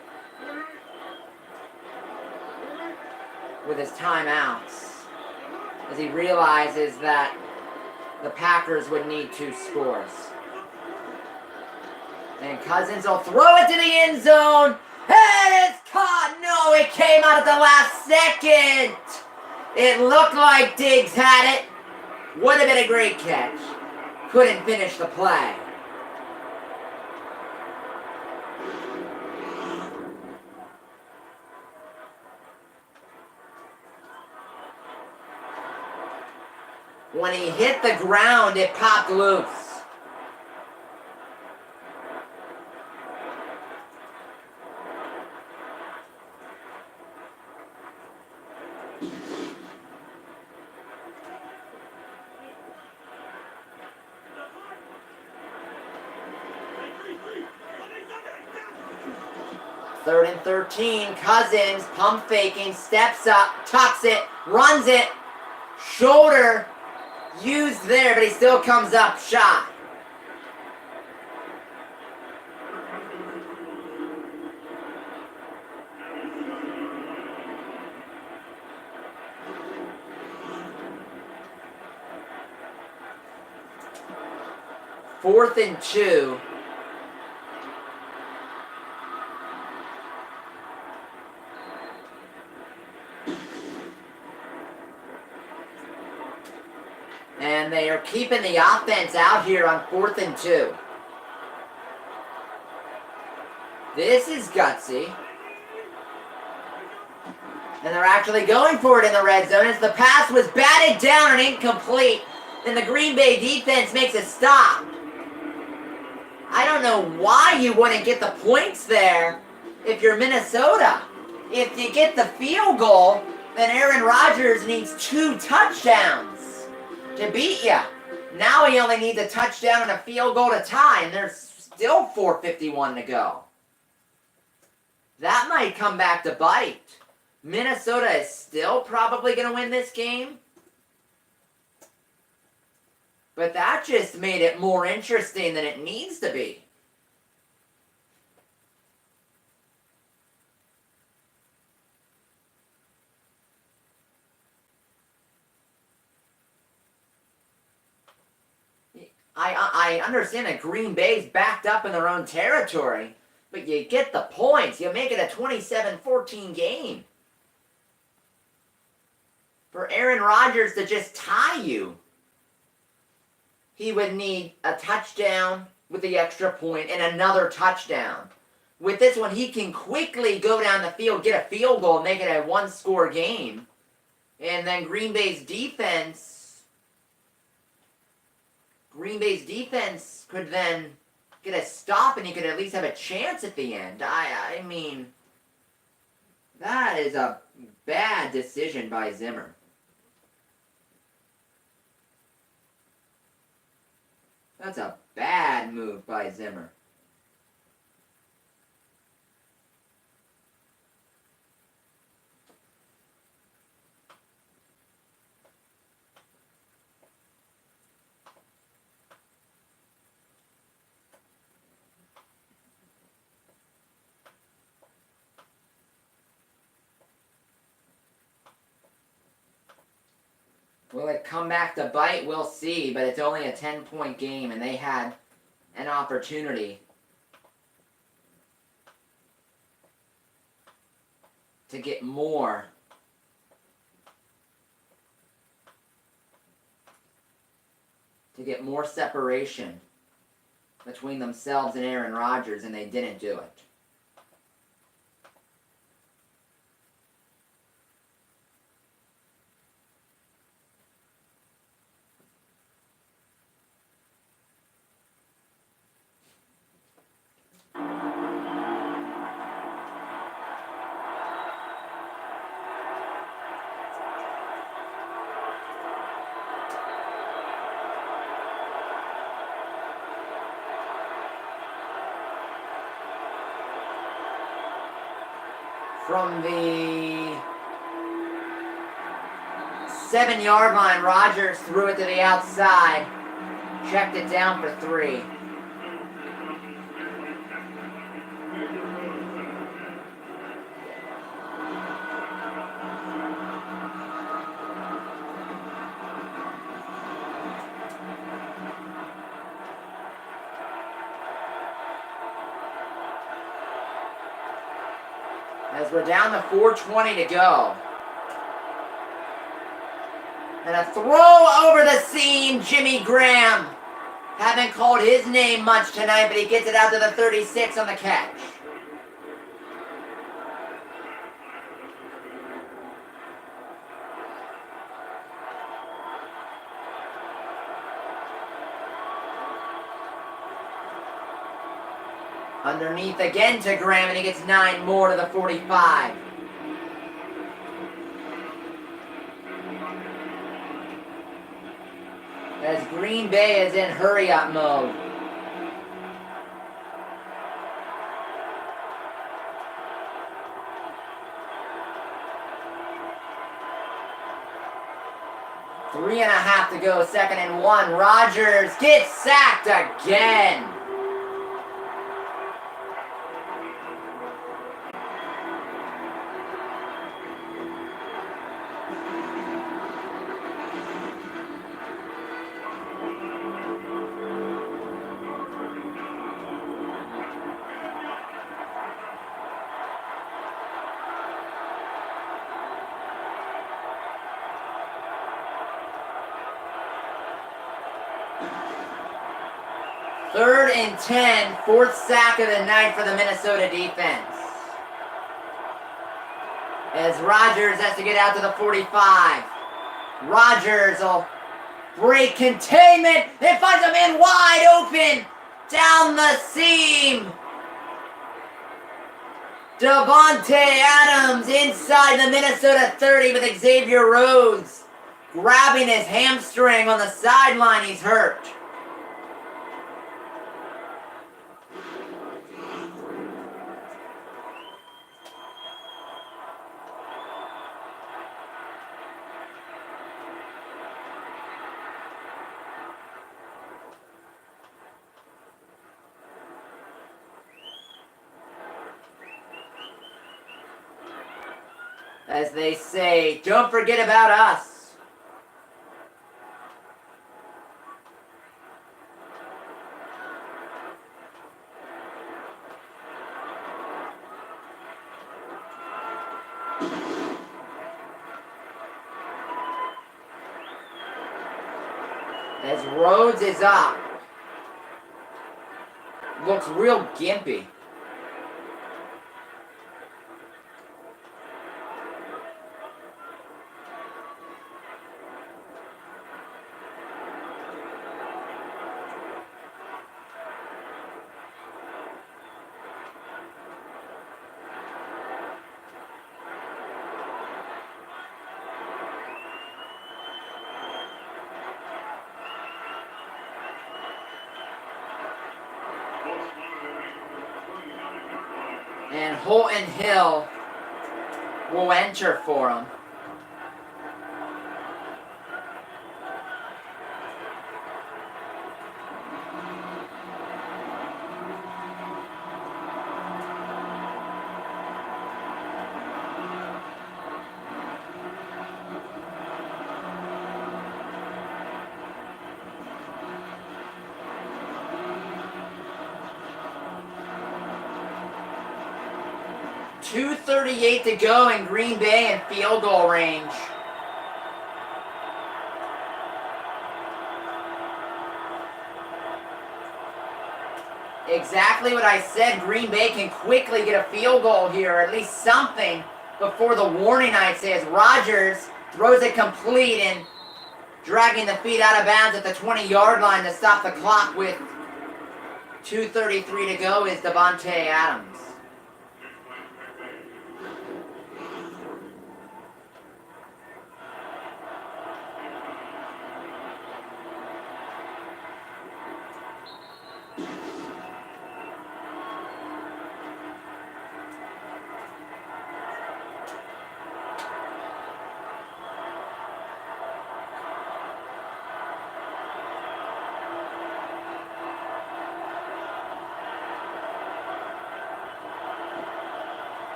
with his timeouts as he realizes that the Packers would need 2 scores. And Cousins will throw it to the end zone. And it's caught. No, it came out at the last second. It looked like Diggs had it. Would have been a great catch. Couldn't finish the play. When he hit the ground, it popped loose. Third and 13, Cousins, pump faking, steps up, tucks it, runs it, shoulder used there, but he still comes up shy. Fourth and 2. And they are keeping the offense out here on 4th and 2. This is gutsy. And they're actually going for it in the red zone as the pass was batted down and incomplete. And the Green Bay defense makes a stop. I don't know why you wouldn't get the points there if you're Minnesota. If you get the field goal, then Aaron Rodgers needs 2 touchdowns to beat you. Now he only needs a touchdown and a field goal to tie, and there's still 4:51 to go. That might come back to bite. Minnesota is still probably going to win this game. But that just made it more interesting than it needs to be. I understand that Green Bay's backed up in their own territory, but you get the points. You make it a 27-14 game. For Aaron Rodgers to just tie you, he would need a touchdown with the extra point and another touchdown. With this one, he can quickly go down the field, get a field goal, and make it a 1-score game. And then Green Bay's defense could then get a stop and he could at least have a chance at the end. I mean, that is a bad decision by Zimmer. That's a bad move by Zimmer. Will it come back to bite? We'll see, but it's only a 10-point game, and they had an opportunity to get more. To get more separation between themselves and Aaron Rodgers, and they didn't do it. From the 7-yard line, Rodgers threw it to the outside, checked it down for 3. As we're down to 4:20 to go. And a throw over the seam, Jimmy Graham. Haven't called his name much tonight, but he gets it out to the 36 on the catch. Underneath again to Graham, and he gets 9 more to the 45. As Green Bay is in hurry-up mode. Three and a half to go, 2nd and 1. Rodgers gets sacked again. Third and 10, 4th sack of the night for the Minnesota defense. As Rodgers has to get out to the 45. Rodgers will break containment and finds a man wide open down the seam. Devontae Adams inside the Minnesota 30 with Xavier Rhodes grabbing his hamstring on the sideline. He's hurt. As they say, don't forget about us. As Rhodes is up. Looks real gimpy. And Holton Hill will enter for him. 2:38 to go in Green Bay and field goal range. Exactly what I said. Green Bay can quickly get a field goal here, or at least something, before the warning, I'd say, as Rodgers throws it complete and dragging the feet out of bounds at the 20-yard line to stop the clock with 2:33 to go is Devontae Adams.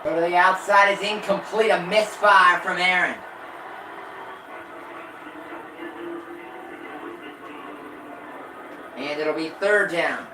Go to the outside is incomplete, a misfire from Aaron. And it'll be 3rd down.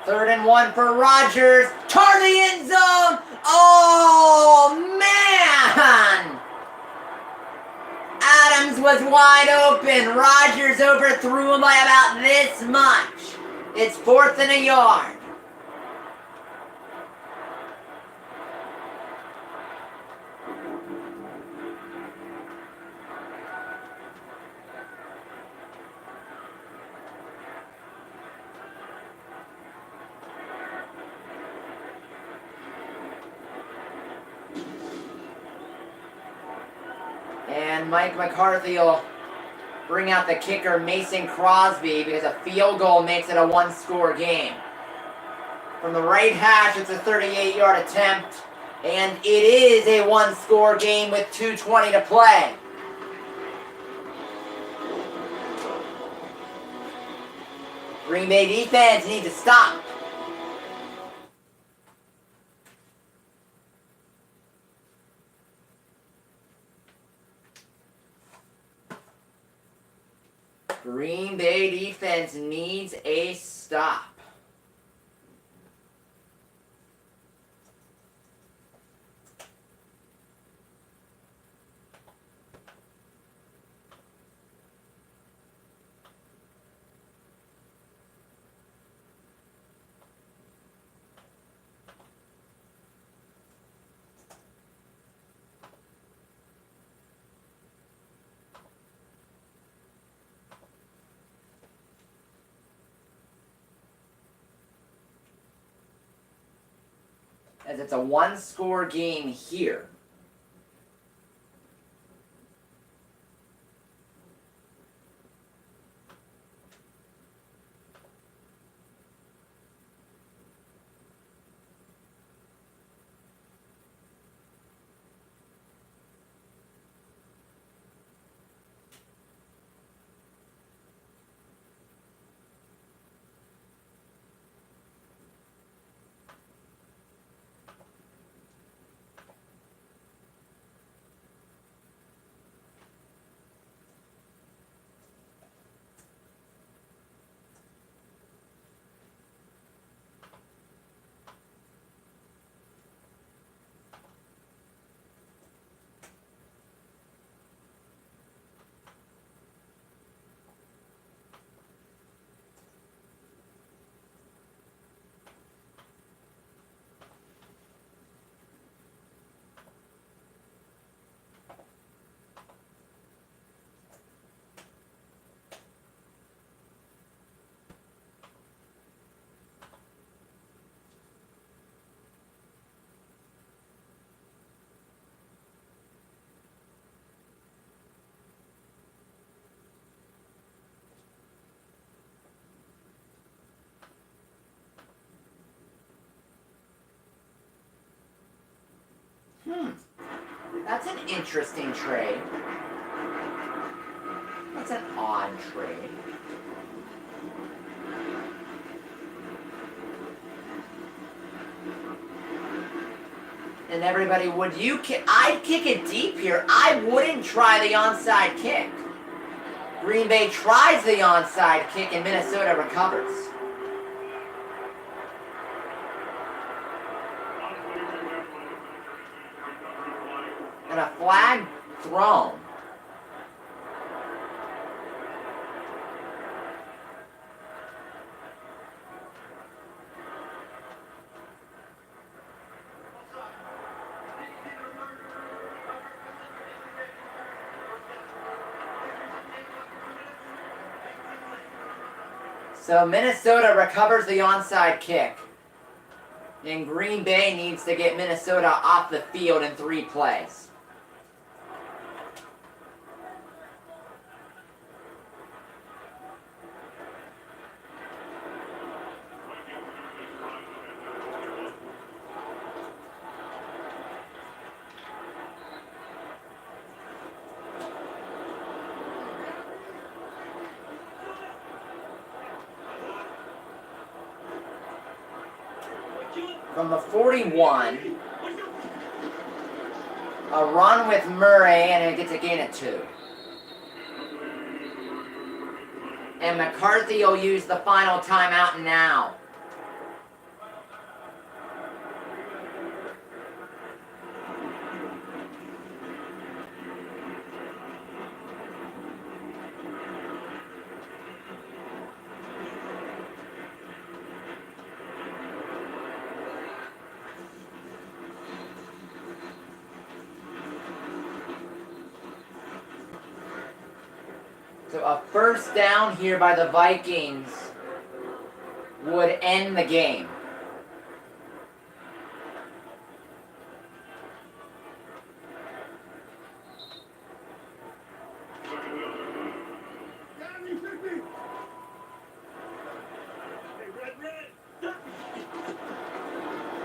Third and 1 for Rodgers. Toward the end zone. Oh, man! Adams was wide open. Rodgers overthrew him by about this much. It's 4th and a yard. And Mike McCarthy will bring out the kicker, Mason Crosby, because a field goal makes it a 1-score game. From the right hash, it's a 38-yard attempt, and it is a 1-score game with 2:20 to play. Green Bay defense needs to stop. Green Bay defense needs a stop. As it's a 1-score game here. That's an interesting trade. That's an odd trade. And everybody, would you kick? I'd kick it deep here. I wouldn't try the onside kick. Green Bay tries the onside kick and Minnesota recovers. And a flag thrown. So Minnesota recovers the onside kick. And Green Bay needs to get Minnesota off the field in 3 plays. From the 41, a run with Murray, and it gets a gain of 2. And McCarthy will use the final timeout now. So a first down here by the Vikings would end the game.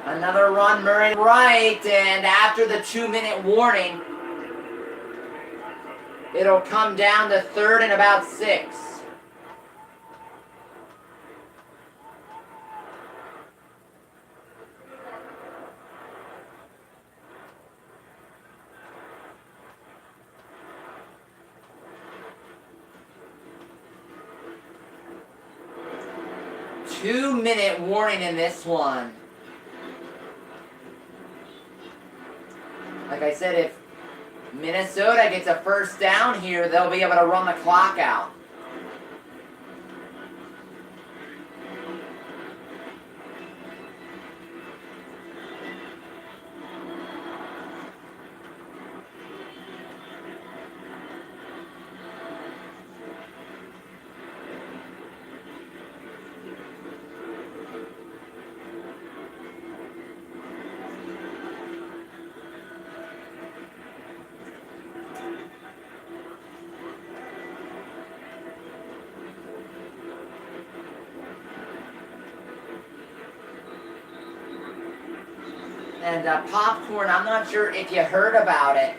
Another run, Murray right, and after the 2-minute warning, it'll come down to 3rd and about 6. Two-minute warning in this one. Like I said, if Minnesota gets a first down here, they'll be able to run the clock out. And Popcorn, I'm not sure if you heard about it,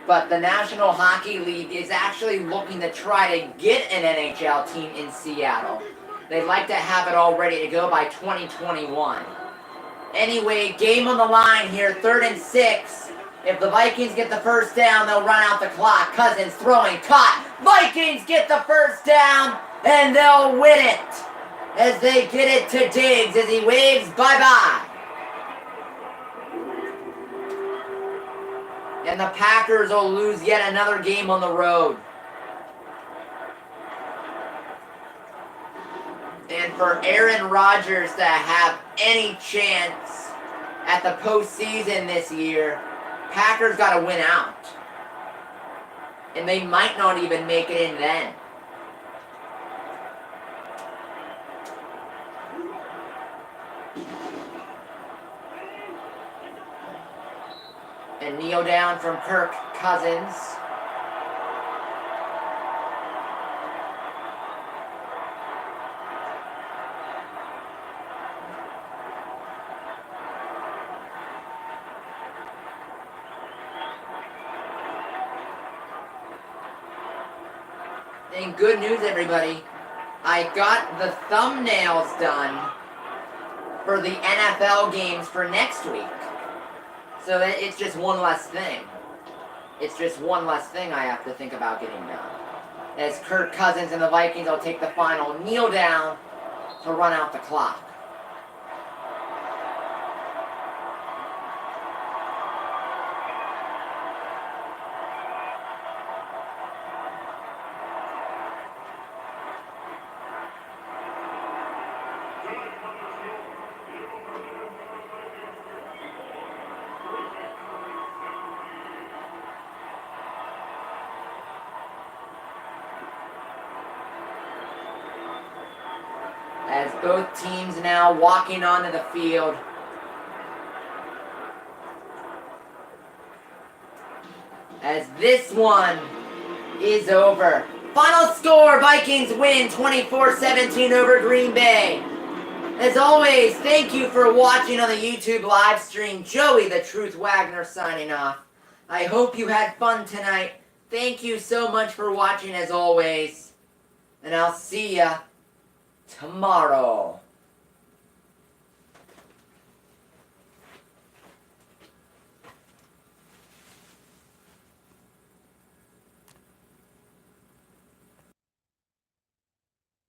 but the National Hockey League is actually looking to try to get an NHL team in Seattle. They'd like to have it all ready to go by 2021. Anyway, game on the line here, 3rd and 6. If the Vikings get the first down, they'll run out the clock. Cousins throwing, caught. Vikings get the first down, and they'll win it as they get it to Diggs as he waves bye-bye. And the Packers will lose yet another game on the road. And for Aaron Rodgers to have any chance at the postseason this year, Packers got to win out. And they might not even make it in then. And kneel down from Kirk Cousins. And good news, everybody. I got the thumbnails done for the NFL games for next week. So it's just one less thing. It's just one less thing I have to think about getting done. As Kirk Cousins and the Vikings will take the final kneel down to run out the clock. As both teams now walking onto the field. As this one is over. Final score, Vikings win 24-17 over Green Bay. As always, thank you for watching on the YouTube live stream. Joey the Truth Wagner signing off. I hope you had fun tonight. Thank you so much for watching as always. And I'll see ya tomorrow.